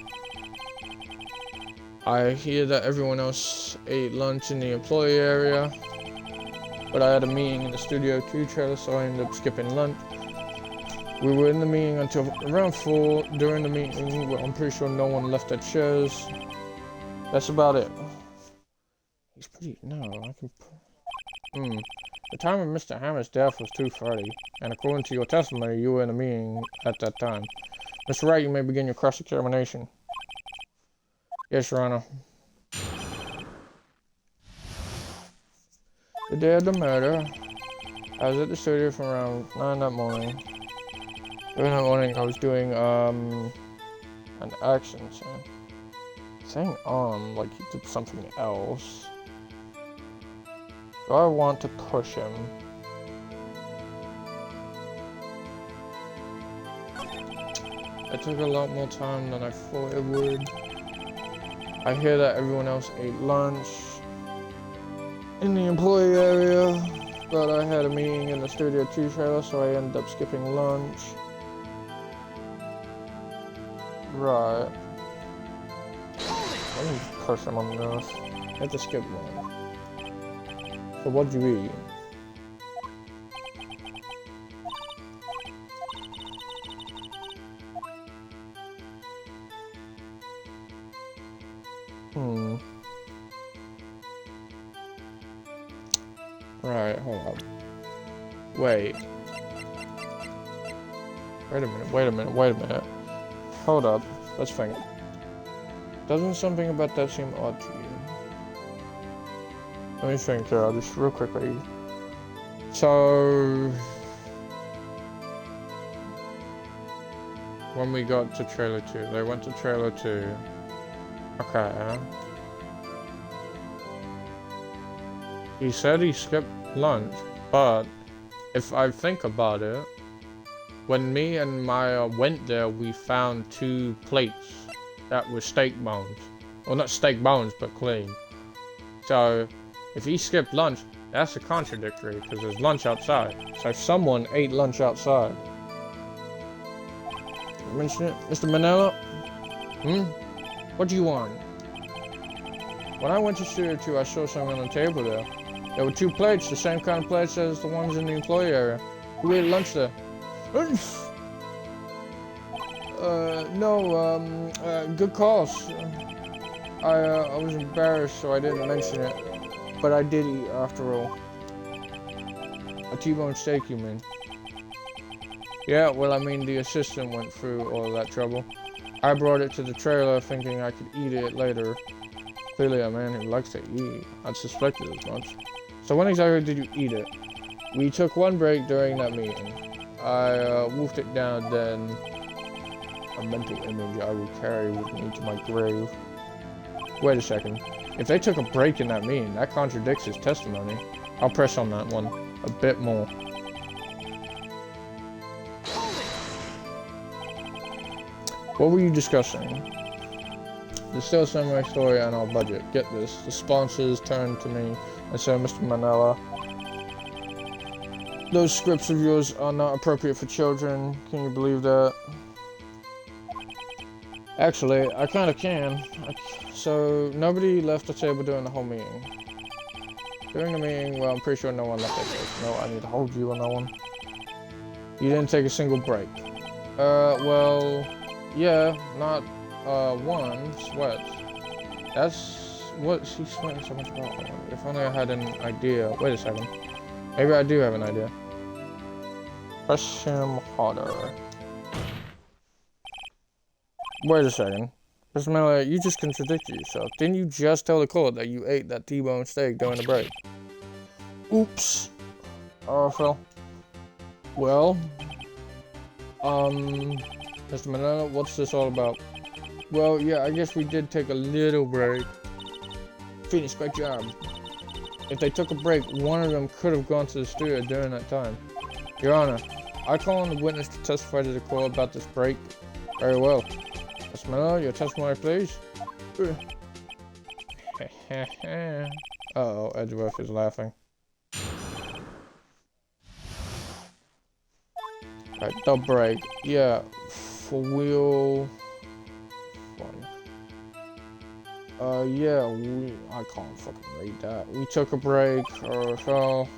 I hear that everyone else ate lunch in the employee area, but I had a meeting in the studio 2 trailer, so I ended up skipping lunch. We were in the meeting until around 4. During the meeting, well, I'm pretty sure no one left their chairs. That's about it. He's pretty. No, I can. The time of Mr. Hammer's death was 2:30, and according to your testimony, you were in a meeting at that time. Mr. Wright, you may begin your cross-examination. Yes, Your Honor. The day of the murder, I was at the studio from around 9 that morning. During that morning, I was doing an action scene. Saying like he did something else. Do I want to push him? It took a lot more time than I thought it would. I hear that everyone else ate lunch in the employee area, but I had a meeting in the Studio 2 trailer, so I ended up skipping lunch. Right. Let me push him on this. I have to skip lunch. So what'd you eat? Right, hold up. Wait. Wait a minute. Hold up. Let's think. Doesn't something about that seem odd to you? Let me think here, just real quickly. So... when we got to trailer 2, they went to trailer 2. Okay. He said he skipped lunch, but if I think about it, when me and Maya went there, we found 2 plates that were steak bones. Well, not steak bones, but clean. So, if he skipped lunch, that's a contradictory, because there's lunch outside. So someone ate lunch outside. Mention it? Mr. Manila? What do you want? When I went to Studio 2, I saw something on the table there. There were 2 plates, the same kind of plates as the ones in the employee area. Who ate lunch there? Good calls. I was embarrassed, so I didn't mention it. But I did eat, after all. A T-bone steak, you mean? Yeah, well, I mean, the assistant went through all that trouble. I brought it to the trailer thinking I could eat it later. Clearly a man who likes to eat. I'd suspected as much. So when exactly did you eat it? We took 1 break during that meeting. I wolfed it down, then a mental image I will carry with me to my grave. Wait a second. If they took a break in that meeting, that contradicts his testimony. I'll press on that one a bit more. What were you discussing? The Steel Samuria story and our budget. Get this. The sponsors turned to me and said, Mr. Manila, those scripts of yours are not appropriate for children. Can you believe that? Actually, I kind of can. So, nobody left the table during the whole meeting. During the meeting, well, I'm pretty sure no one left that table. No, I need to hold you on that one. You didn't take a single break. Well, yeah, not, one, sweat. That's what she's sweating so much about. If only I had an idea. Wait a second. Maybe I do have an idea. Press him harder. Wait a second. Mr. Miller, you just contradicted yourself. Didn't you just tell the court that you ate that T-bone steak during the break? Oops. Oh, Phil. Well, Mr. Manila, what's this all about? Well, yeah, I guess we did take a little break. Phoenix, great job. If they took a break, one of them could have gone to the studio during that time. Your Honor, I call on the witness to testify to the court about this break. Very well. Mr. Manila, your testimony, please. Uh-oh, Edgeworth is laughing. Right, the break. Yeah, for wheel. Yeah, I can't fucking read that. We took a break, or so,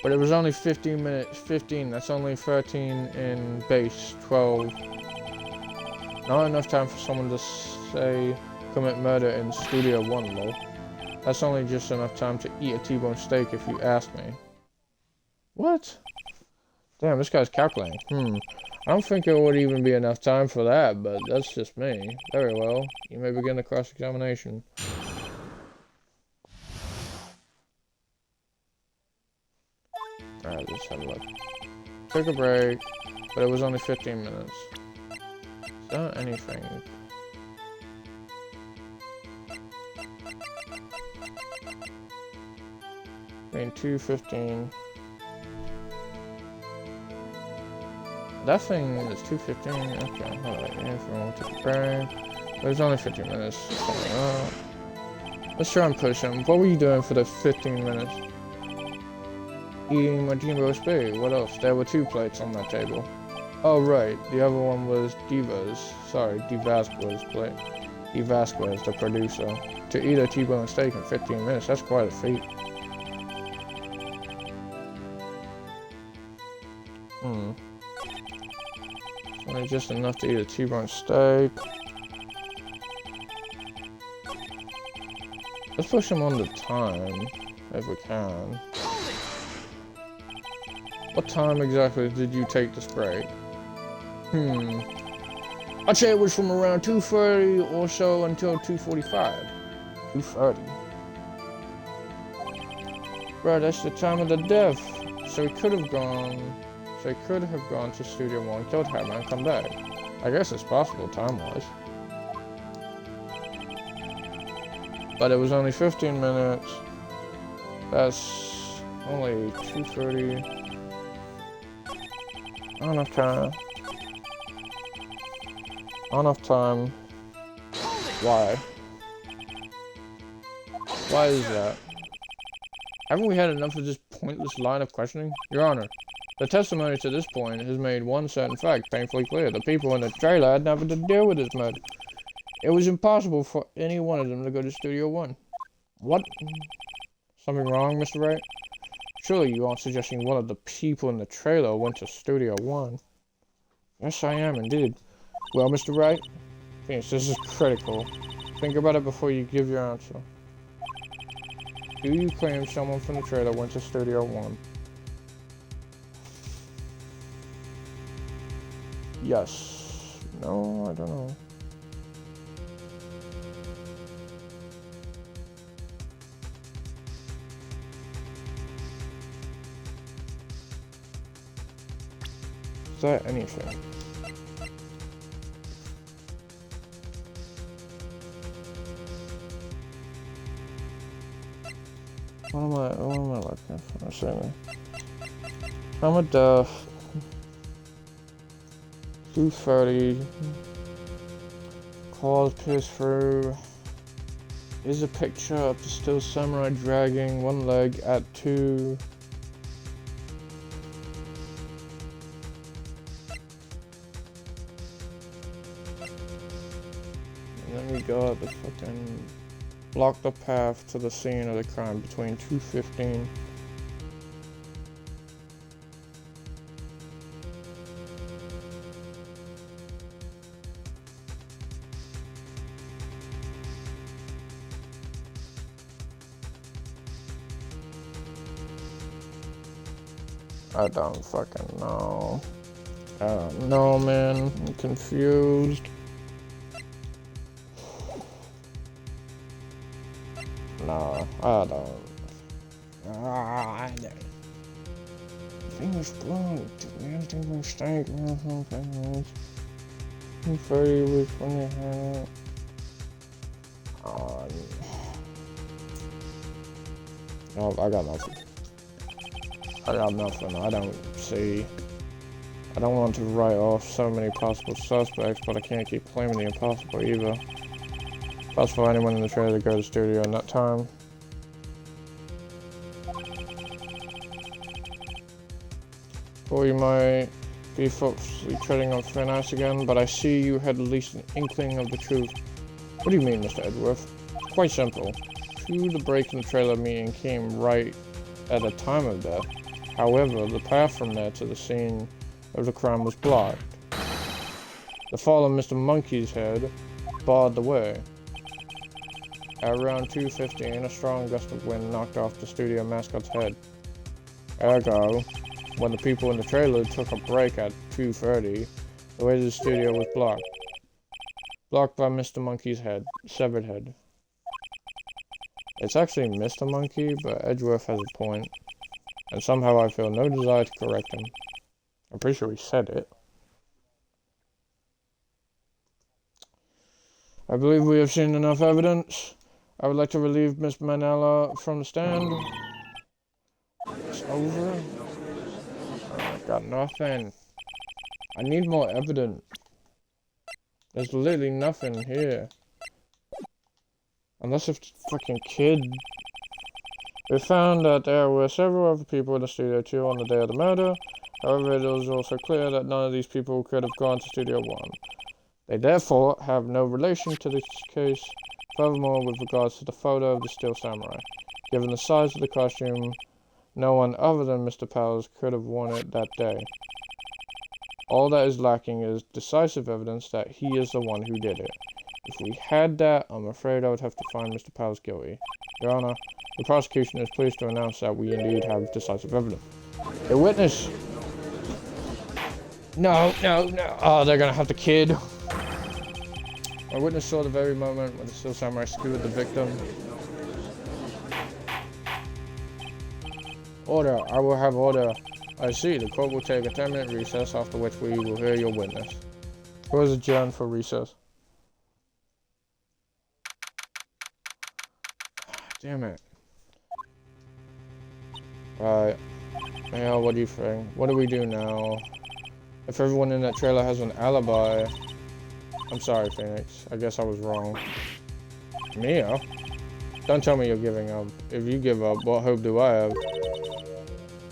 but it was only 15 minutes. 15, that's only 13 in base, 12. Not enough time for someone to say commit murder in Studio 1, lol. That's only just enough time to eat a T-bone steak if you ask me. What? Damn, this guy's calculating. I don't think it would even be enough time for that, but that's just me. Very well. You may begin the cross-examination. Alright, let's have a look. Took a break, but it was only 15 minutes. Is that anything? between 2:15. That thing is 2:15. Okay, hold on. If we want to take a break, there's only 15 minutes. Let's try and push him. What were you doing for the 15 minutes? Eating my Jimbo roast. What else? There were 2 plates on that table. Oh, right. The other one was Diva's. Sorry, Divasquez's plate. Divasquez, the producer. To eat a T-bone steak in 15 minutes, that's quite a feat. Only just enough to eat a T-bone steak. Let's push him on the time, if we can. What time exactly did you take this break? I'd say it was from around 2:30 or so until 2:45. 2:30. Bro, that's the time of the death. So he could have gone to Studio 1, killed Hammer, and come back. I guess it's possible time-wise. But it was only 15 minutes. That's only 2:30. Not enough time. Not enough time. Why? Why is that? Haven't we had enough of this pointless line of questioning? Your Honor, the testimony to this point has made one certain fact painfully clear. The people in the trailer had nothing to do with this murder. It was impossible for any one of them to go to Studio 1. What? Something wrong, Mr. Wright? Surely you aren't suggesting one of the people in the trailer went to Studio 1? Yes, I am, indeed. Well, Mr. Wright? Phoenix, this is critical. Think about it before you give your answer. Do you claim someone from the trailer went to Studio 1? Yes. No, I don't know. Is that anything? What am I looking for? Certainly. I'm a deaf. 2:30. Claws pierce through. Is a picture of the Steel Samurai dragging one leg at 2. And then we got the fucking block the path to the scene of the crime between 2:15. I don't fucking know. I don't know, man. I'm confused. No, I don't. I don't. Fingers blown. Anything mistake. 2:30 was when you had it. No, I got nothing. I don't see. I don't want to write off so many possible suspects, but I can't keep claiming the impossible either. Possible for anyone in the trailer to go to the studio in that time. Or you might be falsely treading on thin ice again, but I see you had at least an inkling of the truth. What do you mean, Mr. Edgeworth? It's quite simple. The break in the trailer meeting came right at the time of death. However, the path from there to the scene of the crime was blocked. The fall of Mr. Monkey's head barred the way. At around 2:15, a strong gust of wind knocked off the studio mascot's head. Ergo, when the people in the trailer took a break at 2:30, the way to the studio was blocked. Blocked by Mr. Monkey's head, severed head. It's actually Mr. Monkey, but Edgeworth has a point. And somehow I feel no desire to correct him. I'm pretty sure he said it. I believe we have seen enough evidence. I would like to relieve Miss Manella from the stand. Over? Got nothing. I need more evidence. There's literally nothing here. Unless it's a fucking kid. We found that there were several other people in the Studio 2 on the day of the murder. However, it was also clear that none of these people could have gone to Studio 1. They therefore have no relation to this case. Furthermore, with regards to the photo of the Steel Samurai, given the size of the costume, no one other than Mr. Powers could have worn it that day. All that is lacking is decisive evidence that he is the one who did it. If we had that, I'm afraid I would have to find Mr. Powers guilty. Your Honor, the prosecution is pleased to announce that we indeed have decisive evidence. A witness! No. Oh, they're gonna have the kid. A witness saw the very moment when the Steel Samurai skewered the victim. Order. I will have order. I see. The court will take a 10-minute recess, after which we will hear your witness. Court is adjourned for recess. Damn it. Right. Yeah, what do you think? What do we do now? If everyone in that trailer has an alibi... I'm sorry, Phoenix. I guess I was wrong. Mia? Don't tell me you're giving up. If you give up, what hope do I have?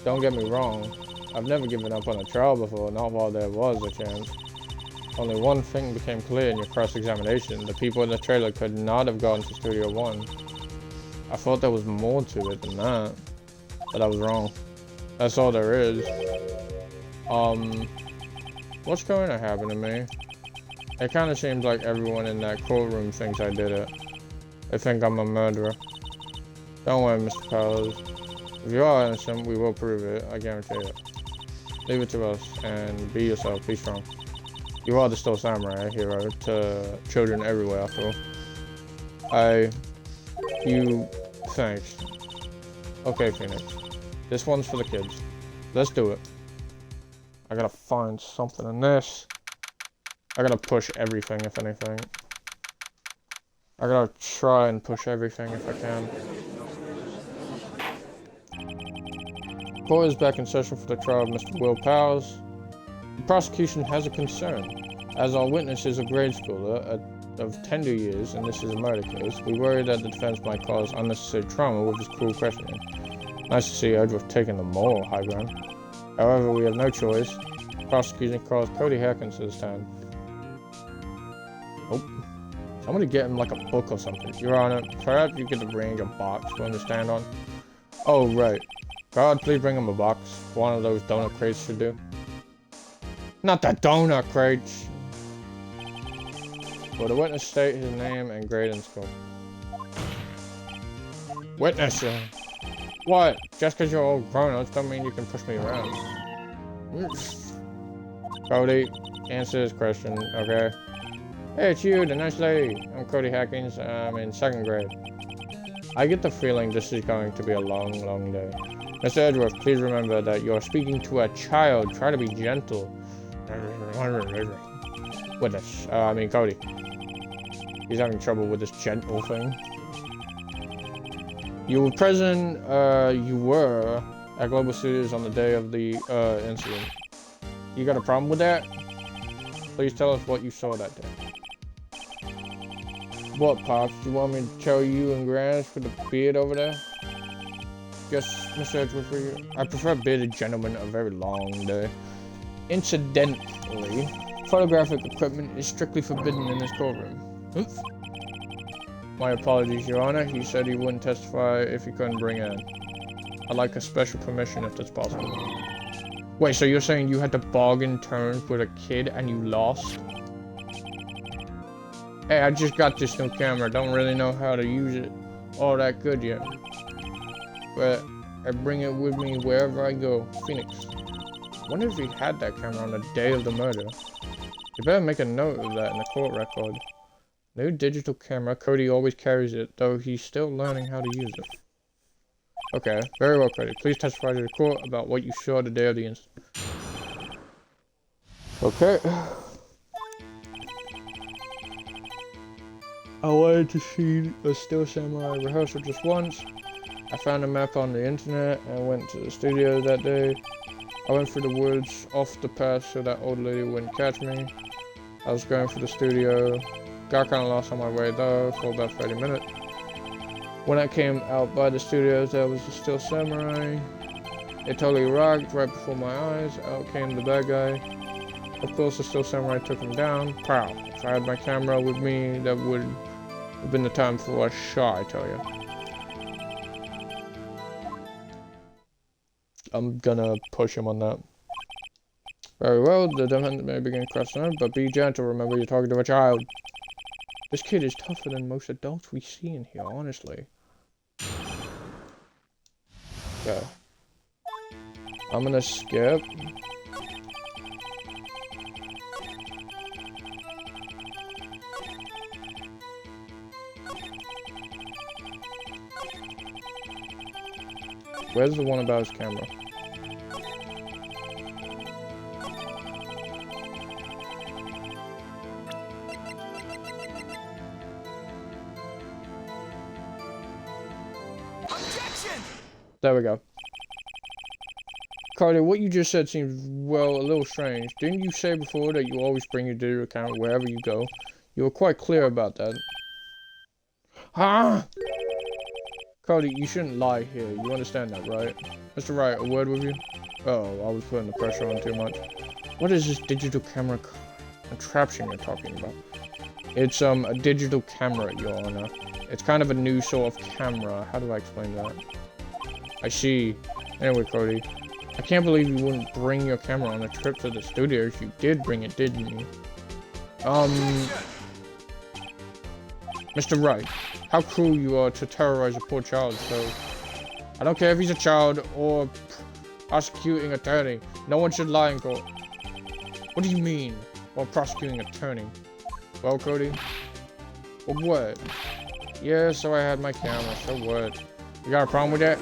Don't get me wrong. I've never given up on a trial before, not while there was a chance. Only one thing became clear in your cross-examination. The people in the trailer could not have gone to Studio 1. I thought there was more to it than that. But I was wrong. That's all there is. What's going to happen to me? It kind of seems like everyone in that courtroom thinks I did it. They think I'm a murderer. Don't worry, Mr. Powers. If you are innocent, we will prove it. I guarantee it. Leave it to us, and be yourself. Be strong. You are the Steel Samurai hero to children everywhere, after all. Thanks. Okay, Phoenix. This one's for the kids. Let's do it. I gotta find something in this. I gotta push everything, if anything. I gotta try and push everything if I can. Court is back in session for the trial of Mr. Will Powers. The prosecution has a concern. As our witness is a grade schooler of tender years, and this is a murder case, we worry that the defense might cause unnecessary trauma with his cruel questioning. Nice to see Edgeworth taking the moral high ground. However, we have no choice. The prosecution calls Cody Harkins to the stand. Oh. Somebody get him like a book or something. Your Honor, perhaps you could bring a box for him to stand on. Oh, right. God, please bring him a box. One of those donut crates should do. Not the donut crates! Will the witness state his name and grade in school? Witness! What? Just because you're all grown-ups don't mean you can push me around. Cody, answer this question, okay? Hey, it's you, the nice lady. I'm Cody Hackins. I'm in 2nd grade. I get the feeling this is going to be a long, long day. Mr. Edgeworth, please remember that you're speaking to a child. Try to be gentle. Witness. Cody. He's having trouble with this gentle thing. You were present, at Global Studios on the day of the, incident. You got a problem with that? Please tell us what you saw that day. What, Pops? Do you want me to tell you and Grannis with the beard over there? Yes, Mr. Edgeworth, for you. I prefer bearded gentlemen a very long day. Incidentally, photographic equipment is strictly forbidden in this courtroom. Oops. My apologies, Your Honor. He said he wouldn't testify if he couldn't bring in. I'd like a special permission if that's possible. Wait, so you're saying you had to bargain terms with a kid and you lost? Hey, I just got this new camera. Don't really know how to use it all that good yet. But I bring it with me wherever I go. Phoenix. Wonder if he had that camera on the day of the murder. You better make a note of that in the court record. New digital camera. Cody always carries it, though he's still learning how to use it. Okay, very well, Cody. Please testify to the court about what you saw the day of the incident. Okay. I wanted to see a Steel Samurai rehearsal just once. I found a map on the internet and went to the studio that day. I went through the woods off the path so that old lady wouldn't catch me. I was going for the studio. Got kind of lost on my way though for about 30 minutes. When I came out by the studios, there was a Steel Samurai. It totally rocked right before my eyes. Out came the bad guy. Of course, the Steel Samurai took him down. Pow! If I had my camera with me, that would have been the time for a shot, I tell you. I'm gonna push him on that. Very well, the defendant may begin crossing, but be gentle. Remember, you're talking to a child. This kid is tougher than most adults we see in here, honestly. Okay. I'm gonna skip. Where's the one about his camera? Objection! There we go. Carter, what you just said seems, well, a little strange. Didn't you say before that you always bring your digital camera wherever you go? You were quite clear about that. Ah! Cody, you shouldn't lie here. You understand that, right? Mr. Wright, a word with you? Oh, I was putting the pressure on too much. What is this digital camera contraption you're talking about? It's a digital camera, Your Honor. It's kind of a new sort of camera. How do I explain that? I see. Anyway, Cody, I can't believe you wouldn't bring your camera on a trip to the studios. You did bring it, didn't you? Mr. Wright, how cruel you are to terrorize a poor child, so... I don't care if he's a child or prosecuting attorney. No one should lie in court. What do you mean, or prosecuting attorney? Well, Cody? Well, what? Yeah, so I had my camera, so what? You got a problem with that?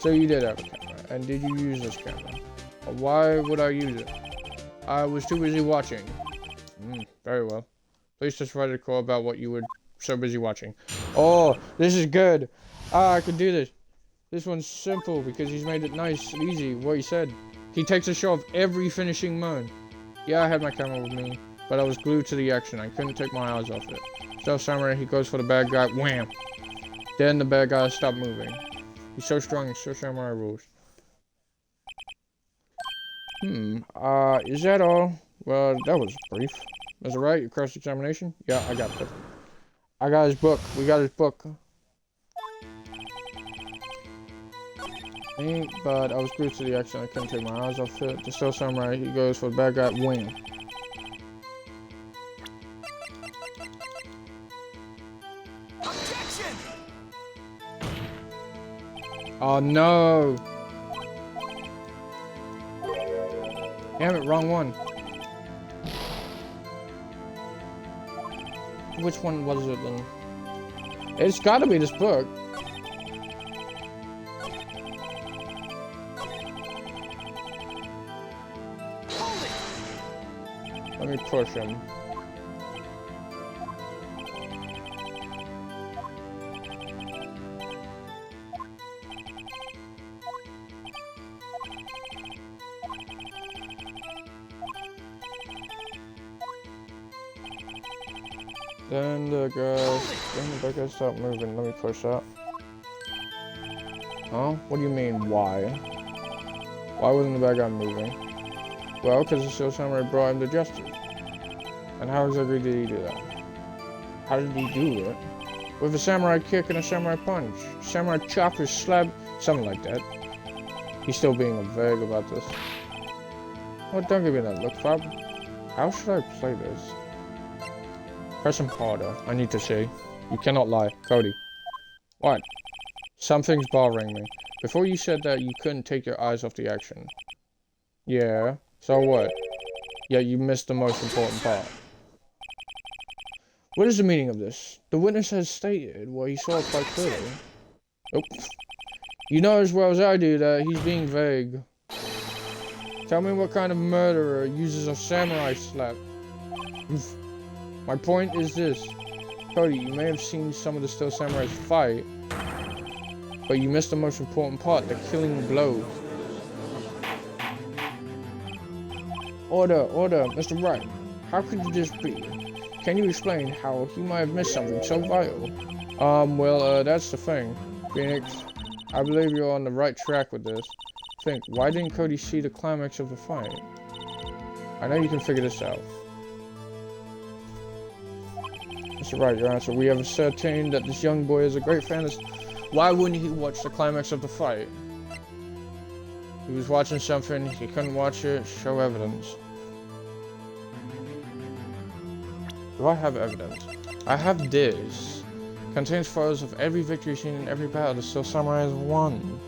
So you did have a camera, and did you use this camera? Why would I use it? I was too busy watching. Very well. Please just write a call about what you were so busy watching. Oh, this is good. Ah, I can do this. This one's simple because he's made it nice, easy, what he said. He takes a shot of every finishing moan. Yeah, I had my camera with me, but I was glued to the action. I couldn't take my eyes off it. Steel Samurai, he goes for the bad guy. Wham! Then the bad guy stopped moving. He's so strong, Steel Samurai rules. Is that all? Well, that was brief. Is it right? Your cross-examination? Yeah, I got it. I got his book. We got his book. But I was glued to the action. I couldn't take my eyes off it. The Steel Samurai, he goes for the bad guy. Wing. Objection! Oh no! Damn it, wrong one. Which one was it then? It's gotta be this book. Let me push him. Then the bad guy stopped moving. Let me push that. Huh? What do you mean, why? Why wasn't the bad guy moving? Well, because the Steel Samurai brought him to justice. And how exactly did he do that? How did he do it? With a samurai kick and a samurai punch. Samurai chop or slap, something like that. He's still being vague about this. Well, don't give me that look, Fab. How should I play this? Press him harder. I need to see. You cannot lie. Cody. What? Something's bothering me. Before you said that you couldn't take your eyes off the action. Yeah. So what? Yeah, you missed the most important part. What is the meaning of this? The witness has stated what he saw quite clearly. Oh. You know as well as I do that he's being vague. Tell me what kind of murderer uses a samurai slap. My point is this. Cody, you may have seen some of the Steel Samurai's fight, but you missed the most important part, the killing blow. Order, Mr. Wright. How could this be? Can you explain how he might have missed something so vital? Well, that's the thing. Phoenix, I believe you're on the right track with this. Think, why didn't Cody see the climax of the fight? I know you can figure this out. Mr. Wright, your answer. We have ascertained that this young boy is a great fan of... Why wouldn't he watch the climax of the fight? He was watching something, he couldn't watch it, show evidence. Do I have evidence? I have this. Contains photos of every victory seen in every battle the Steel Samurai has won.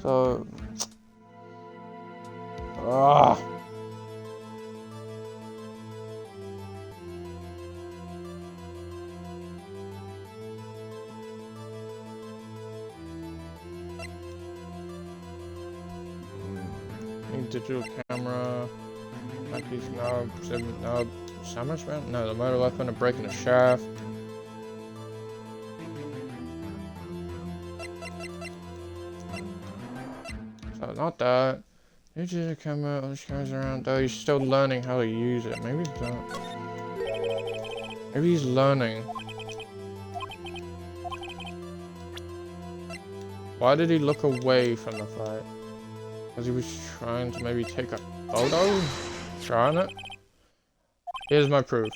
So... Digital camera, Mackey's knob, Samus man? No, the motor weapon, a break in the shaft. So not that. Digital camera, this goes around. Though he's still learning how to use it. Maybe he's not. Maybe he's learning. Why did he look away from the fight? Because he was trying to maybe take a photo? Trying it? Here's my proof.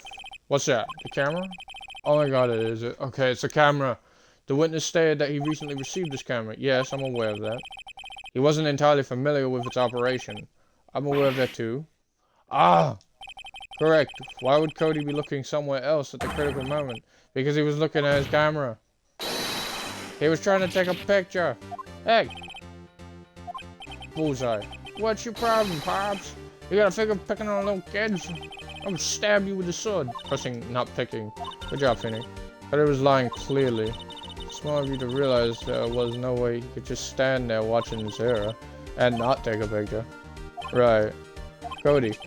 What's that? The camera? Oh my god, it is. Okay, it's a camera. The witness stated that he recently received this camera. Yes, I'm aware of that. He wasn't entirely familiar with its operation. I'm aware of that too. Ah! Correct. Why would Cody be looking somewhere else at the critical moment? Because he was looking at his camera. He was trying to take a picture. Hey! Bullseye. What's your problem, Pops? You got a figure picking on little kids? I'm gonna stab you with a sword. Pressing, not picking. Good job, Phoenix. But it was lying clearly. Smart of you to realize there was no way he could just stand there watching Zera and not take a picture. Right. Cody,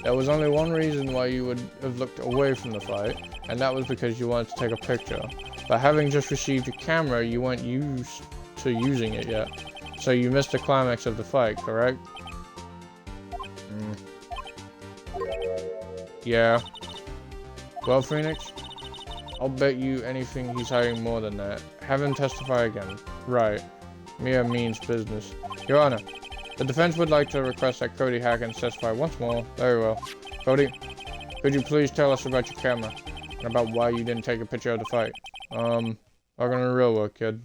there was only one reason why you would have looked away from the fight, and that was because you wanted to take a picture. But having just received your camera, you weren't used to using it yet. So you missed the climax of the fight, correct? Yeah. Well, Phoenix, I'll bet you anything he's hiding more than that. Have him testify again. Right. Mere means business. Your Honor, the defense would like to request that Cody Hackins testify once more. Very well. Cody, could you please tell us about your camera? And about why you didn't take a picture of the fight? Welcome to real work, kid.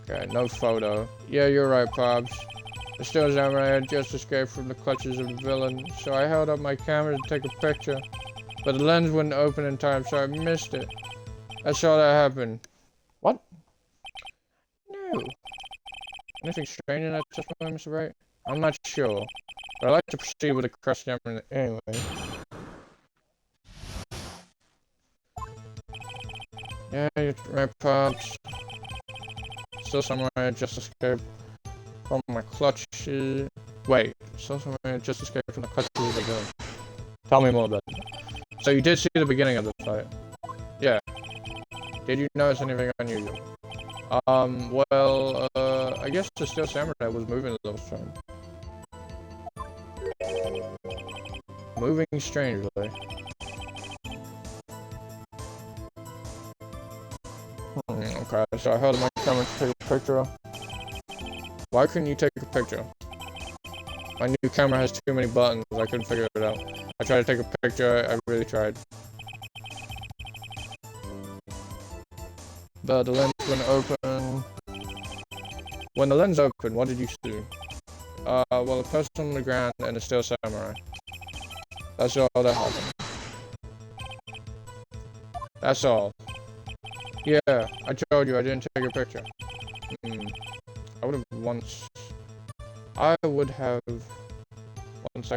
Okay, no photo. Yeah, you're right, Pops. The Steel Samurai had just escaped from the clutches of the villain, so I held up my camera to take a picture. But the lens wouldn't open in time, so I missed it. That's all that happened. What? No. Anything strange in that testimony, Mr. Wright? I'm not sure, but I'd like to proceed with the question anyway. Yeah, you're right, Pops. Steel Samurai had just escaped from my clutches. Wait, Steel Samurai had just escaped from the clutches of the villain. Tell me more about it. So you did see the beginning of the fight? Yeah. Did you notice anything unusual? Well, I guess the Steel Samurai was moving a little strange. Moving strangely. Okay, so I held my camera to take a picture. Why couldn't you take a picture? My new camera has too many buttons, I couldn't figure it out. I tried to take a picture, I really tried. But the lens wouldn't open. When the lens opened, what did you see? Well, a person on the ground and a Steel Samurai. That's all that happened. That's all. Yeah, I told you I didn't take a picture. I would have once I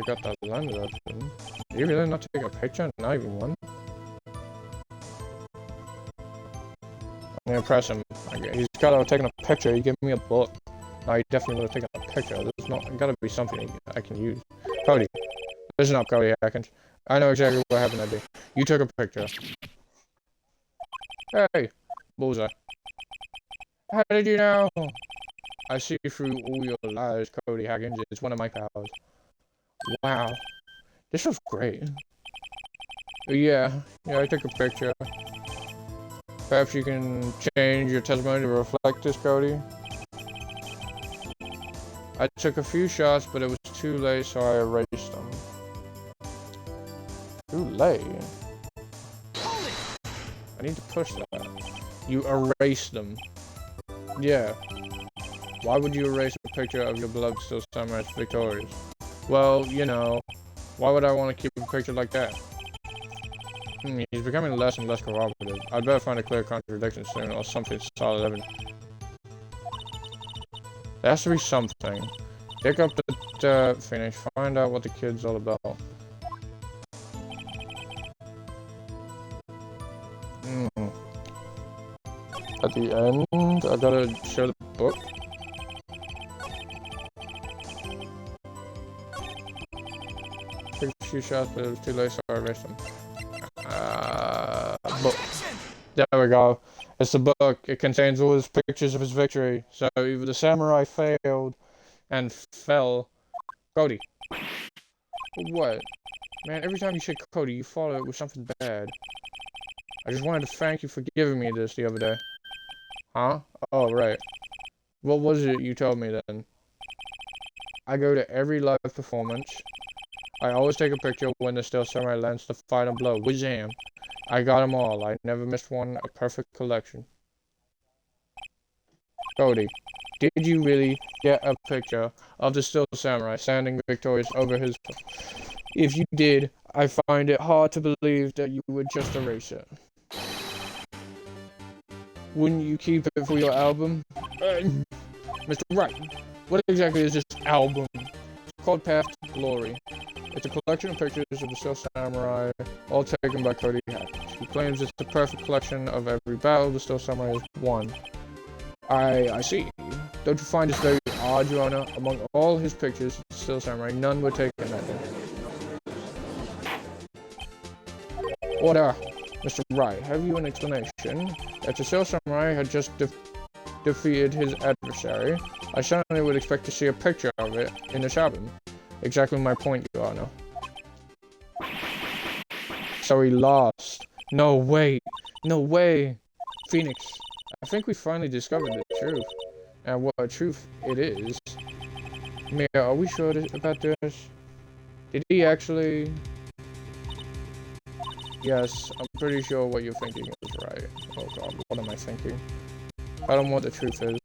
got that lens open. Did you really not take a picture? Not even one? I'm gonna press him. He's got out taking a picture, he gave me a book. I definitely would have taken a picture. There's not gotta be something I can use. Cody, listen up, Cody Atkins. I know exactly what happened that day. You took a picture. Hey, bullseye. How did you know? I see through all your lies, Cody Haggins. It's one of my powers. Wow, this was great. Yeah, I took a picture. Perhaps you can change your testimony to reflect this, Cody. I took a few shots, but it was too late, so I erased them. Too late? I need to push that. You erased them. Yeah. Why would you erase a picture of your beloved Steel Samurai's victorious? Well, you know, why would I want to keep a picture like that? He's becoming less and less cooperative. I'd better find a clear contradiction soon, or something solid evidence. There has to be something. Dig up the finish, find out what the kid's all about. At the end, I gotta show the book. Took a few shots, but it was too late, so I erased them. Book. There we go. It's the book. It contains all his pictures of his victory. So either the samurai failed and fell. Cody. What? Man, every time you say Cody, you follow it with something bad. I just wanted to thank you for giving me this the other day. Huh? Oh, right. What was it you told me then? I go to every live performance. I always take a picture when the Steel Samurai lands the final blow. Wizam! I got them all. I never missed one. A perfect collection. Cody, did you really get a picture of the Steel Samurai standing victorious over his... If you did, I find it hard to believe that you would just erase it. Wouldn't you keep it for your album? Mr. Wright, what exactly is this album? It's called Path to Glory. It's a collection of pictures of the Steel Samurai, all taken by Cody Hackins. He claims it's the perfect collection of every battle the Steel Samurai has won. I see. Don't you find this very odd, Your Honor? Among all his pictures of the Steel Samurai, none were taken that day. Order! Mr. Wright, have you an explanation? If the Steel Samurai had just defeated his adversary, I certainly would expect to see a picture of it in this album. Exactly my point, Your Honor. So he lost. No way. No way. Phoenix, I think we finally discovered the truth. And what a truth it is. Mia, are we sure about this? Did he actually... Yes, I'm pretty sure what you're thinking is right. Oh god, what am I thinking? I don't know what the truth is.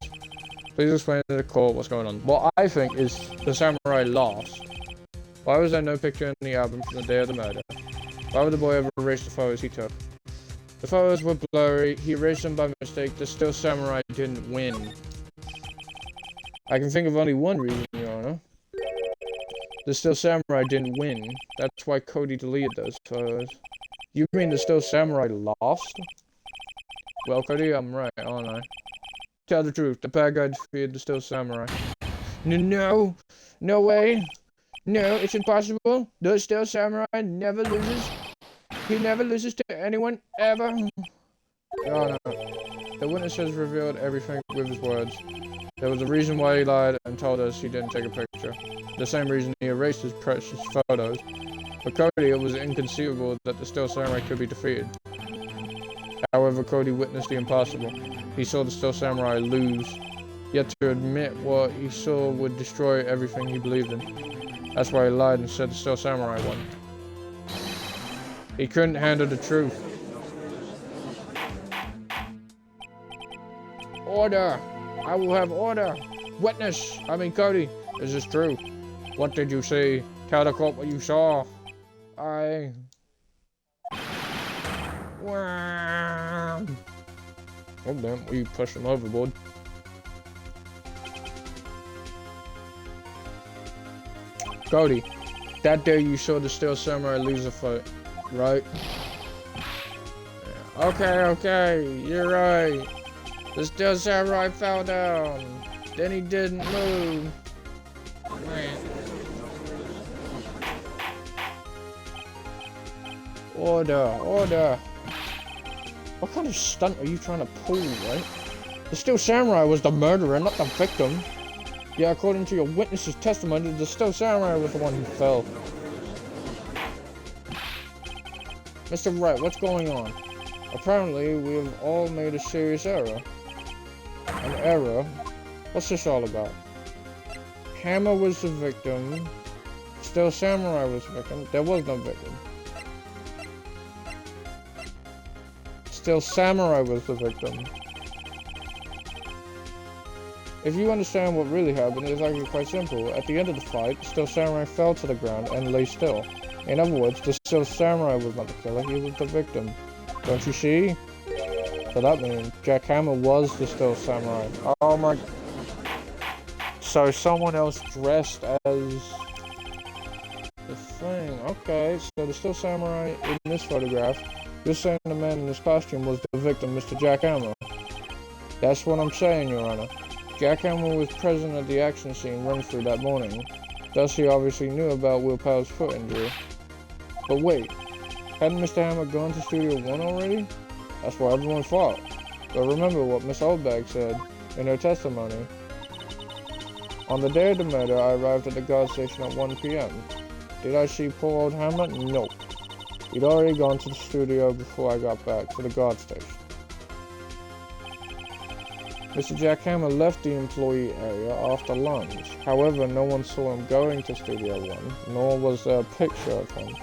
Please explain to the court what's going on. What I think is the samurai lost. Why was there no picture in the album from the day of the murder? Why would the boy ever erase the photos he took? The photos were blurry, he erased them by mistake, the Steel Samurai didn't win. I can think of only one reason, Your Honor. The Steel Samurai didn't win. That's why Cody deleted those photos. You mean the Steel Samurai lost? Well, Cody, I'm right, aren't I? Tell the truth, the bad guy defeated the Steel Samurai. No! No way! No, it's impossible! The Steel Samurai never loses! He never loses to anyone, ever! Oh no. The witness has revealed everything with his words. There was a reason why he lied and told us he didn't take a picture. The same reason he erased his precious photos. For Cody, it was inconceivable that the Steel Samurai could be defeated. However, Cody witnessed the impossible. He saw the Steel Samurai lose. Yet to admit what he saw would destroy everything he believed in. That's why he lied and said the Steel Samurai won. He couldn't handle the truth. Order! I will have order! Witness! Cody, is this true? What did you see? Tell the court what you saw. Wow. Oh damn, we pushed him overboard. Cody, that day you saw the Steel Samurai lose a fight, right? Okay, you're right. The Steel Samurai fell down. Then he didn't move. Order, order. What kind of stunt are you trying to pull, right? The Steel Samurai was the murderer, not the victim. Yeah, according to your witness's testimony, the Steel Samurai was the one who fell. Mr. Wright, what's going on? Apparently, we have all made a serious error. An error? What's this all about? Hammer was the victim. Steel Samurai was the victim. There was no victim. Steel Samurai was the victim. If you understand what really happened, it's actually quite simple. At the end of the fight, Steel Samurai fell to the ground and lay still. In other words, the Steel Samurai was not the killer, he was the victim. Don't you see? So that means Jack Hammer was the Steel Samurai. Oh my... So someone else dressed as... the thing. Okay, so the Steel Samurai in this photograph, you're saying the man in this costume was the victim, Mr. Jack Hammer. That's what I'm saying, Your Honor. Jack Hammer was present at the action scene run through that morning. Thus, he obviously knew about Will Powell's foot injury. But wait, hadn't Mr. Hammer gone to Studio 1 already? That's what everyone thought. But remember what Miss Oldbag said in her testimony. On the day of the murder, I arrived at the guard station at 1 p.m. Did I see poor old Hammer? Nope. He'd already gone to the studio before I got back to the guard station. Mr. Jack Hammer left the employee area after lunch. However, no one saw him going to Studio 1, nor was there a picture of him.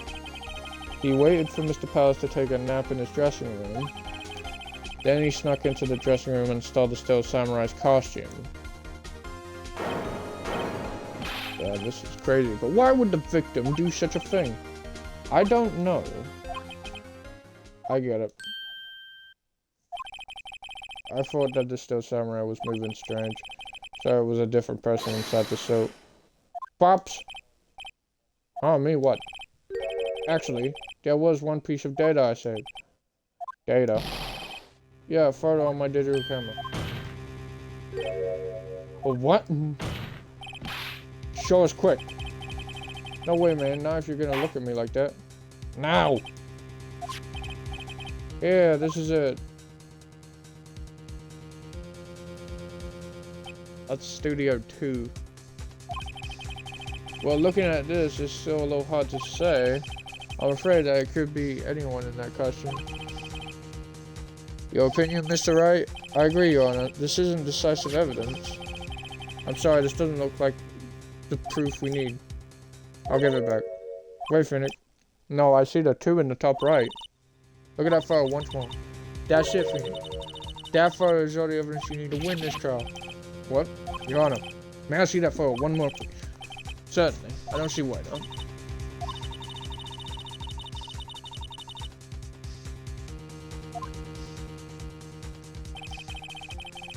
He waited for Mr. Powers to take a nap in his dressing room. Then he snuck into the dressing room and stole the Steel Samurai's costume. Yeah, this is crazy, but why would the victim do such a thing? I don't know. I get it. I thought that the Steel Samurai was moving strange, so it was a different person inside the suit. Pops! Oh, me what? Actually, there was one piece of data I saved. Data? Yeah, a photo on my digital camera. Oh, what? Show us quick. No way, man. Not if you're gonna look at me like that. Now! Yeah, this is it. That's Studio 2. Well, looking at this, it's still a little hard to say. I'm afraid that it could be anyone in that costume. Your opinion, Mr. Wright? I agree, Your Honor. This isn't decisive evidence. I'm sorry, this doesn't look like the proof we need. I'll give it back. Wait, Finnick. No, I see the 2 in the top right. Look at that photo once more. That's it, Finnick. That photo is all the evidence you need to win this trial. What? Your Honor, may I see that photo one more, please? Certainly. I don't see why, though.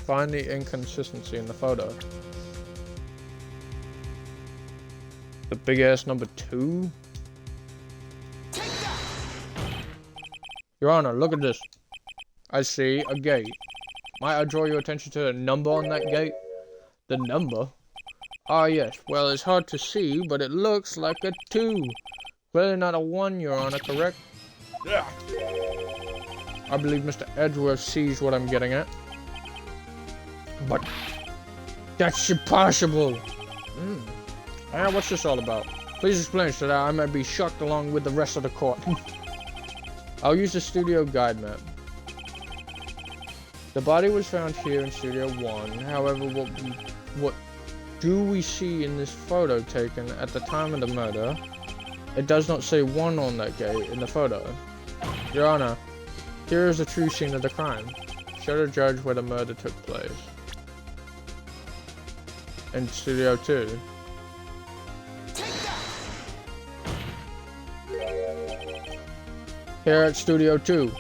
Find the inconsistency in the photo. The big ass number 2? Your Honor, look at this. I see a gate. Might I draw your attention to the number on that gate? The number? Ah, yes. Well, it's hard to see, but it looks like a 2. Clearly not a 1, Your Honor, correct? Yeah. I believe Mr. Edgeworth sees what I'm getting at. But that's impossible. What's this all about? Please explain so that I may be shocked along with the rest of the court. I'll use the studio guide map. The body was found here in Studio 1. However, what do we see in this photo taken at the time of the murder? It does not say 1 on that gate in the photo. Your Honor, here is the true scene of the crime. Show the judge where the murder took place. In Studio 2. Here at Studio 2.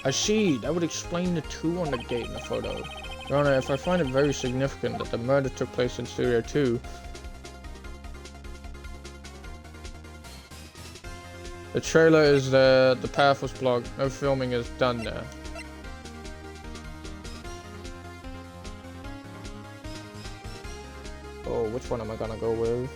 I see, that would explain the 2 on the gate in the photo. Your Honor, if I find it very significant that the murder took place in Studio 2, the trailer is there, the path was blocked, no filming is done there. which one am I gonna go with?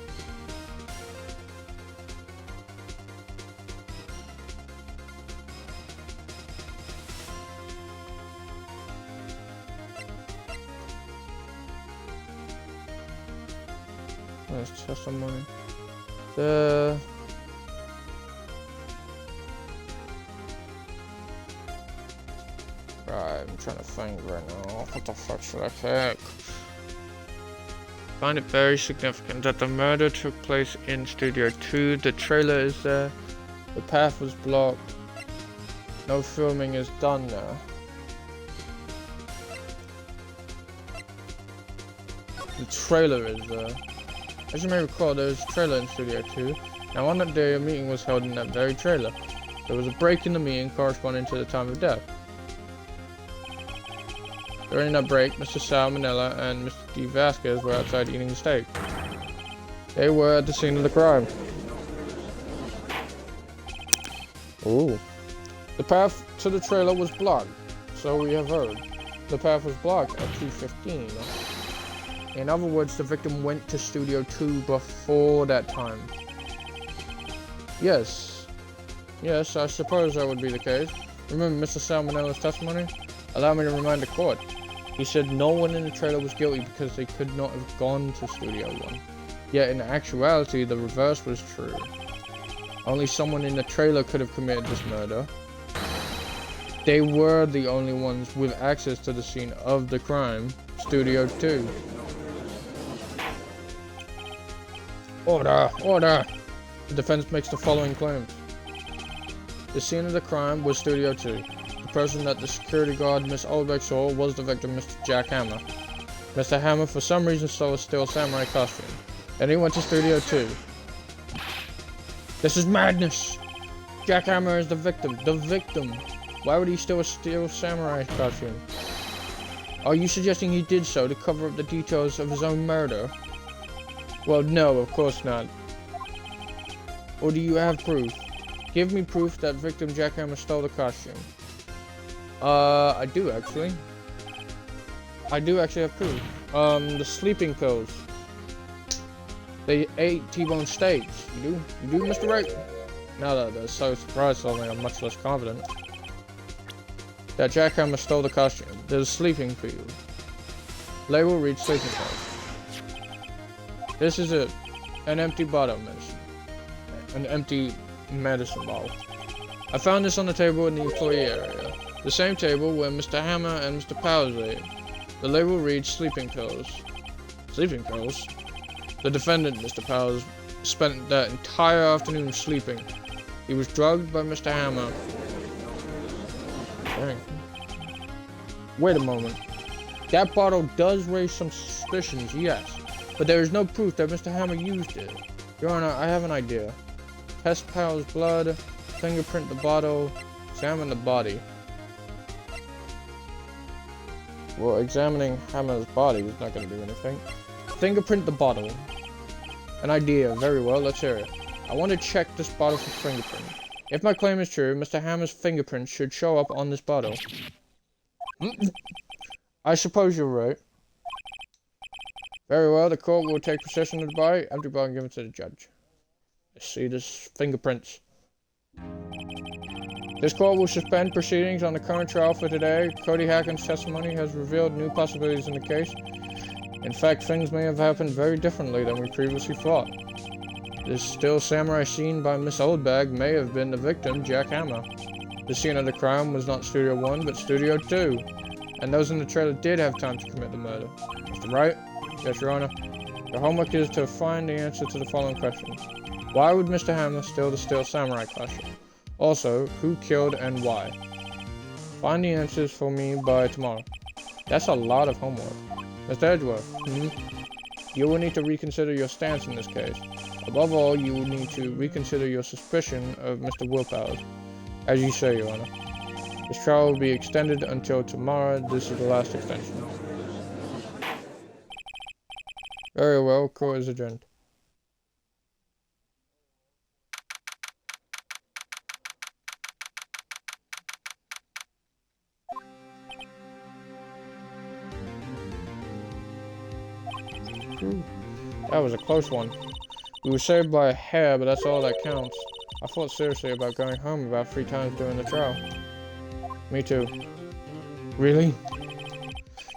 Let's test someone. Right, I'm trying to think right now. What the fuck should I pick? Find it very significant that the murder took place in Studio 2. The trailer is there. The path was blocked. No filming is done now. The trailer is there. As you may recall, there was a trailer in Studio 2. Now on that day, a meeting was held in that very trailer. There was a break in the meeting corresponding to the time of death. During that break, Mr. Salmonella and Mr. D. Vasquez were outside eating a steak. They were at the scene of the crime. Ooh. The path to the trailer was blocked, so we have heard. The path was blocked at 2:15. In other words, the victim went to Studio 2 before that time. Yes. Yes, I suppose that would be the case. Remember Mr. Salmonella's testimony? Allow me to remind the court. He said no one in the trailer was guilty because they could not have gone to Studio 1. Yet in actuality, the reverse was true. Only someone in the trailer could have committed this murder. They were the only ones with access to the scene of the crime, Studio 2. Order! Order! The defense makes the following claims. The scene of the crime was Studio 2. The person that the security guard, Miss Oldbeck, saw was the victim, Mr. Jack Hammer. Mr. Hammer, for some reason, stole a Steel Samurai costume. Then he went to Studio 2. This is madness! Jack Hammer is the victim. The victim! Why would he steal a Steel Samurai costume? Are you suggesting he did so to cover up the details of his own murder? Well, no, of course not. Or do you have proof? Give me proof that victim Jack Hammer stole the costume. I do actually. I do actually have proof. The sleeping pills. They ate T-bone steaks. You do, Mr. Wright? Now that they're so surprised, suddenly I'm much less confident. That Jack Hammer stole the costume. There's sleeping pills. Label reads sleeping pills. This is it. An empty bottle medicine. An empty medicine bottle. I found this on the table in the employee area. The same table where Mr. Hammer and Mr. Powers ate. The label reads sleeping pills. Sleeping pills? The defendant, Mr. Powers, spent that entire afternoon sleeping. He was drugged by Mr. Hammer. Dang. Wait a moment. That bottle does raise some suspicions, yes. But there is no proof that Mr. Hammer used it. Your Honor, I have an idea. Test Powell's blood, fingerprint the bottle, examine the body. Well, examining Hammer's body is not going to do anything. Fingerprint the bottle. An idea. Very well, let's hear it. I want to check this bottle for fingerprint. If my claim is true, Mr. Hammer's fingerprint should show up on this bottle. I suppose you're right. Very well, the court will take possession of the body. Empty bottle and give it to the judge. Let's see this fingerprints. This court will suspend proceedings on the current trial for today. Cody Hacken's testimony has revealed new possibilities in the case. In fact, things may have happened very differently than we previously thought. This Steel Samurai seen by Miss Oldbag may have been the victim, Jack Hammer. The scene of the crime was not Studio 1, but Studio 2. And those in the trailer did have time to commit the murder. Mr. Wright? Yes, Your Honor. Your homework is to find the answer to the following questions. Why would Mr. Hammer steal the Steel Samurai costume? Also, who killed and why? Find the answers for me by tomorrow. That's a lot of homework. Mr. Edgeworth, you will need to reconsider your stance in this case. Above all, you will need to reconsider your suspicion of Mr. Willpower. As you say, Your Honor. This trial will be extended until tomorrow. This is the last extension. Very well, court is adjourned. That was a close one. We were saved by a hair, but that's all that counts. I thought seriously about going home about 3 times during the trial. Me too. Really?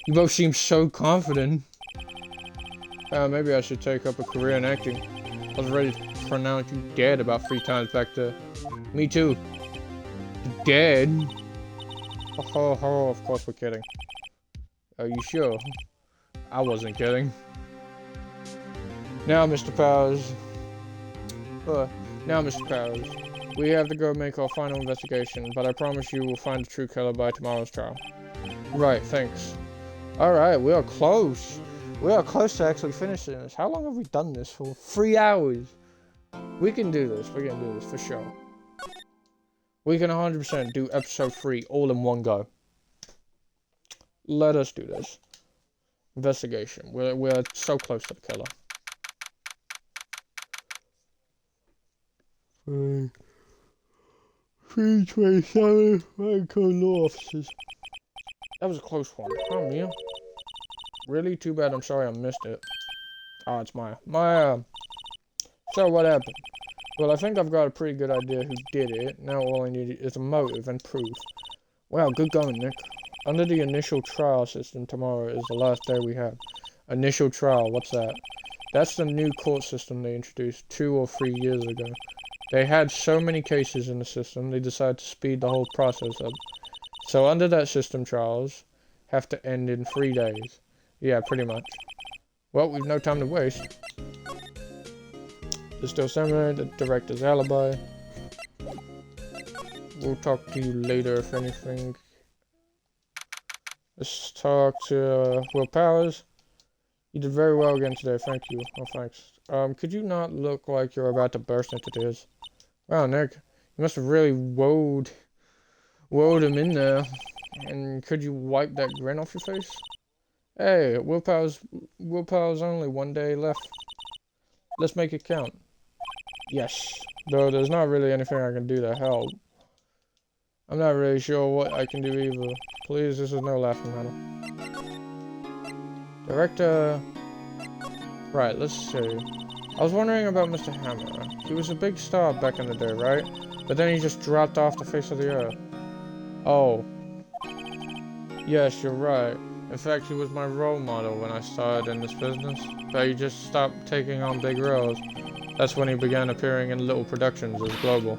You both seem so confident. Maybe I should take up a career in acting. I was ready to pronounce you dead about 3 times back there. Me too. Dead? Oh, of course we're kidding. Are you sure? I wasn't kidding. Now, Mr. Powers. We have to go make our final investigation, but I promise you we'll find the true killer by tomorrow's trial. Right, thanks. Alright, we are close. We are close to actually finishing this. How long have we done this for? 3 hours. We can do this. We can do this for sure. We can 100% do episode 3 all in one go. Let us do this. Investigation. We're so close to the killer. 327 Vancouver officers. That was a close one. Oh, Mia. Really? Too bad. I'm sorry I missed it. Oh, it's Maya. Maya. So what happened? Well, I think I've got a pretty good idea who did it. Now all I need is a motive and proof. Wow, good going, Nick. Under the initial trial system, tomorrow is the last day we have. Initial trial, what's that? That's the new court system they introduced 2 or 3 years ago. They had so many cases in the system, they decided to speed the whole process up. So under that system, trials have to end in 3 days. Yeah, pretty much. Well, we've no time to waste. The Steel Samuria, the director's alibi. We'll talk to you later if anything. Let's talk to Will Powers. You did very well again today, thank you. Oh, thanks. Could you not look like you're about to burst into tears? Wow, Nick, you must have really woed him in there. And could you wipe that grin off your face? Hey, Will Powers only 1 day left. Let's make it count. Yes, though there's not really anything I can do to help. I'm not really sure what I can do either. Please, this is no laughing matter. Director... Right, let's see. I was wondering about Mr. Hammer. He was a big star back in the day, right? But then he just dropped off the face of the earth. Oh. Yes, you're right. In fact, he was my role model when I started in this business. But he just stopped taking on big roles. That's when he began appearing in little productions as Global.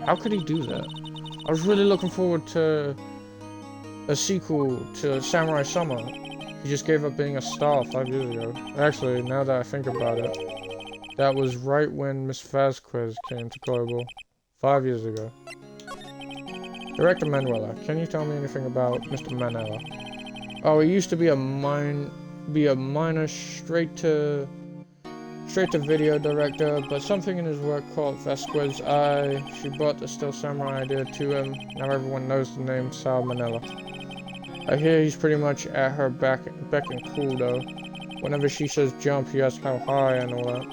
How could he do that? I was really looking forward to a sequel to Samurai Summer. He just gave up being a star 5 years ago. Actually, now that I think about it, that was right when Miss Vasquez came to Global 5 years ago. Director Manuela, can you tell me anything about Mr. Manuela? Oh, he used to be a minor straight to video director, but something in his work caught Vasquez's eye. She brought the Steel Samurai idea to him. Now everyone knows the name Sal Manella. I hear he's pretty much at her beck and call though. Whenever she says jump, he asks how high and all that.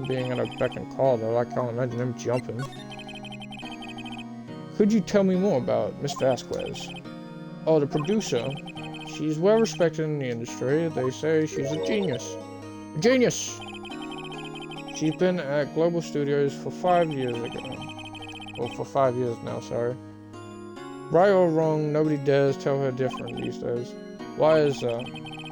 Being at her beck and call though, I can't imagine him jumping. Could you tell me more about Miss Vasquez? Oh, the producer. She's well respected in the industry. They say she's a genius. A genius! She's been at Global Studios for 5 years ago. Well, for 5 years now, sorry. Right or wrong, nobody dares tell her different these days. Why is that?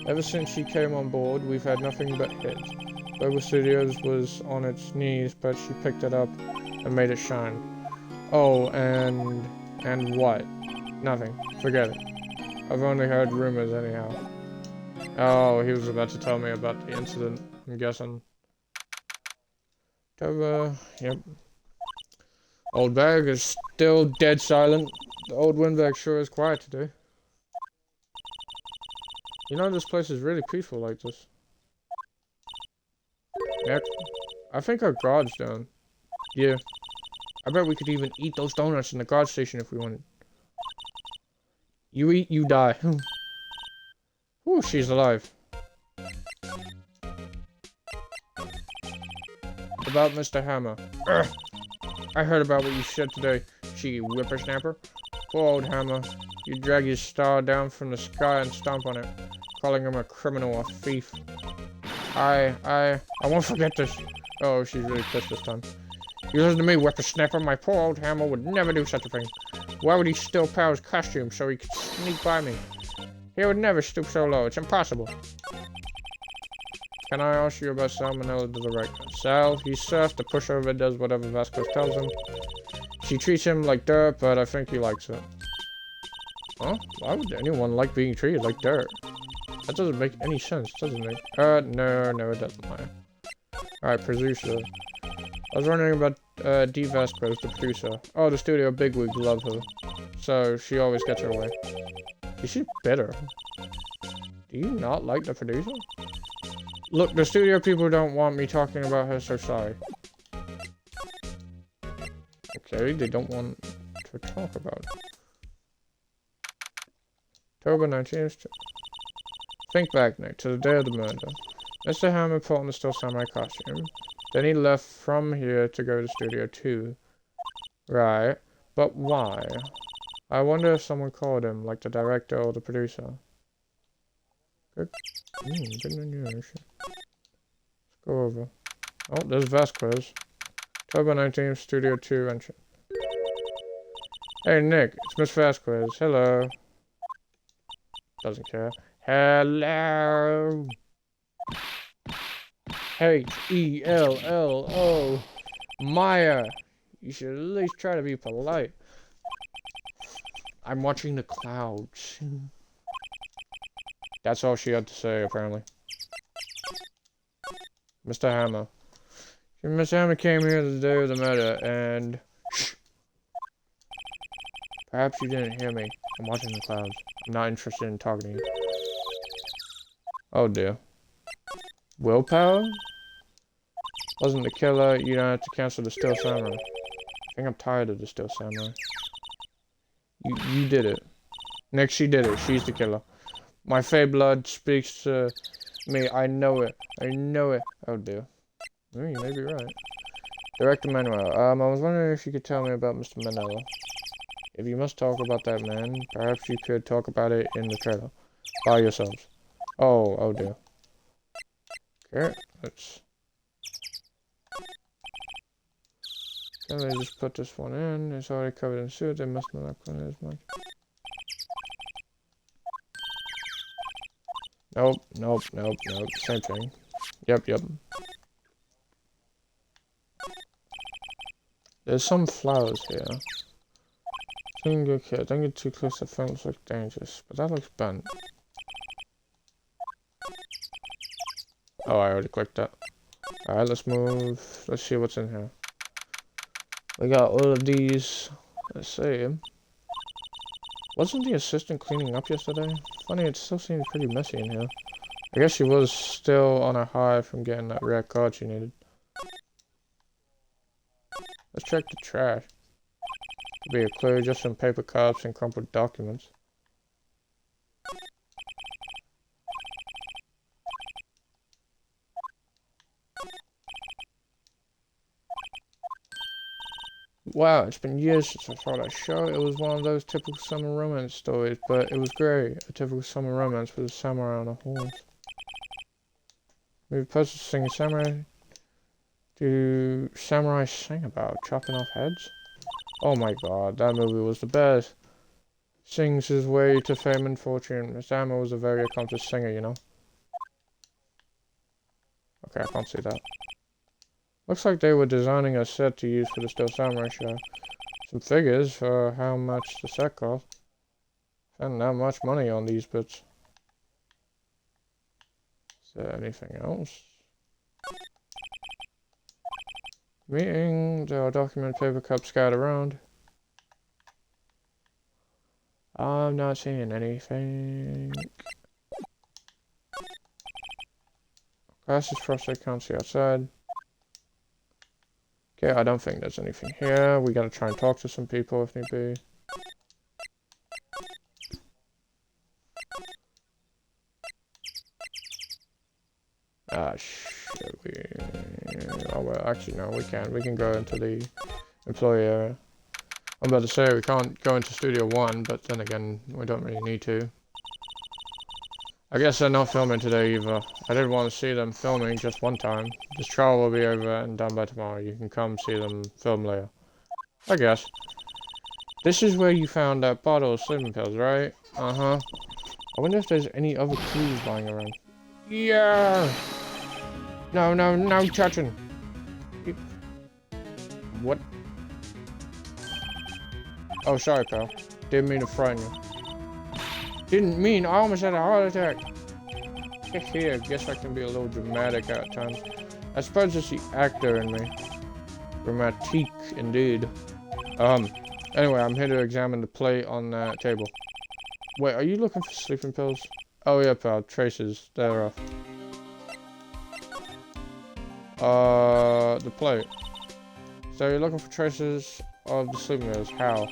Ever since she came on board, we've had nothing but hits. Global Studios was on its knees, but she picked it up and made it shine. Oh, and what? Nothing. Forget it. I've only heard rumors anyhow. Oh, he was about to tell me about the incident, I'm guessing. Yep. Old bag is still dead silent. The old windbag sure is quiet today. You know, this place is really peaceful like this. Nick, I think our guard's down. Yeah. I bet we could even eat those donuts in the guard station if we wanted. You eat, you die. Ooh, she's alive. About Mr. Hammer. Urgh. I heard about what you said today, cheeky whippersnapper. Poor old Hammer. You drag his star down from the sky and stomp on it, calling him a criminal or thief. I won't forget this. Oh, she's really pissed this time. You listen to me, whippersnapper. My poor old hammer would never do such a thing. Why would he steal Pal's costume so he could sneak by me? He would never stoop so low. It's impossible. Can I ask you about Salmonella to the right? Sal, he's soft, a pushover, does whatever Vasquez tells him. She treats him like dirt, but I think he likes it. Huh? Why would anyone like being treated like dirt? That doesn't make any sense, doesn't it? No, it doesn't matter. Alright, producer. I was wondering about D. Vasquez, the producer. Oh, the studio bigwigs love her. So, she always gets her way. Is she bitter? Do you not like the producer? Look, the studio people don't want me talking about her, so sorry. Okay, they don't want to talk about it. October 19th. Think back, Nick, to the day of the murder. Mr. Hammer put on the Steel Samurai costume. Then he left from here to go to Studio 2. Right, but why? I wonder if someone called him, like the director or the producer. Good. Let's go over. Oh, there's Vasquez. October 19th, Studio 2 entry. Hey, Nick, it's Miss Vasquez. Hello. Doesn't care. Hello. Hello. Maya. You should at least try to be polite. I'm watching the clouds. That's all she had to say, apparently. Mr. Hammer. Mr. Hammer came here the day of the murder, and... Shh. Perhaps you didn't hear me. I'm watching the clouds. I'm not interested in talking to you. Oh dear. Willpower? Wasn't the killer, you don't have to cancel the Steel Samurai. I think I'm tired of the Steel Samurai. You did it. Nick, she did it. She's the killer. My fey blood speaks to me. I know it. Oh dear. You may be right. Director Manuel. I was wondering if you could tell me about Mr. Manella. If you must talk about that man, perhaps you could talk about it in the trailer. By yourselves. Oh dear. Okay, let's... Can I just put this one in? It's already covered in suit. They must not clean it as much. Nope. Same thing. Yep. There's some flowers here. Okay, don't get too close to films, look dangerous. But that looks bent. Oh, I already clicked that. Alright, let's move. Let's see what's in here. We got all of these. Let's see. Wasn't the assistant cleaning up yesterday? Funny, it still seems pretty messy in here. I guess she was still on a high from getting that rare card she needed. Let's check the trash. Could be a clue, just some paper cups and crumpled documents. Wow, it's been years since I saw that show. It was one of those typical summer romance stories, but it was great. A typical summer romance with a samurai on a horse. We've posted singing samurai. Do samurai sing about chopping off heads? Oh my god, that movie was the best. Sings his way to fame and fortune. Mr. Hammer was a very accomplished singer, you know. Okay, I can't see that. Looks like they were designing a set to use for the Steel Samurai show. Some figures for how much the set cost. Spent that much money on these bits. Is there anything else? Meeting, there are document paper cups scattered around. I'm not seeing anything. Glass is frosted, can't see outside. Okay, I don't think there's anything here. We gotta try and talk to some people if need be. Ah, shit, oh well, actually no, we can't. We can go into the employee area. I'm about to say we can't go into Studio 1, but then again, we don't really need to. I guess they're not filming today either. I did want to see them filming just one time. This trial will be over and done by tomorrow. You can come see them film later. I guess. This is where you found that bottle of sleeping pills, right? Uh-huh. I wonder if there's any other clues lying around. Yeah! No, no, no touching. What? Oh, sorry, pal. Didn't mean to frighten you. Didn't mean, I almost had a heart attack. Here, guess I can be a little dramatic at times. I suppose it's the actor in me. Dramatique, indeed. Anyway, I'm here to examine the plate on that table. Wait, are you looking for sleeping pills? Oh yeah, pal, traces. They're off. The plate. So you're looking for traces of the sleeping pills. How?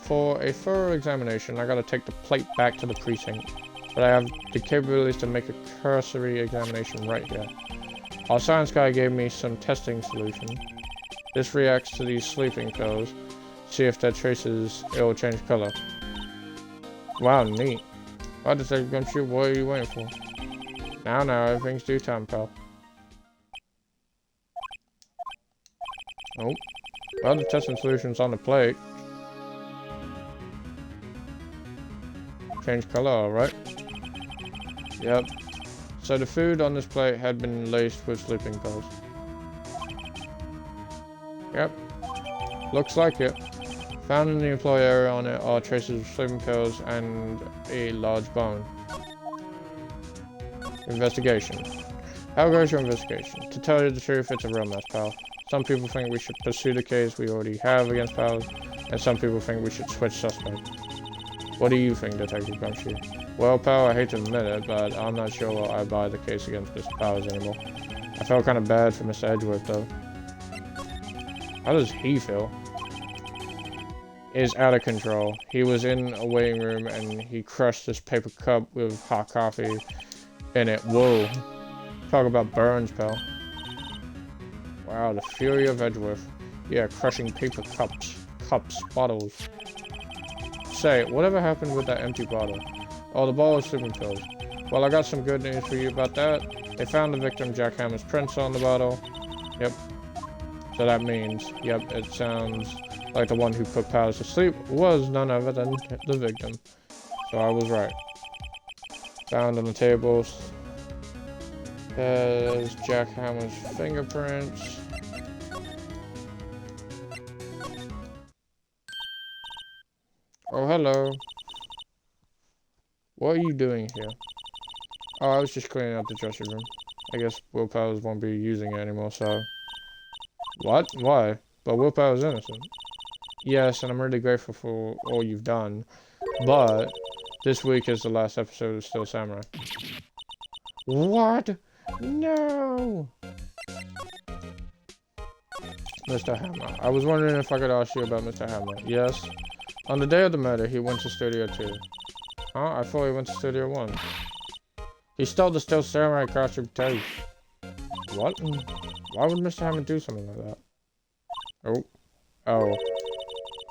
For a thorough examination, I gotta take the plate back to the precinct. But I have the capabilities to make a cursory examination right here. Our science guy gave me some testing solution. This reacts to these sleeping pills. See if that traces, it will change color. Wow, neat. Well, Detective Gumshoe, what are you waiting for? Now, everything's due time, pal. Oh. Well, the testing solution's on the plate. Change color, alright. Yep. So the food on this plate had been laced with sleeping pills. Yep. Looks like it. Found in the employee area on it are traces of sleeping pills and a large bone. Investigation. How goes your investigation? To tell you the truth, it's a real mess, pal. Some people think we should pursue the case we already have against Powers, and some people think we should switch suspects. What do you think, Detective Gumshoe? Well, pal, I hate to admit it, but I'm not sure I buy the case against Mr. Powers anymore. I felt kind of bad for Mr. Edgeworth, though. How does he feel? Is out of control. He was in a waiting room and he crushed this paper cup with hot coffee in it. Whoa. Talk about burns, pal. Wow, the fury of Edgeworth. Yeah, crushing paper cups, bottles. Say, whatever happened with that empty bottle? Oh, the bottle of sleeping pills. Well, I got some good news for you about that. They found the victim Jack Hammer's prints on the bottle. Yep. So that means, yep, it sounds like the one who put Powers to sleep was none other than the victim. So I was right. Found on the tables. There's Jack Hammer's fingerprints. Oh, hello. What are you doing here? Oh, I was just cleaning up the dressing room. I guess Will Powers won't be using it anymore, so... What? Why? But Will Powers is innocent. Yes, and I'm really grateful for all you've done. But this week is the last episode of Steel Samurai. What? No! Mr. Hammer. I was wondering if I could ask you about Mr. Hammer. Yes? On the day of the murder, he went to Studio 2. Huh? I thought he went to Studio 1. He stole the Steel Samurai costume too. What? Why would Mr. Hammer do something like that? Oh. Oh.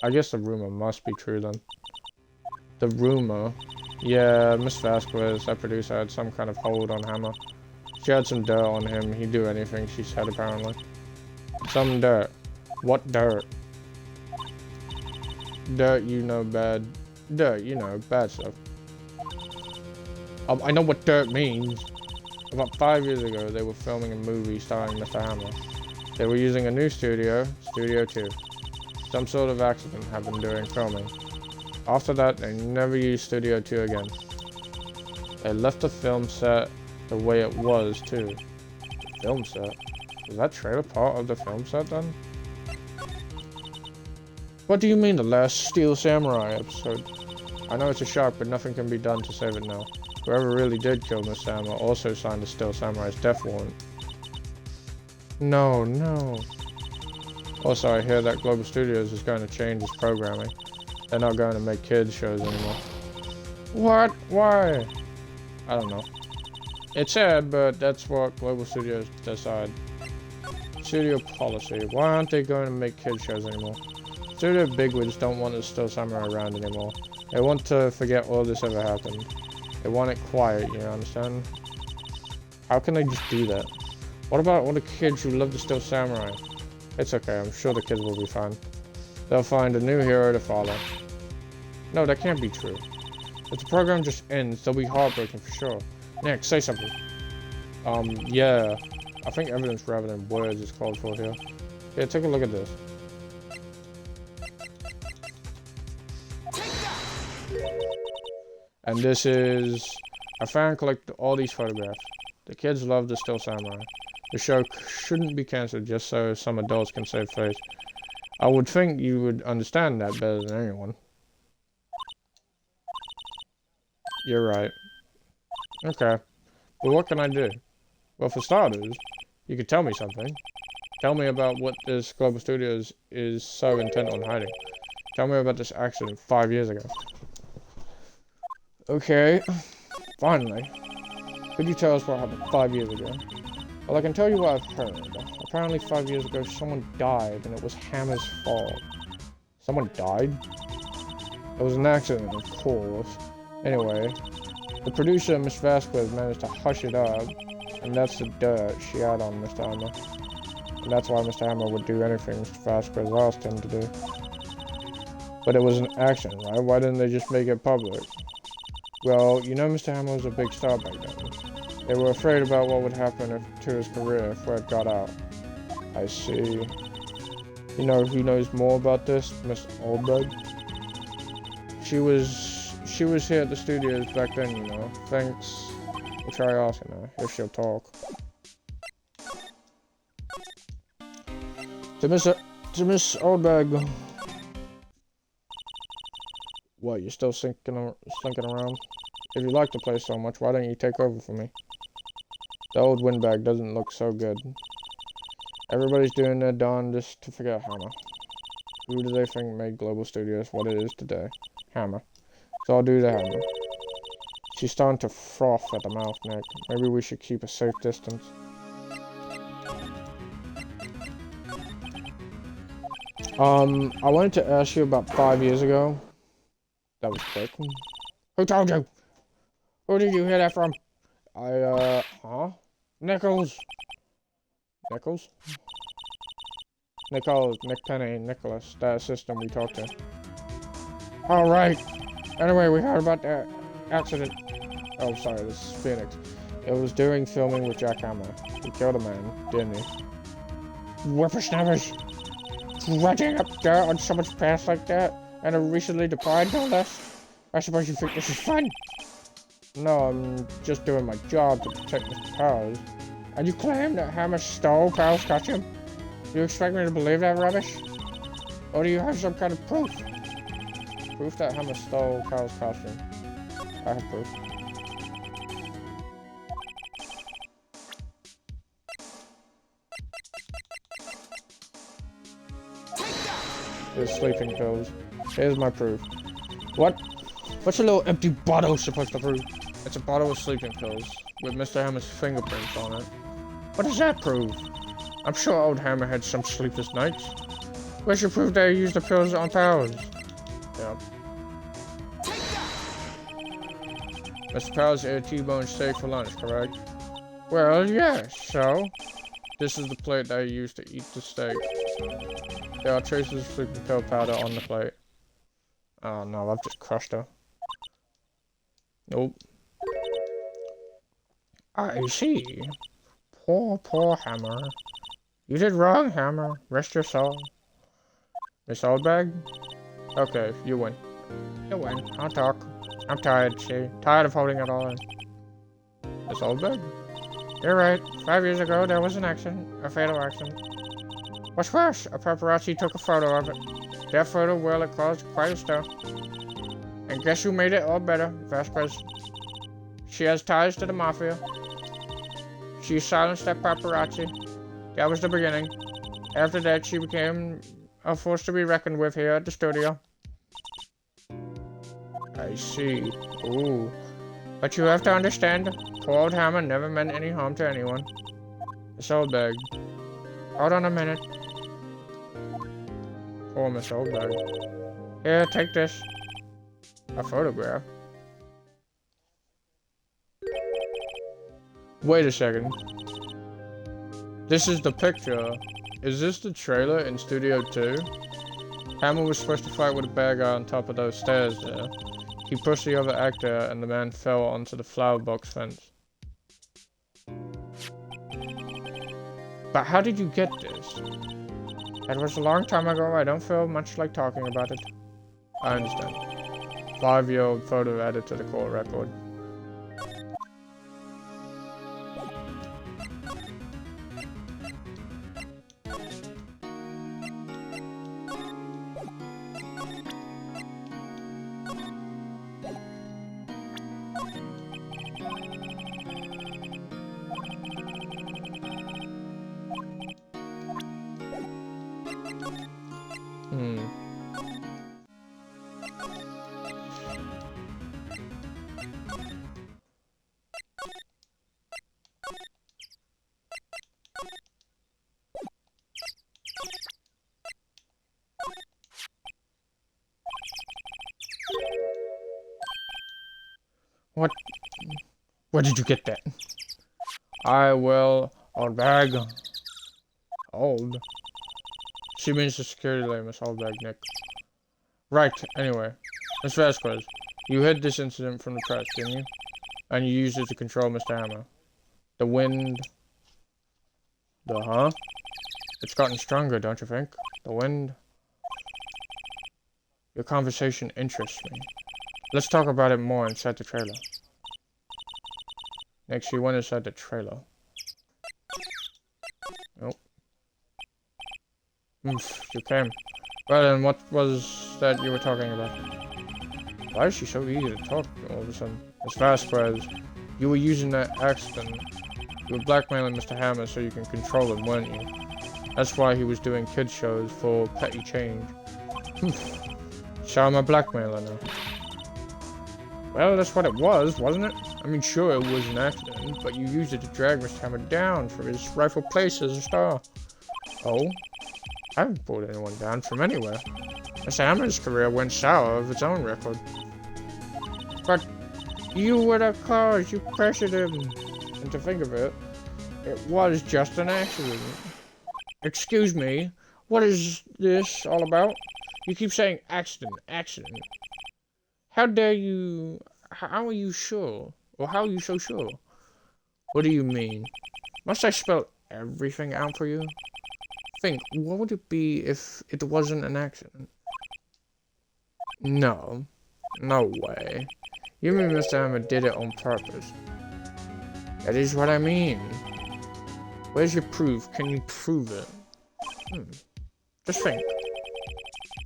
I guess the rumor must be true then. The rumor? Yeah, Miss Vasquez, that producer, had some kind of hold on Hammer. She had some dirt on him. He'd do anything, she said, apparently. Some dirt. What dirt? Dirt, you know, bad. Dirt, you know, bad stuff. I know what dirt means. About 5 years ago, they were filming a movie starring Mr. Hammer. They were using a new studio, Studio 2. Some sort of accident happened during filming. After that, they never used Studio 2 again. They left the film set the way it was, too. The film set? Was that trailer part of the film set, then? What do you mean, the last Steel Samurai episode? I know it's a shock, but nothing can be done to save it now. Whoever really did kill Miss Hammer also signed the Steel Samurai's death warrant. No, no. Also, I hear that Global Studios is going to change its programming. They're not going to make kids shows anymore. What? Why? I don't know. It's sad, but that's what Global Studios decide. Studio policy. Why aren't they going to make kids shows anymore? Studio bigwigs don't want the Steel Samurai around anymore. They want to forget all this ever happened. They want it quiet, you understand? How can they just do that? What about all the kids who love the Steel Samurai? It's okay, I'm sure the kids will be fine. They'll find a new hero to follow. No, that can't be true. If the program just ends, they'll be heartbroken for sure. Nick, say something. Yeah. I think evidence rather than words is called for here. Yeah, take a look at this. And this is... A fan collected all these photographs. The kids love the Steel Samurai. The show shouldn't be cancelled just so some adults can save face. I would think you would understand that better than anyone. You're right. Okay. But what can I do? Well, for starters, you could tell me something. Tell me about what this Global Studios is so intent on hiding. Tell me about this accident 5 years ago. Okay. Finally. Could you tell us what happened 5 years ago? Well, I can tell you what I've heard. Apparently 5 years ago, someone died, and it was Hammer's fault. Someone died? It was an accident, of course. Anyway, the producer, Miss Vasquez, managed to hush it up, and that's the dirt she had on Mr. Hammer. And that's why Mr. Hammer would do anything Mr. Vasquez asked him to do. But it was an accident, right? Why didn't they just make it public? Well, you know Mr. Hammer was a big star back then. They were afraid about what would happen to his career if word got out. I see. You know who knows more about this? Miss Oldberg? She was here at the studios back then, you know. Thanks. We'll try asking her if she'll talk. To Miss Oldberg. What, you're still slinking around? If you like the place so much, why don't you take over for me? The old windbag doesn't look so good. Everybody's doing their darndest to forget Hammer. Who do they think made Global Studios what it is today? Hammer. So I'll do the Hammer. She's starting to froth at the mouth, Nick. Maybe we should keep a safe distance. I wanted to ask you about 5 years ago. That was quick. Who told you? Who did you hear that from? Huh? Nichols? Nichols? Nick Penny, Nicholas, that assistant we talked to. Alright. Anyway, we heard about that accident. Oh, sorry, this is Phoenix. It was during filming with Jack Hammer. He killed a man, didn't he? Whippersnappers! Dredging up dirt on someone's past like that? And a recently deprived, no less? I suppose you think this is fun? No, I'm just doing my job to protect Mr. Powers. And you claim that Hammer stole Powers' costume? Do you expect me to believe that rubbish? Or do you have some kind of proof? Proof that Hammer stole Powers' costume. I have proof. There's sleeping pills. Here's my proof. What? What's a little empty bottle supposed to prove? It's a bottle of sleeping pills with Mr. Hammer's fingerprints on it. What does that prove? I'm sure old Hammer had some sleepless nights. Where's your proof that he used the pills on Powers? Yeah. Mr. Powers ate a T-bone steak for lunch, correct? Well, yes, so? This is the plate that he used to eat the steak. There are traces of sleeping pill powder on the plate. Oh no, I've just crushed her. Nope. I see. Poor Hammer. You did wrong, Hammer. Rest your soul. Miss Oldbag? Okay, you win. You win. I'll talk. I'm tired, see? Tired of holding it all in. Miss Oldbag? You're right. 5 years ago, there was an accident. A fatal accident. What's worse, a paparazzi took a photo of it. That photo, well, it caused quite a stir. And guess who made it all better? Vasquez. She has ties to the Mafia. She silenced that paparazzi. That was the beginning. After that, she became a force to be reckoned with here at the studio. I see. Ooh. But you have to understand, poor old Hammer never meant any harm to anyone. Miss Oldberg. Hold on a minute. Poor Miss Oldberg. Here, take this. A photograph. Wait a second. This is the picture. Is this the trailer in Studio 2? Hammer was supposed to fight with a bad guy on top of those stairs there. He pushed the other actor and the man fell onto the flower box fence. But how did you get this? It was a long time ago. I don't feel much like talking about it. I understand. 5-year-old photo added to the court record. What? Where did you get that? Old bag. Old? She means the security lady, Miss Oldbag, Nick. Right, anyway. Miss Vasquez, you hid this incident from the press, didn't you? And you used it to control Mr. Hammer. The wind... Huh? It's gotten stronger, don't you think? The wind... Your conversation interests me. Let's talk about it more inside the trailer. Next, she went inside the trailer. Nope. You came. Well then, what was that you were talking about? Why is she so eager to talk all of a sudden? Miss Vasquez, you were using that accident. You were blackmailing Mr. Hammer so you can control him, weren't you? That's why he was doing kids shows for petty change. So I'm a blackmailer now. Well, that's what it was, wasn't it? I mean, sure, it was an accident, but you used it to drag Mr. Hammer down for his rightful place as a star. Oh? I haven't pulled anyone down from anywhere. Mr. Hammer's career went sour of its own record. But you were the cause, you pressured him. And to think of it, it was just an accident. Excuse me, what is this all about? You keep saying accident, accident. How dare you... How are you sure? Or how are you so sure? What do you mean? Must I spell everything out for you? Think, what would it be if it wasn't an accident? No. No way. You mean Mr. Hammer did it on purpose? That is what I mean. Where's your proof? Can you prove it? Just think.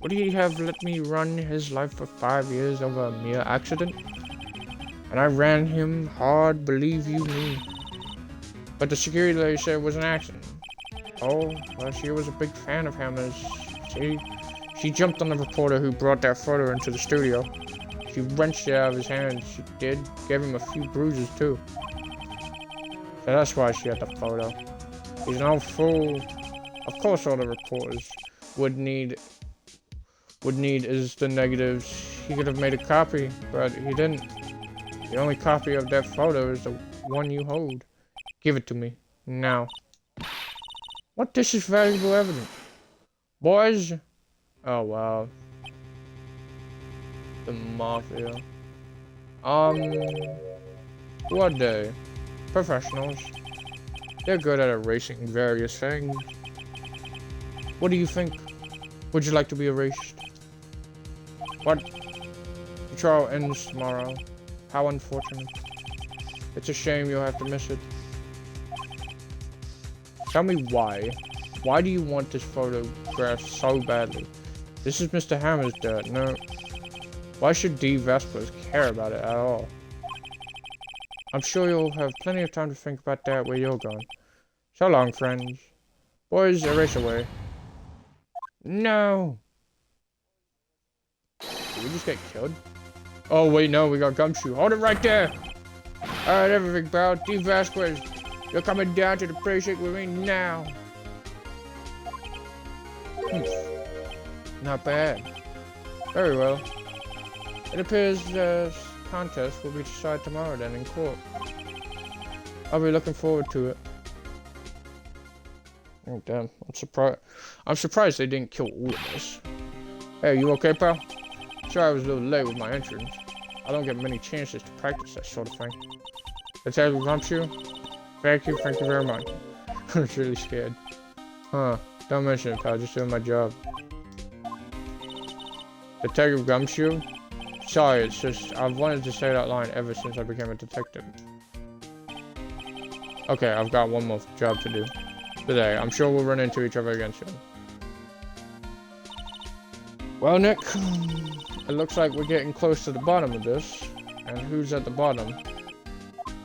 Would he have let me run his life for 5 years over a mere accident? And I ran him hard, believe you me. But the security lady said it was an accident. Oh, well, she was a big fan of Hammer's. See? She jumped on the reporter who brought that photo into the studio. She wrenched it out of his hands. She did. Gave him a few bruises, too. So that's why she had the photo. He's an old fool. Of course all the reporters would need is the negatives. He could have made a copy, but he didn't. The only copy of that photo is the one you hold. Give it to me. Now. What? This is valuable evidence. Boys. Oh, wow. The Mafia. What day? Professionals. They're good at erasing various things. What do you think? Would you like to be erased? What? The trial ends tomorrow. How unfortunate. It's a shame you'll have to miss it. Tell me why. Why do you want this photograph so badly? This is Mr. Hammer's dirt, no. Why should D. Vespers care about it at all? I'm sure you'll have plenty of time to think about that where you're going. So long, friends. Boys, erase away. No! Did we just get killed? Oh, wait, no, we got Gumshoe. Hold it right there! Alright, everything, pal. D. Vasquez, you're coming down to the precinct with me now. Not bad. Very well. It appears the contest will be decided tomorrow then in court. I'll be looking forward to it. Oh damn, I'm surprised they didn't kill all of us. Hey, you okay, pal? Sorry I was a little late with my entrance. I don't get many chances to practice that sort of thing. Detective Gumshoe? Thank you very much. I was really scared. Huh, don't mention it, pal, just doing my job. Detective Gumshoe? Sorry, it's just, I've wanted to say that line ever since I became a detective. Okay, I've got one more job to do today. I'm sure we'll run into each other again soon. Well, Nick, it looks like we're getting close to the bottom of this. And who's at the bottom?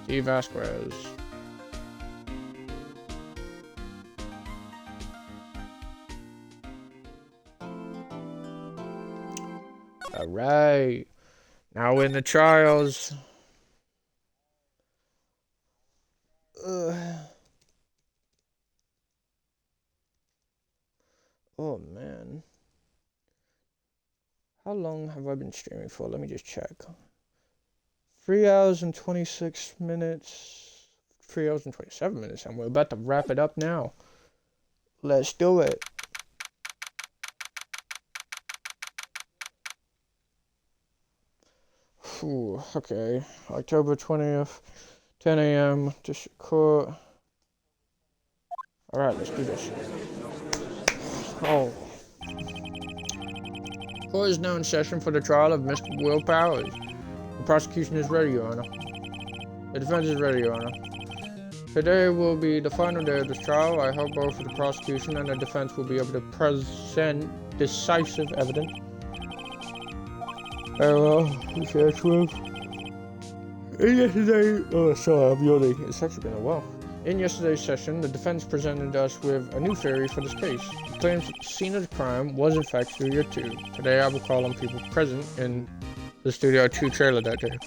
Steve Vasquez. Alright. Now we're in the trials. Oh man. How long have I been streaming for? Let me just check. 3 hours and 26 minutes. 3 hours and 27 minutes, and we're about to wrap it up now. Let's do it. Ooh, okay. October 20th, 10 a.m. District Court. Alright, let's do this. Oh. Court is now in session for the trial of Mr. Will Powers. The prosecution is ready, Your Honor. The defense is ready, Your Honor. Today will be the final day of this trial. I hope both the prosecution and the defense will be able to present decisive evidence. Very well, Mr. sorry, I'm yawning. It's actually been a while. In yesterday's session, the defense presented us with a new theory for this case. It claims that the scene of the crime was in fact Studio 2. Today I will call on people present in the Studio 2 trailer that day.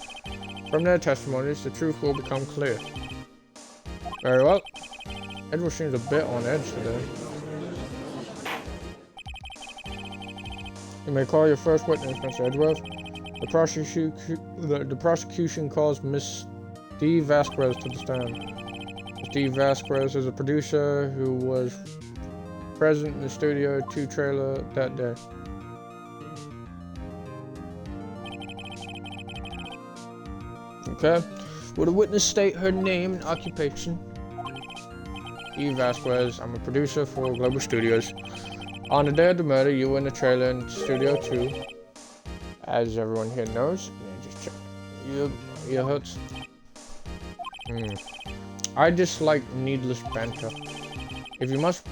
From their testimonies, the truth will become clear. Very well. Edward seems a bit on edge today. You may call your first witness, Mr. Edgeworth. The prosecution calls Miss Steve Vasquez to the stand. Steve Vasquez is a producer who was present in the Studio 2 trailer that day. Okay. Will the witness state her name and occupation? Steve Vasquez. I'm a producer for Global Studios. On the day of the murder, you were in the trailer in Studio 2. As everyone here knows. Just check. Your hurts. I dislike needless banter. If you must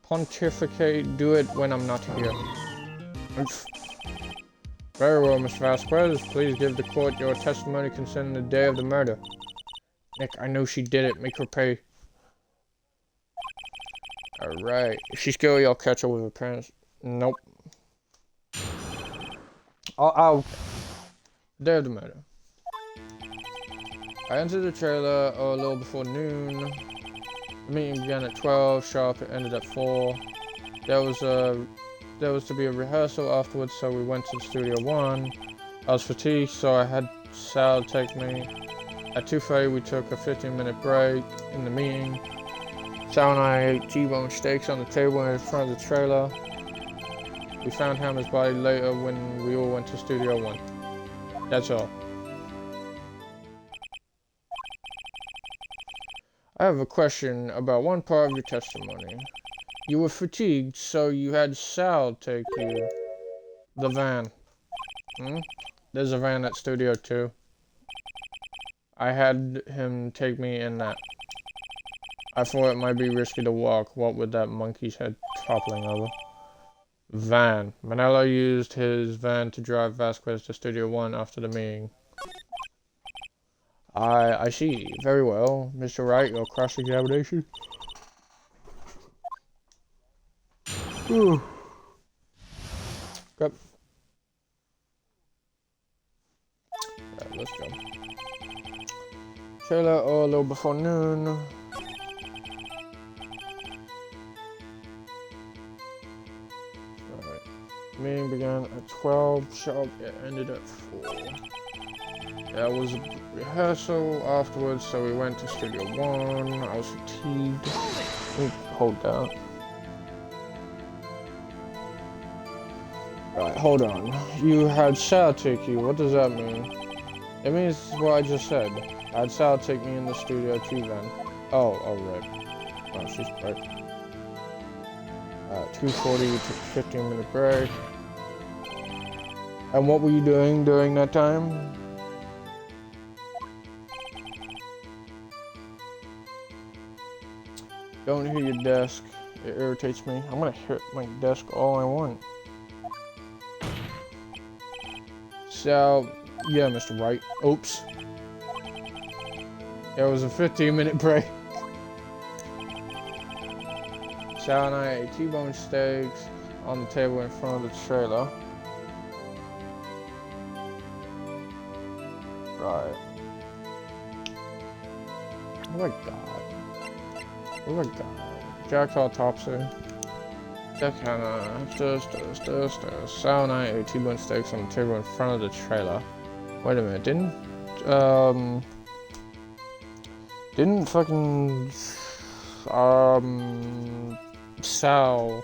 pontificate, do it when I'm not here. Very well, Miss Vasquez. Please give the court your testimony concerning the day of the murder. Nick, I know she did it. Make her pay. Alright. If she's scary, I'll catch her with her parents. Nope. I'll... Day of the murder. I entered the trailer a little before noon. The meeting began at 12 sharp. It ended at 4. There was to be a rehearsal afterwards, so we went to Studio 1. I was fatigued, so I had Sal take me. At 2:30, we took a 15-minute break in the meeting. Sal and I ate T-bone steaks on the table in front of the trailer. We found Hammer's body later when we all went to Studio 1. That's all. I have a question about one part of your testimony. You were fatigued, so you had Sal take you. The van. There's a van at Studio 2. I had him take me in that. I thought it might be risky to walk, what with that monkey's head toppling over. Van. Manello used his van to drive Vasquez to Studio 1 after the meeting. I see. Very well. Mr. Wright, your cross-examination. Yep. Alright, let's go. Trailer a little before noon. Meeting began at 12 sharp. It ended at 4. There was a rehearsal afterwards, so we went to Studio 1. I was fatigued. Hold down. Right, hold on. You had Sal take you. What does that mean? It means what I just said. I had Sal take me in the studio too then. Oh, right. Oh, she's right. 2:40, we took a 15-minute break. And what were you doing during that time? Don't hit your desk. It irritates me. I'm gonna hit my desk all I want. So, yeah, Mr. Wright. Oops. There was a 15-minute break. Sal and I ate T-bone steaks on the table in front of the trailer. Right. Oh my god. Oh my god. Jack's autopsy. Jack Hannah. Sal and I ate T-bone steaks on the table in front of the trailer. Wait a minute, didn't fucking Sal,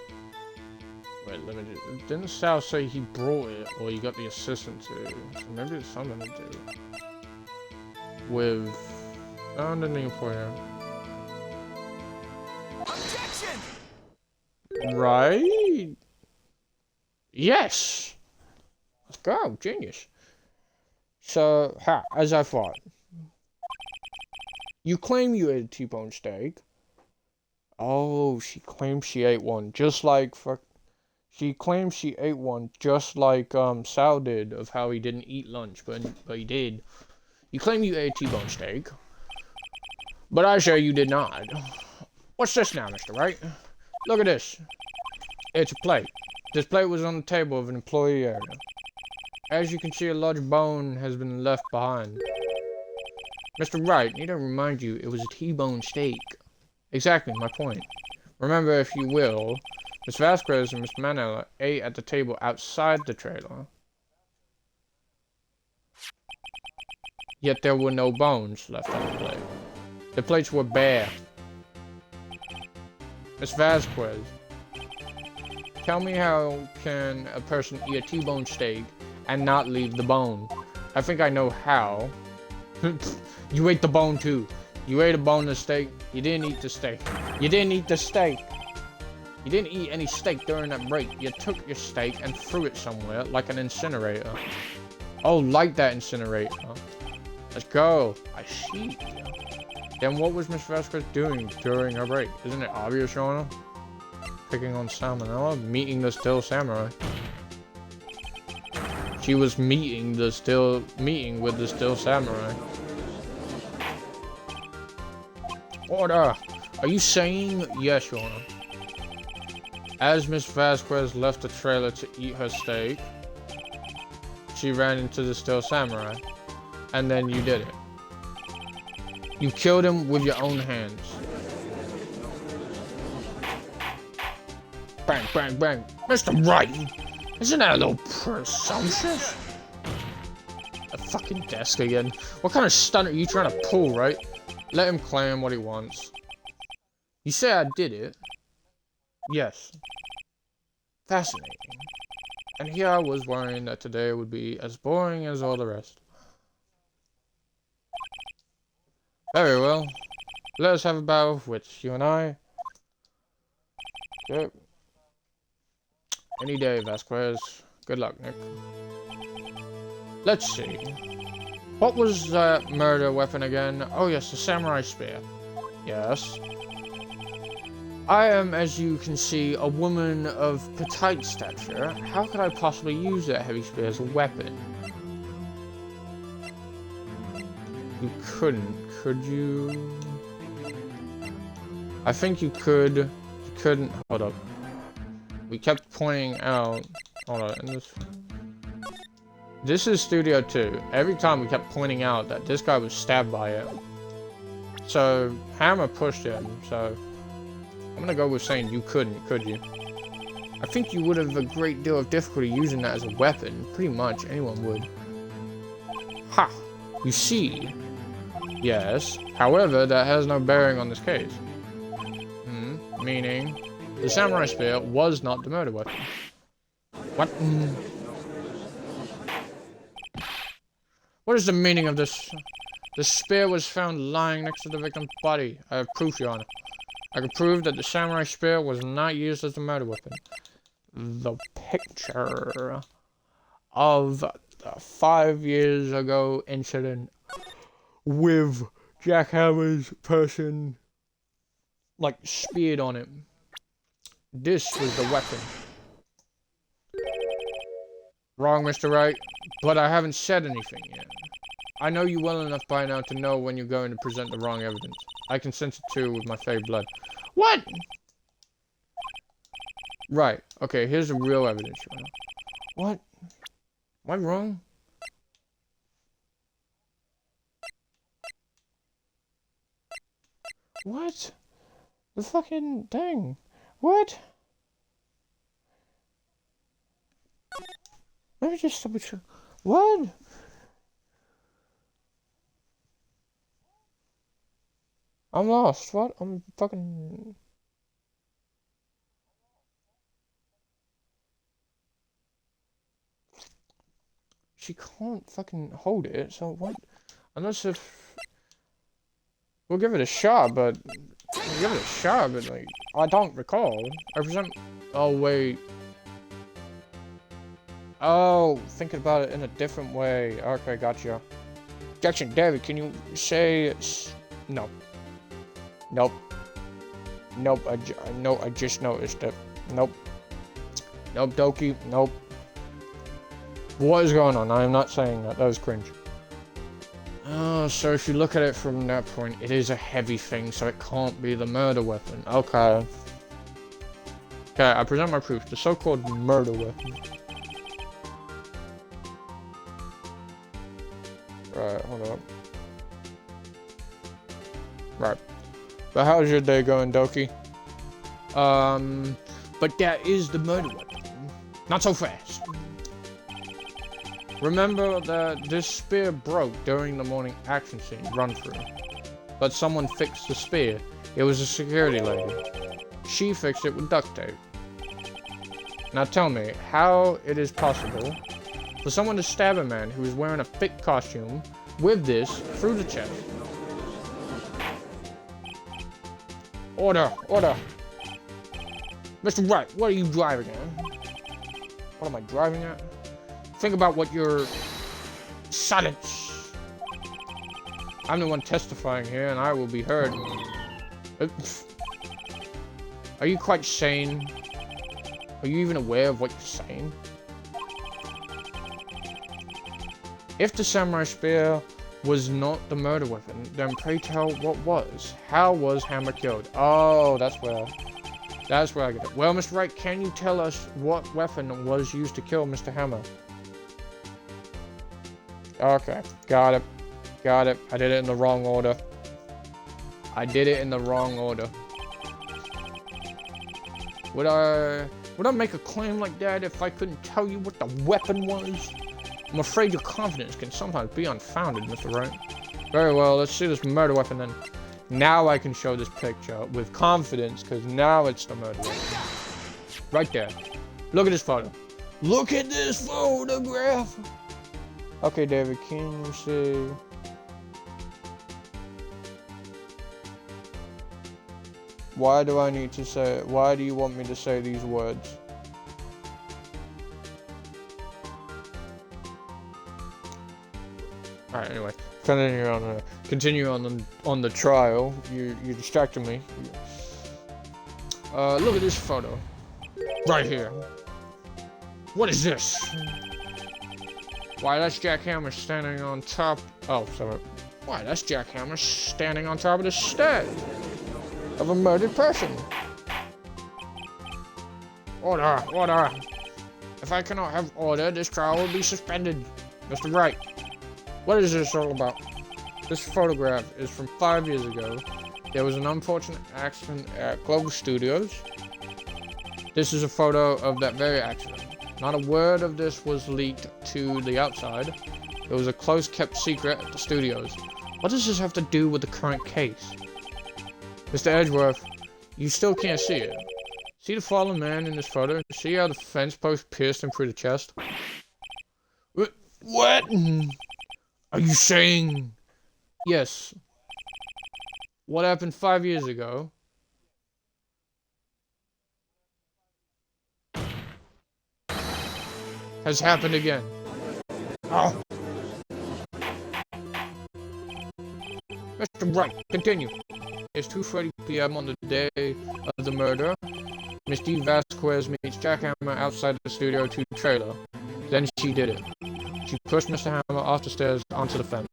wait, let me just, didn't Sal say he brought it, or he got the assistant to? So maybe it's something to do with, underneath where? Objection! Right? Yes! Let's go, genius. So, as I thought. You claim you ate a T-bone steak. Oh, she claims she ate one, just like she claims she ate one, just like Sal did, of how he didn't eat lunch, but he did. You claim you ate a T-bone steak, but I say you did not. What's this now, Mr. Wright? Look at this. It's a plate. This plate was on the table of an employee area. As you can see, a large bone has been left behind. Mr. Wright, need to remind you, it was a T-bone steak. Exactly, my point. Remember, if you will, Miss Vasquez and Miss Manella ate at the table outside the trailer. Yet there were no bones left on the plate. The plates were bare. Miss Vasquez, tell me how can a person eat a T-bone steak and not leave the bone? I think I know how. You ate the bone too. You ate a boneless steak. You didn't eat the steak. You didn't eat the steak. You didn't eat any steak during that break. You took your steak and threw it somewhere like an incinerator. Oh, like that incinerator. Let's go. I see. Then what was Miss Vasquez doing during her break? Isn't it obvious, Your Honor? Picking on salmonella, meeting the Steel Samurai. She was meeting with the Steel Samurai. Order! Are you saying yes, Your Honor? As Miss Vasquez left the trailer to eat her steak, she ran into the Steel Samurai, and then you did it. You killed him with your own hands. Bang, bang, bang. Mr. Wright! Isn't that a little presumptuous? A fucking desk again. What kind of stunt are you trying to pull, right? Let him claim what he wants. You say I did it? Yes. Fascinating. And here I was worrying that today would be as boring as all the rest. Very well. Let us have a battle of wits, you and I. Yep. Any day, Vasquez. Good luck, Nick. Let's see. What was that murder weapon again? Oh yes, the samurai spear. Yes. I am, as you can see, a woman of petite stature. How could I possibly use that heavy spear as a weapon? You couldn't, could you? I think you could. You couldn't. Hold up. We kept pointing out. Hold on. This is Studio 2. Every time we kept pointing out that this guy was stabbed by it. So, Hammer pushed him, so I'm gonna go with saying you couldn't, could you? I think you would have a great deal of difficulty using that as a weapon. Pretty much anyone would. Ha! You see? Yes. However, that has no bearing on this case. Meaning, the samurai spear was not the murder weapon. What? What is the meaning of this? The spear was found lying next to the victim's body. I have proof, Your Honor. I can prove that the samurai spear was not used as a murder weapon. The picture of the 5 years ago incident with Jack Hammer's person, like, speared on him. This was the weapon. Wrong, Mr. Wright, but I haven't said anything yet. I know you well enough by now to know when you're going to present the wrong evidence. I can sense it too with my fey blood. What? Right, okay, here's the real evidence. What? Am I wrong? What? The fucking thing. What? Let me just double check. What? I'm lost. What? I'm fucking... She can't fucking hold it, so what? Unless if... We'll give it a shot, but... like, I don't recall. I present... Oh, wait. Oh, thinking about it in a different way. Okay, gotcha. Jackson, David, can you say... No. Nope. Nope, I just noticed it. Nope. Nope, Doki, nope. What is going on? I am not saying that. That was cringe. Oh, so if you look at it from that point, it is a heavy thing, so it can't be the murder weapon. Okay. Okay, I present my proof. The so-called murder weapon. Right, hold up. Right. But how's your day going, Doki? But that is the murder weapon. Not so fast. Remember that this spear broke during the morning action scene run-through. But someone fixed the spear. It was a security lady. She fixed it with duct tape. Now tell me, how it is possible for someone to stab a man who is wearing a thick costume with this through the chest? Order! Order! Mr. Wright, what are you driving at? What am I driving at? Think about what you're... Silence! I'm the one testifying here, and I will be heard. Are you quite sane? Are you even aware of what you're saying? If the samurai spear was not the murder weapon, then pray tell what was? How was Hammer killed? Oh, that's where I get it. Well, Mr. Wright, can you tell us what weapon was used to kill Mr. Hammer? Okay, got it. Got it. I did it in the wrong order. Would I make a claim like that if I couldn't tell you what the weapon was? I'm afraid your confidence can sometimes be unfounded, Mr. Wright. Very well, let's see this murder weapon then. Now I can show this picture with confidence, because now it's the murder weapon. Right there. Look at this photo. Look at this photograph! Okay, David, can you see... Why do I need to say... Why do you want me to say these words? Alright, anyway. Continue on the trial. You distracted me. Look at this photo. Right here. What is this? Why, that's Jack Hammer standing on top... Oh, sorry. Why, that's Jack Hammer standing on top of the shed of a murdered person. Order! Order! If I cannot have order, this trial will be suspended. Mr. Wright, what is this all about? This photograph is from 5 years ago. There was an unfortunate accident at Global Studios. This is a photo of that very accident. Not a word of this was leaked to the outside, It was a close-kept secret at the studios. What does this have to do with the current case? Mr. Edgeworth, you still can't see it. See the fallen man in this photo? See how the fence post pierced him through the chest? What? Are you saying? Yes. What happened 5 years ago? Has happened again. Oh. Mr. Wright, continue. It's 2:30 p.m. on the day of the murder. Miss D. Vasquez meets Jackhammer outside the studio to the trailer. Then she did it. She pushed Mr. Hammer off the stairs onto the fence.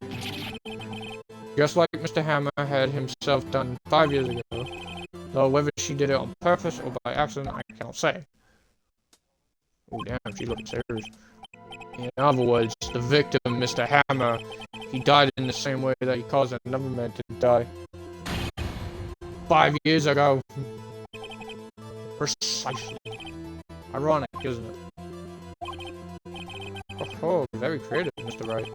Just like Mr. Hammer had himself done 5 years ago, though whether she did it on purpose or by accident, I cannot say. Oh damn, she looked serious. In other words, the victim, Mr. Hammer, he died in the same way that he caused another man to die. 5 years ago. Precisely. Ironic, isn't it? Oh, very creative, Mr. Wright.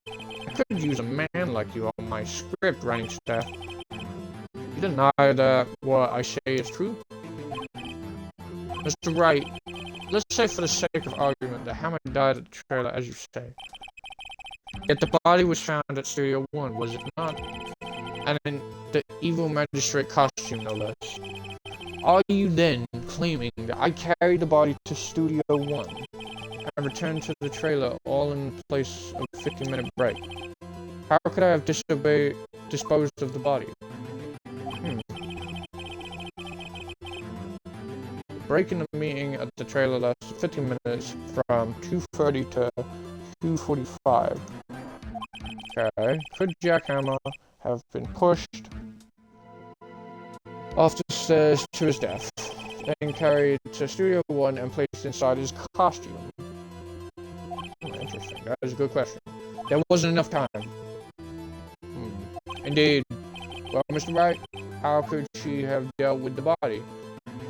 I could use a man like you on my script writing staff. You deny that what I say is true? Mr. Wright, let's say for the sake of argument that Hammer died at the trailer as you say. Yet the body was found at Studio 1, was it not? And in the evil magistrate costume, no less. Are you then claiming that I carried the body to Studio 1 and returned to the trailer all in place of a 15-minute break? How could I have disposed of the body? The break in the meeting at the trailer lasted 15 minutes from 2:30 to 2:45. Okay, could Jackhammer have been pushed off the stairs to his death, then carried to Studio 1 and placed inside his costume? Interesting, that is a good question. There wasn't enough time. Indeed. Well, Mr. Wright, how could she have dealt with the body?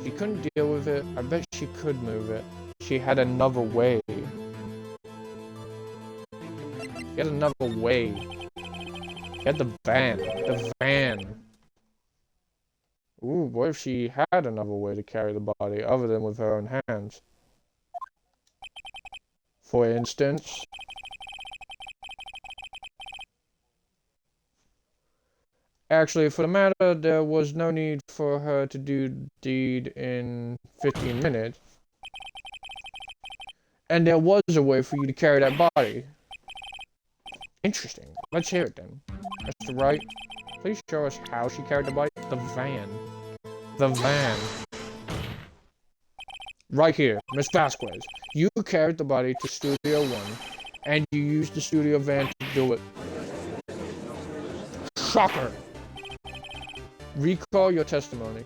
She couldn't deal with it. I bet she could move it. She had another way. She had another way. She had the van. The van. Ooh, what if she had another way to carry the body other than with her own hands? For instance... Actually, for the matter, there was no need for her to do the deed in 15 minutes. And there was a way for you to carry that body. Interesting. Let's hear it then. Mr. Wright, please show us how she carried the body. The van. The van. Right here, Miss Vasquez. You carried the body to Studio 1, and you used the studio van to do it. Shocker! Recall your testimony.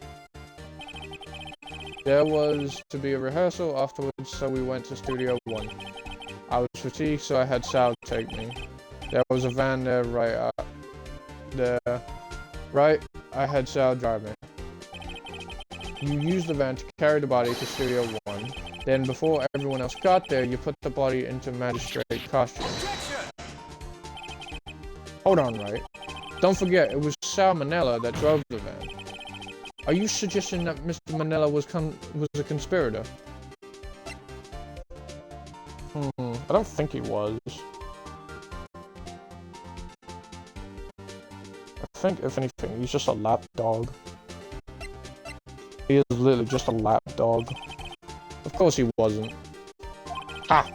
There was to be a rehearsal afterwards, so we went to Studio 1. I was fatigued, so I had Sal take me. There was a van there right there. Right? I had Sal drive me. You used the van to carry the body to Studio 1. Then, before everyone else got there, you put the body into magistrate costume. Hold on, right? Don't forget, it was Sal Manella that drove the van. Are you suggesting that Mr. Manella was a conspirator? I don't think he was. I think, if anything, he's just a lapdog. He is literally just a lapdog. Of course he wasn't. Ha!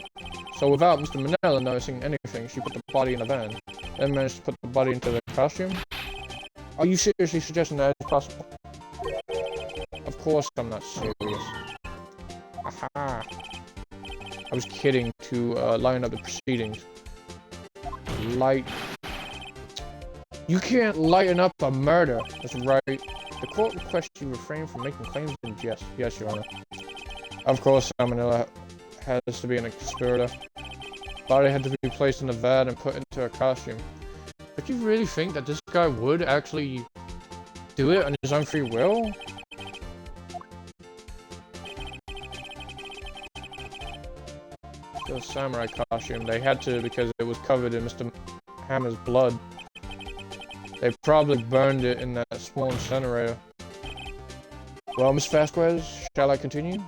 So without Mr. Manella noticing anything, she put the body in a van, then managed to put the body into the costume? Are you seriously suggesting that it's possible? Of course I'm not serious. Aha! I was kidding to line up the proceedings. You can't lighten up a murder. That's right. The court requests you refrain from making claims in jest. Yes, Your Honor. Of course, Salmonella has to be a conspirator. Body had to be placed in a van and put into a costume. But you really think that this guy would actually do it on his own free will? Steel Samurai costume. They had to because it was covered in Mr. Hammer's blood. They probably burned it in that small incinerator. Well, Miss Vasquez, shall I continue?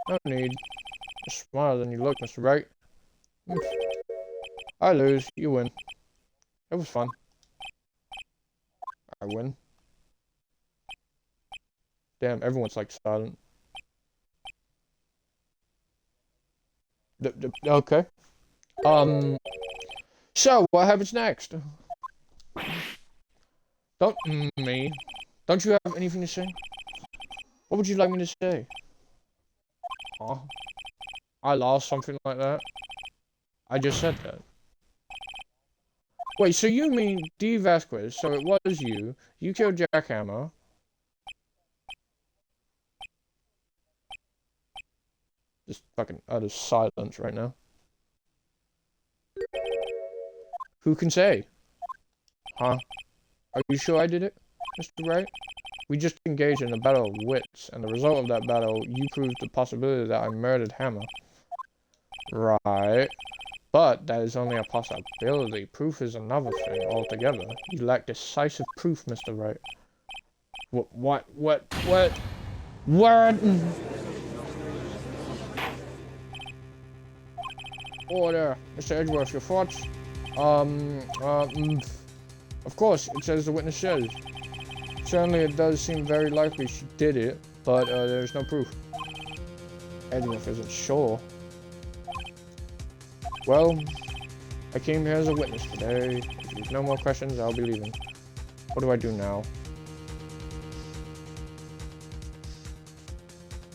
No need. You're smarter than you look, Mr. Wright. I lose, you win. It was fun. I win. Damn, everyone's like silent. Okay. So, what happens next? Don't me. Don't you have anything to say? What would you like me to say? Huh? I lost, something like that. I just said that. Wait, so you mean D. Vasquez, so it was you. You killed Jackhammer. Just fucking utter silence right now. Who can say? Huh? Are you sure I did it, Mr. Wright? We just engaged in a battle of wits, and the result of that battle, you proved the possibility that I murdered Hammer. Right. But that is only a possibility. Proof is another thing altogether. You lack decisive proof, Mr. Wright. What? Order. Mr. Edgeworth, your thoughts? Of course, it says the witness says. Certainly it does seem very likely she did it, but there's no proof. Edgeworth isn't sure. Well, I came here as a witness today. If there's no more questions, I'll be leaving. What do I do now?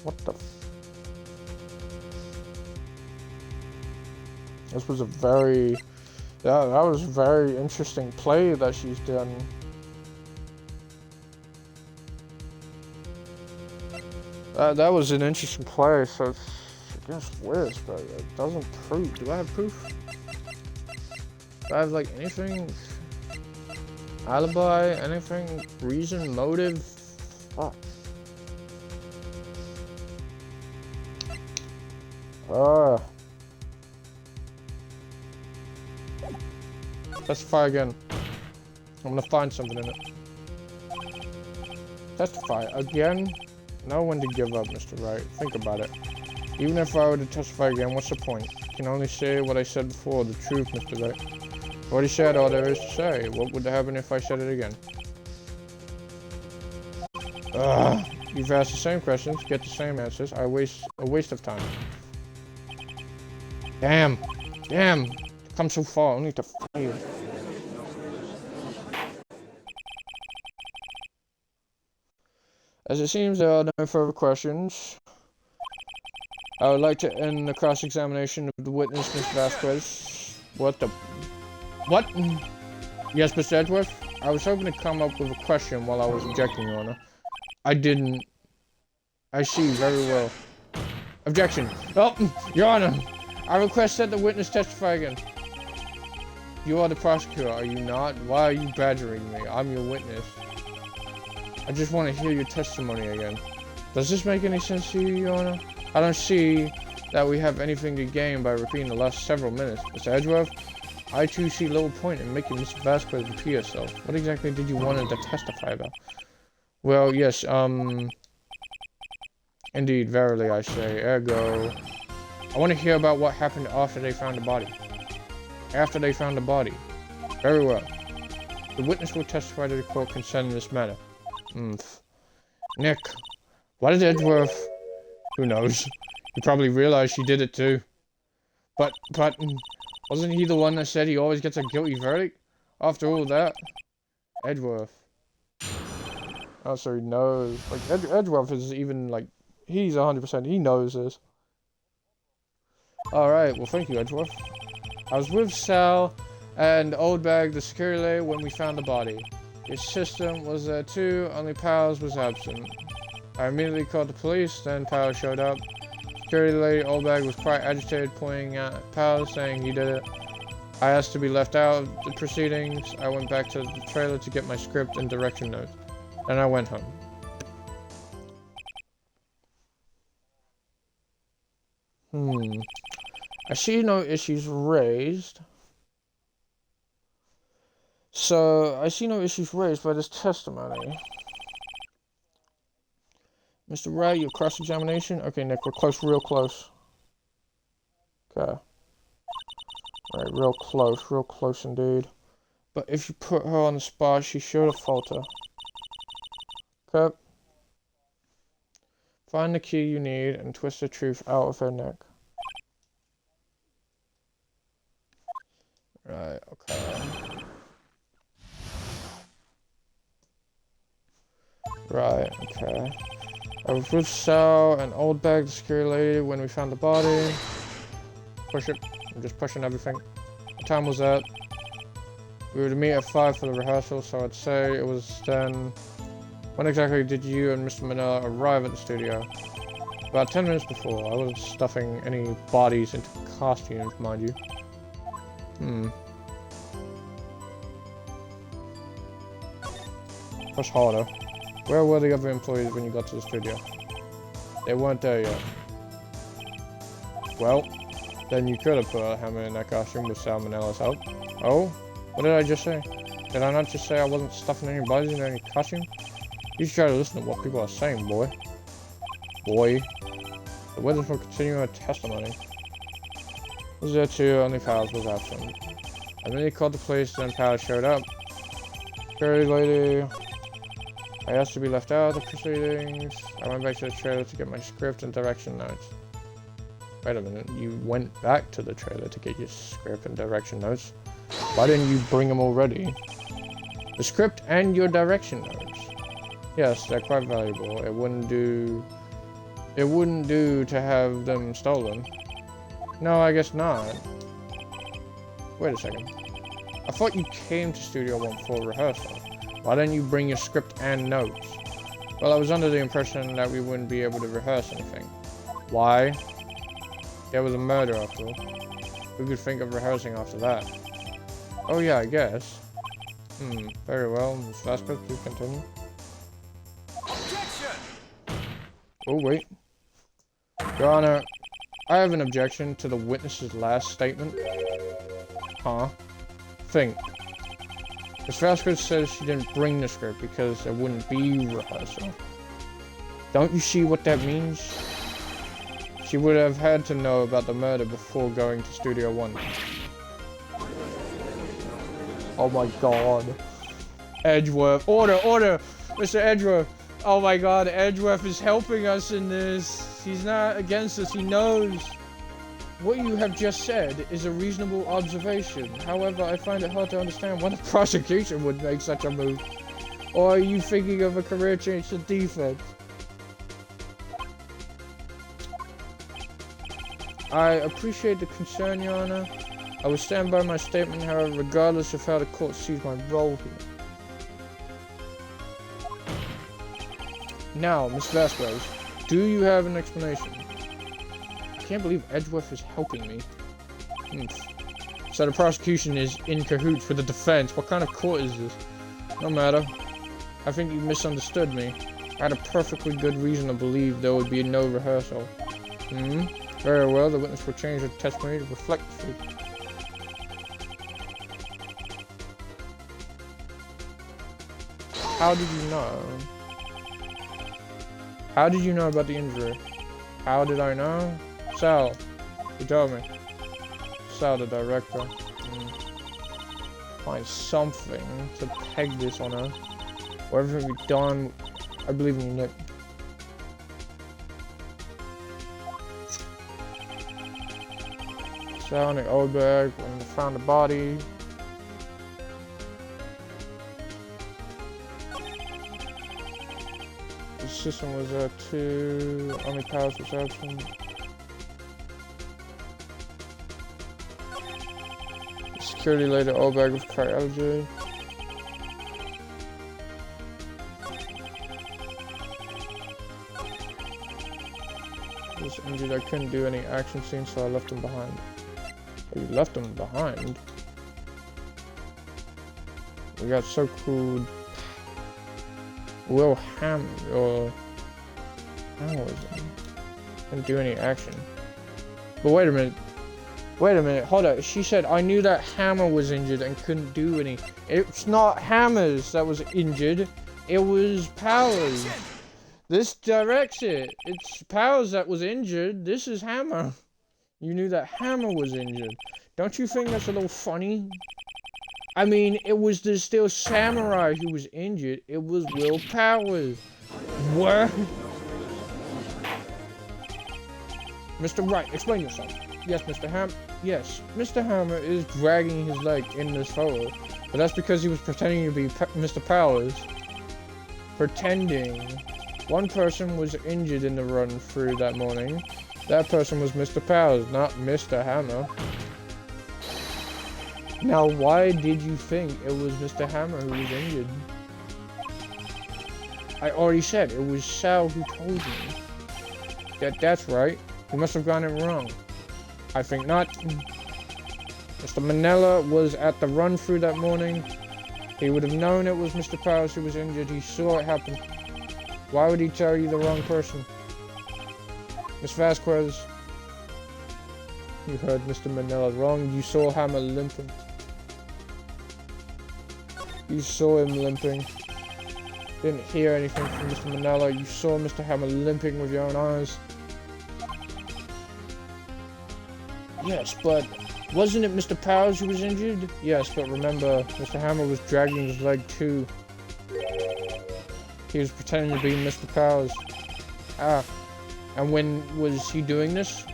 What the f— This was a very— yeah, that was a very interesting play that she's done. That was an interesting play, so it's against Wiz, but it doesn't prove. Do I have proof? Do I have, like, anything? Alibi? Anything? Reason? Motive? Fuck. Testify again. I'm gonna find something in it. Testify again? Know when to give up, Mr. Wright. Think about it. Even if I were to testify again, what's the point? I can only say what I said before, the truth, Mr. Wright. I've already said all there is to say. What would happen if I said it again? You've asked the same questions, get the same answers. A waste of time. Damn. Come so far, only to fail. As it seems there are no further questions, I would like to end the cross-examination of the witness, Miss Vasquez. What? Yes, Mr. Edgeworth? I was hoping to come up with a question while I was objecting, Your Honor. I didn't. I see, very well. Objection. Oh, Your Honor, I request that the witness testify again. You are the prosecutor, are you not? Why are you badgering me? I'm your witness. I just want to hear your testimony again. Does this make any sense to you, Your Honor? I don't see that we have anything to gain by repeating the last several minutes. Mr. Edgeworth, I too see little point in making Mr. Vasquez repeat herself. What exactly did you want her to testify about? Well, yes, indeed, verily I say, ergo, I want to hear about what happened after they found the body. After they found the body. Very well. The witness will testify to the court concerning this matter. Nick, why did Edgeworth— who knows? You probably realized she did it too. But, wasn't he the one that said he always gets a guilty verdict? After all that? Edgeworth. Oh, so he knows. Like, Edgeworth is even, like, he's 100%, he knows this. Alright, well thank you, Edgeworth. I was with Sal and Oldbag, the security lady, when we found the body. His system was there too, only Powers was absent. I immediately called the police, then Powers showed up. Security lady Oldbag was quite agitated, pointing at Powers, saying he did it. I asked to be left out of the proceedings. I went back to the trailer to get my script and direction notes. Then I went home. I see no issues raised. So, I see no issues raised by this testimony. Mr. Wright, your cross-examination? Okay, Nick, we're close, real close. Okay. Alright, real close indeed. But if you put her on the spot, she sure to falter. Okay. Find the key you need and twist the truth out of her neck. Right, okay. Right, okay. I was with Sal, an old bag, the security lady, when we found the body. Push it. I'm just pushing everything. What time was that? We were to meet at 5 for the rehearsal, so I'd say it was then. When exactly did you and Mr. Manila arrive at the studio? About 10 minutes before. I wasn't stuffing any bodies into costumes, mind you. Push harder. Where were the other employees when you got to the studio? They weren't there yet. Well, then you could have put a hammer in that costume with Salmonella's help. Oh? What did I just say? Did I not just say I wasn't stuffing any bodies in any costume? You should try to listen to what people are saying, boy. Boy. The witness will continue her testimony. Was there too, only Powers was absent. And then he called the police, then Powers showed up. Security lady. I asked to be left out of the proceedings. I went back to the trailer to get my script and direction notes. Wait a minute, you went back to the trailer to get your script and direction notes? Why didn't you bring them already? The script and your direction notes. Yes, they're quite valuable. It wouldn't do to have them stolen. No, I guess not. Wait a second. I thought you came to Studio 1 for rehearsal. Why didn't you bring your script and notes? Well, I was under the impression that we wouldn't be able to rehearse anything. Why? There was a murder after all. Who could think of rehearsing after that? Oh yeah, I guess. Very well. Ms. Vasquez, please continue. Objection! Oh, wait. Your Honor, I have an objection to the witness's last statement. Huh? Think. Ms. Vasquez says she didn't bring the script because there wouldn't be rehearsal. Don't you see what that means? She would have had to know about the murder before going to Studio 1. Oh my god. Edgeworth. Order! Order! Mr. Edgeworth! Oh my god, Edgeworth is helping us in this. He's not against us, he knows. What you have just said is a reasonable observation. However, I find it hard to understand why the prosecution would make such a move. Or are you thinking of a career change to defense? I appreciate the concern, Your Honor. I will stand by my statement, however, regardless of how the court sees my role here. Now, Ms. Vasquez, do you have an explanation? I can't believe Edgeworth is helping me. So the prosecution is in cahoots with the defense. What kind of court is this? No matter. I think you misunderstood me. I had a perfectly good reason to believe there would be no rehearsal. Very well, the witness will change her testimony to reflect the truth. How did you know? How did you know about the injury? How did I know? Sal, you told me. Sal, the director. Find something to peg this on her. Whatever we've done, I believe in you, Nick. Sal and the old bag when we found the body. The system was there too. Only Powers was absent. The security lady old bag with trilogy. I was injured, I couldn't do any action scenes, so I left him behind. Oh, you left him behind? We got so cool. Will Hammond, or how was it? Didn't do any action. But wait a minute. Wait a minute, hold up. She said, I knew that Hammer was injured and couldn't do any. It's not Hammers that was injured. It was Powers. This directs it. It's Powers that was injured. This is Hammer. You knew that Hammer was injured. Don't you think that's a little funny? I mean, it was the Steel Samurai who was injured. It was Will Powers. What? Mr. Wright, explain yourself. Yes, Mr. Mr. Hammer is dragging his leg in this photo, but that's because he was pretending to be Mr. Powers. Pretending. One person was injured in the run through that morning. That person was Mr. Powers, not Mr. Hammer. Now, why did you think it was Mr. Hammer who was injured? I already said it was Sal who told me. That's right. You must have gotten it wrong. I think not. Mr. Manila was at the run-through that morning. He would have known it was Mr. Powers who was injured. He saw it happen. Why would he tell you the wrong person? Miss Vasquez, you heard Mr. Manila wrong. You saw Hammer limping. You saw him limping. Didn't hear anything from Mr. Manila. You saw Mr. Hammer limping with your own eyes. Yes, but wasn't it Mr. Powers who was injured? Yes, but remember, Mr. Hammer was dragging his leg too. He was pretending to be Mr. Powers. And when was he doing this?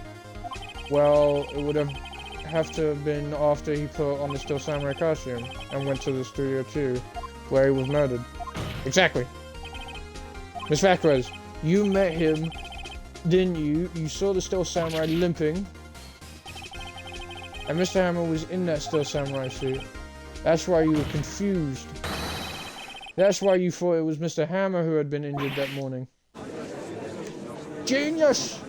Well, it would have to have been after he put on the Steel Samurai costume and went to the Studio 2, where he was murdered. Exactly. Miss Vasquez, you met him, didn't you? You saw the Steel Samurai limping. And Mr. Hammer was in that Steel Samurai suit. That's why you were confused. That's why you thought it was Mr. Hammer who had been injured that morning. Genius!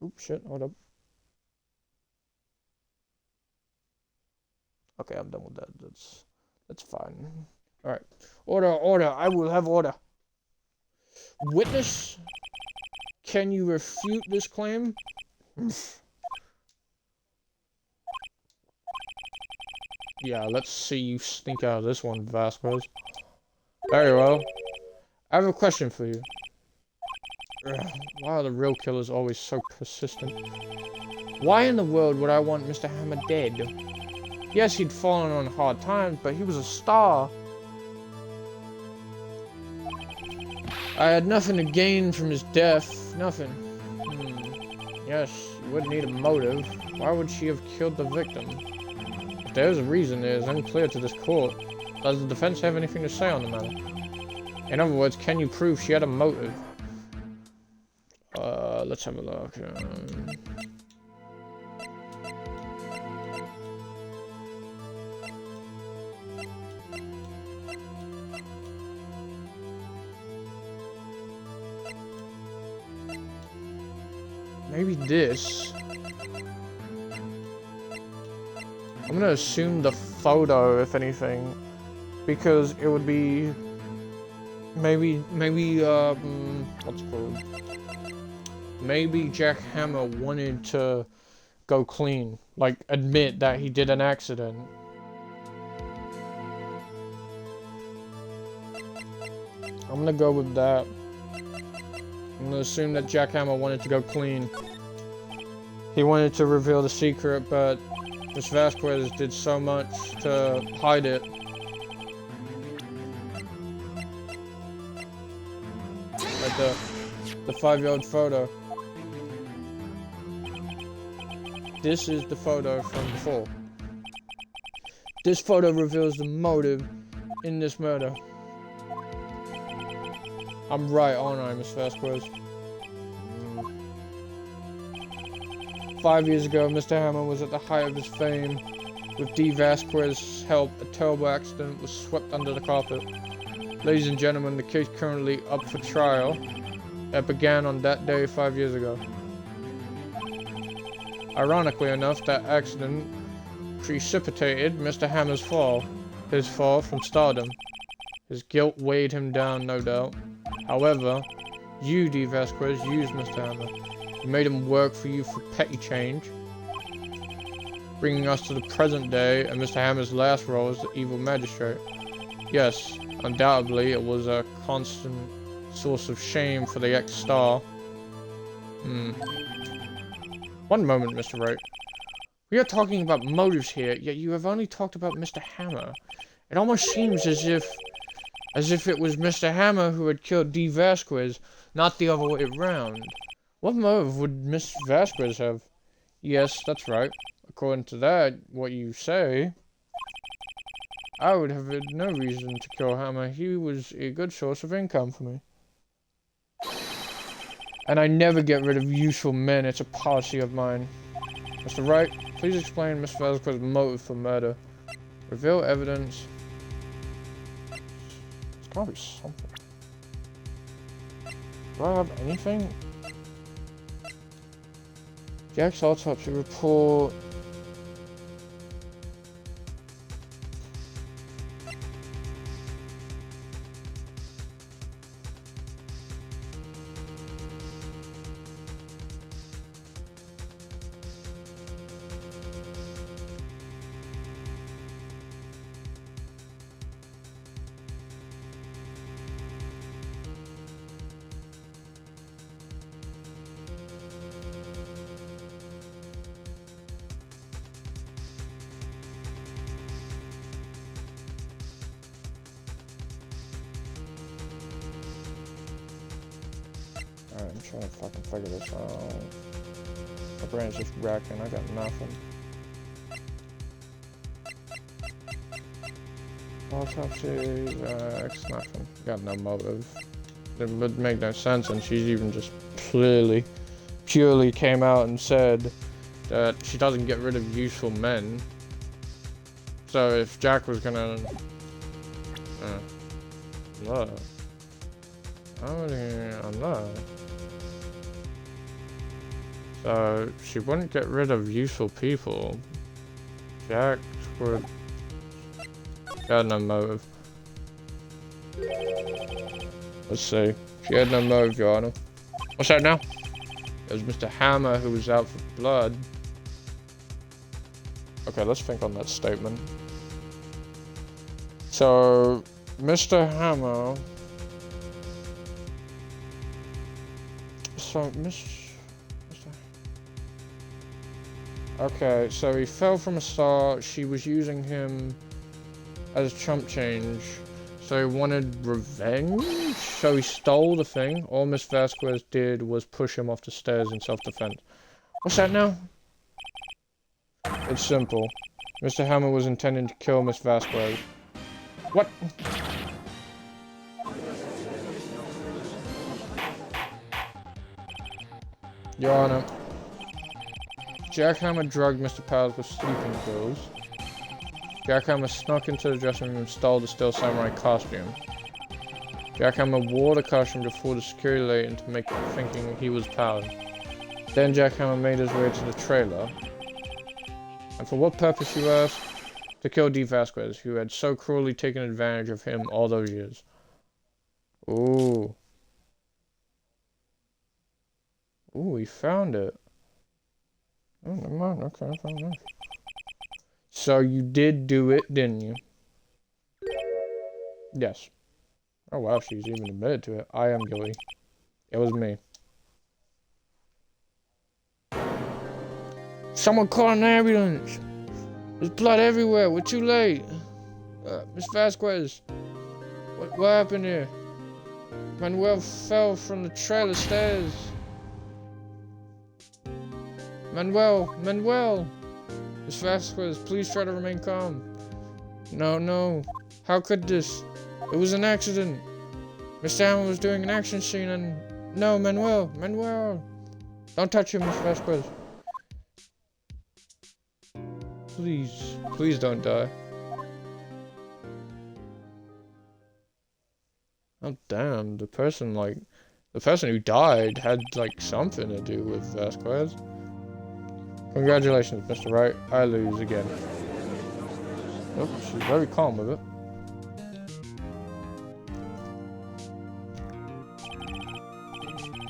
Oops, shit, hold up. Okay, I'm done with that. That's fine. Alright. Order, I will have order. Witness, can you refute this claim? Yeah, let's see you sneak out of this one, Vasquez. Very well. I have a question for you. Why are the real killers always so persistent? Why in the world would I want Mr. Hammer dead? Yes, he'd fallen on hard times, but he was a star. I had nothing to gain from his death. Nothing. Yes, you would need a motive. Why would she have killed the victim? If there's a reason, it is unclear to this court. Does the defense have anything to say on the matter? In other words, can you prove she had a motive? Let's have a look. Maybe this. I'm gonna assume the photo, if anything, because it would be maybe what's it called? Maybe Jack Hammer wanted to go clean, like admit that he did an accident. I'm gonna go with that. I'm gonna assume that Jack Hammer wanted to go clean. He wanted to reveal the secret, but Miss Vasquez did so much to hide it. Like the 5-year-old photo. This is the photo from before. This photo reveals the motive in this murder. I'm right, aren't I, Miss Vasquez? 5 years ago, Mr. Hammer was at the height of his fame. With D. Vasquez's help, a terrible accident was swept under the carpet. Ladies and gentlemen, the case currently up for trial. It began on that day 5 years ago. Ironically enough, that accident precipitated Mr. Hammer's fall. His fall from stardom. His guilt weighed him down, no doubt. However, you, D. Vasquez, used Mr. Hammer. You made him work for you for petty change, bringing us to the present day and Mr. Hammer's last role as the evil magistrate. Yes, undoubtedly it was a constant source of shame for the ex-star. One moment, Mr. Wright. We are talking about motives here, yet you have only talked about Mr. Hammer. It almost seems as if it was Mr. Hammer who had killed D. Vasquez, not the other way around. What motive would Miss Vasquez have? Yes, that's right. According to that, what you say, I would have had no reason to kill Hammer. He was a good source of income for me. And I never get rid of useful men. It's a policy of mine. Mr. Wright, please explain Miss Vasquez's motive for murder. Reveal evidence. It's gotta be something. Do I have anything? Jack's autopsy report. Alright, I'm trying to fucking figure this out. My brain's just racking, I got nothing. Autopsy, it's nothing. Got no motive. It would make no sense, and she's even just purely came out and said that she doesn't get rid of useful men. So if Jack was gonna... no. I'm not. So she wouldn't get rid of useful people. Jack would... She had no motive. Let's see. She had no motive, Your Honor. What's that now? It was Mr. Hammer who was out for blood. Okay, let's think on that statement. So, Mr. Hammer... So, Okay, so he fell from a star. She was using him as chump change. So he wanted revenge? So he stole the thing. All Miss Vasquez did was push him off the stairs in self-defense. What's that now? It's simple. Mr. Hammer was intending to kill Miss Vasquez. What? Your Honor, Jack Hammer drugged Mr. Powers with sleeping pills. Jack Hammer snuck into the dressing room and stole the Steel Samurai costume. Jack Hammer wore the costume to fool the security lady into thinking he was Powers. Then Jack Hammer made his way to the trailer. And for what purpose, you ask? To kill D. Vasquez, who had so cruelly taken advantage of him all those years. Ooh. Ooh, he found it. Oh, never mind. Okay, I found it. So you did do it, didn't you? Yes. Oh wow, she's even admitted to it. I am guilty. It was me. Someone call an ambulance! There's blood everywhere. We're too late. Miss Vasquez. What happened here? Manuel fell from the trailer stairs. Manuel! Miss Vasquez, please try to remain calm. No. How could this? It was an accident. Mr. Hammer was doing an action scene and... No, Manuel! Don't touch him, Miss Vasquez. Please don't die. Oh damn, the person who died had like something to do with Vasquez. Congratulations, Mr. Wright. I lose again. Oh, she's very calm with it.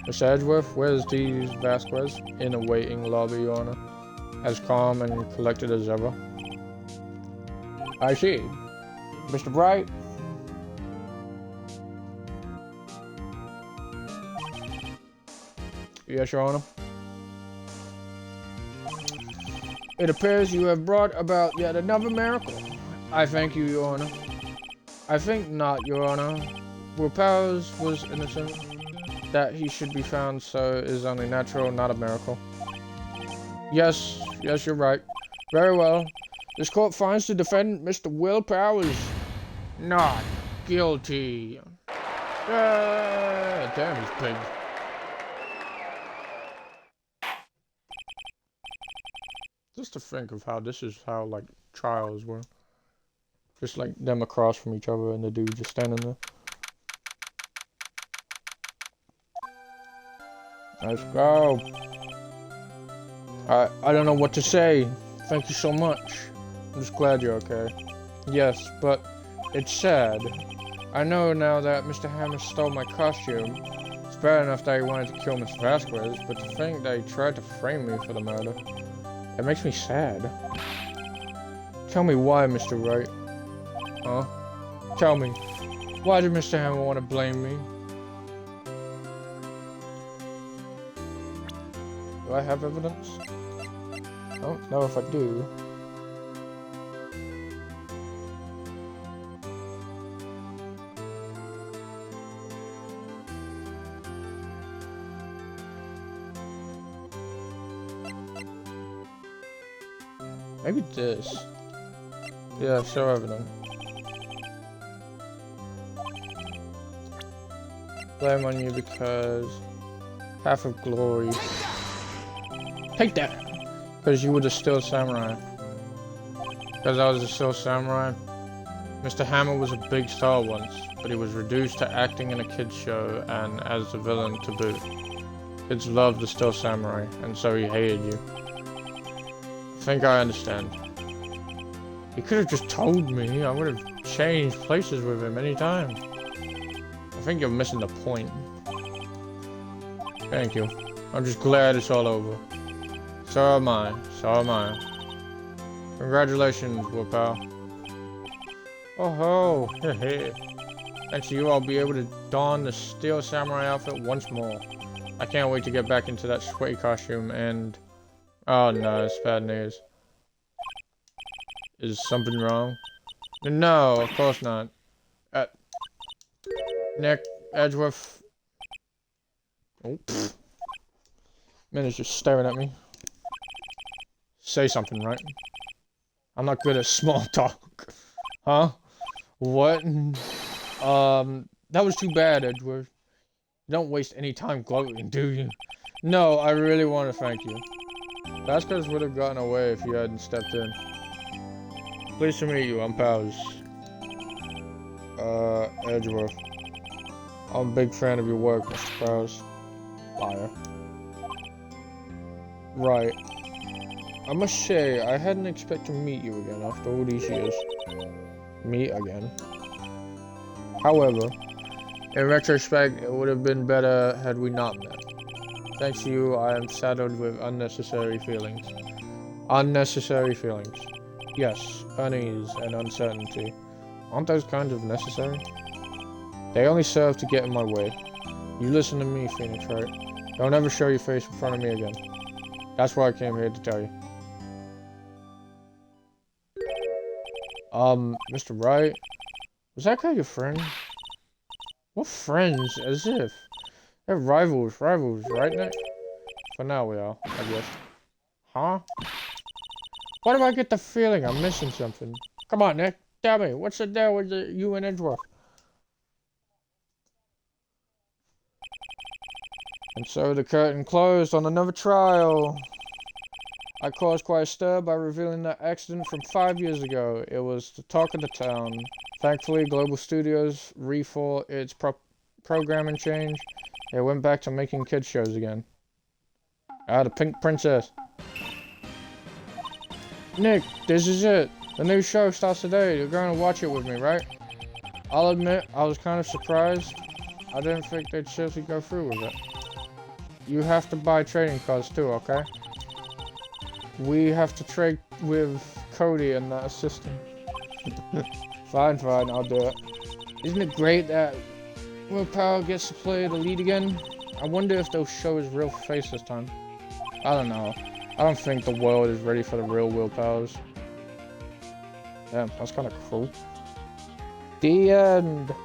Mr. Edgeworth, where's these Vasquez? In a waiting lobby, Your Honor. As calm and collected as ever. I see. Mr. Bright? Yes, Your Honor. It appears you have brought about yet another miracle. I thank you, Your Honor. I think not, Your Honor. Will Powers was innocent. That he should be found so is only natural, not a miracle. Yes, you're right. Very well. This court finds the defendant, Mr. Will Powers, not guilty. Damn, he's big. Just to think of how this is how, like, trials were. Just like them across from each other and the dude just standing there. Let's go. I don't know what to say. Thank you so much. I'm just glad you're okay. Yes, but it's sad. I know now that Mr. Hammer stole my costume. It's bad enough that he wanted to kill Miss Vasquez, but to think that he tried to frame me for the murder. It makes me sad. Tell me why, Mr. Wright. Huh? Tell me. Why did Mr. Hammer want to blame me? Do I have evidence? I don't know if I do. Maybe this. Yeah, show evidence. Blame on you because half of glory. Take that! Because you were the Steel Samurai. Because I was the Steel Samurai. Mr. Hammer was a big star once, but he was reduced to acting in a kids show and as the villain to boot. Kids loved the Steel Samurai, and so he hated you. I think I understand. He could have just told me. I would have changed places with him anytime. I think you're missing the point. Thank you. I'm just glad it's all over. So am I. So am I. Congratulations, Whoopal. Oh ho! Hehe. Thanks to you, I'll be able to don the Steel Samurai outfit once more. I can't wait to get back into that sweaty costume and... Oh no, it's bad news. Is something wrong? No, of course not. Nick Edgeworth. Oh, pfft. Man is just staring at me. Say something, right? I'm not good at small talk. Huh? What? That was too bad, Edgeworth. You don't waste any time gloating, do you? No, I really want to thank you. Vasquez would have gotten away if you hadn't stepped in. Pleased to meet you, I'm Powers. Edgeworth. I'm a big fan of your work, Mr. Powers. Liar. Right. I must say, I hadn't expected to meet you again after all these years. Meet again. However, in retrospect, it would have been better had we not met. Thanks to you, I am saddled with unnecessary feelings. Unnecessary feelings. Yes, unease and uncertainty. Aren't those kinds of necessary? They only serve to get in my way. You listen to me, Phoenix, right? Don't ever show your face in front of me again. That's why I came here to tell you. Mr. Wright? Was that guy your friend? What friends? As if. They're rivals, right, Nick? For now we are, I guess. Huh? Why do I get the feeling I'm missing something? Come on, Nick. Tell me, what's the deal with you and Edgeworth? And so the curtain closed on another trial. I caused quite a stir by revealing that accident from 5 years ago. It was the talk of the town. Thankfully, Global Studios rethought its programming change. It went back to making kids shows again. Ah, the Pink Princess. Nick, this is it. The new show starts today. You're going to watch it with me, right? I'll admit, I was kind of surprised. I didn't think they'd seriously go through with it. you have to buy trading cards too, okay? We have to trade with Cody and that assistant. Fine, I'll do it. Isn't it great that Willpower gets to play the lead again? I wonder if they'll show his real face this time. I don't know. I don't think the world is ready for the real Willpowers. Damn, that's kind of cool. The end.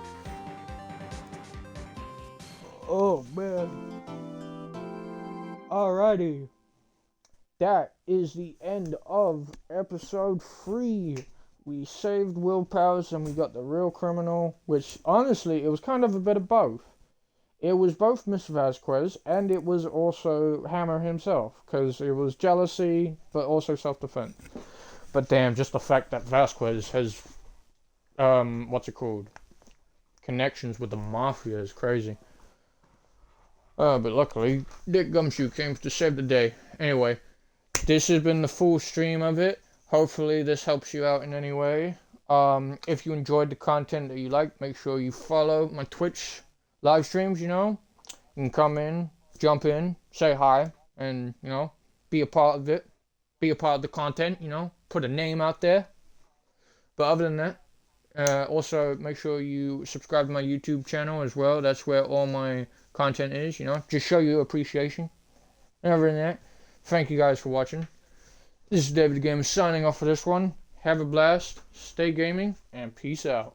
Oh, man. Alrighty. That is the end of episode 3. We saved Willpowers and we got the real criminal, which, honestly, it was kind of a bit of both. It was both Miss Vasquez, and it was also Hammer himself, because it was jealousy, but also self-defense. But damn, just the fact that Vasquez has, what's it called? Connections with the Mafia is crazy. But luckily, Dick Gumshoe came to save the day. Anyway, this has been the full stream of it. Hopefully this helps you out in any way. If you enjoyed the content that you like, make sure you follow my Twitch live streams, you know. You can come in, jump in, say hi, and, you know, be a part of it. Be a part of the content, you know. Put a name out there. But other than that, also make sure you subscribe to my YouTube channel as well. That's where all my content is, you know. Just show you appreciation. And other than that, thank you guys for watching. This is David the Gamer signing off for this one. Have a blast, stay gaming, and peace out.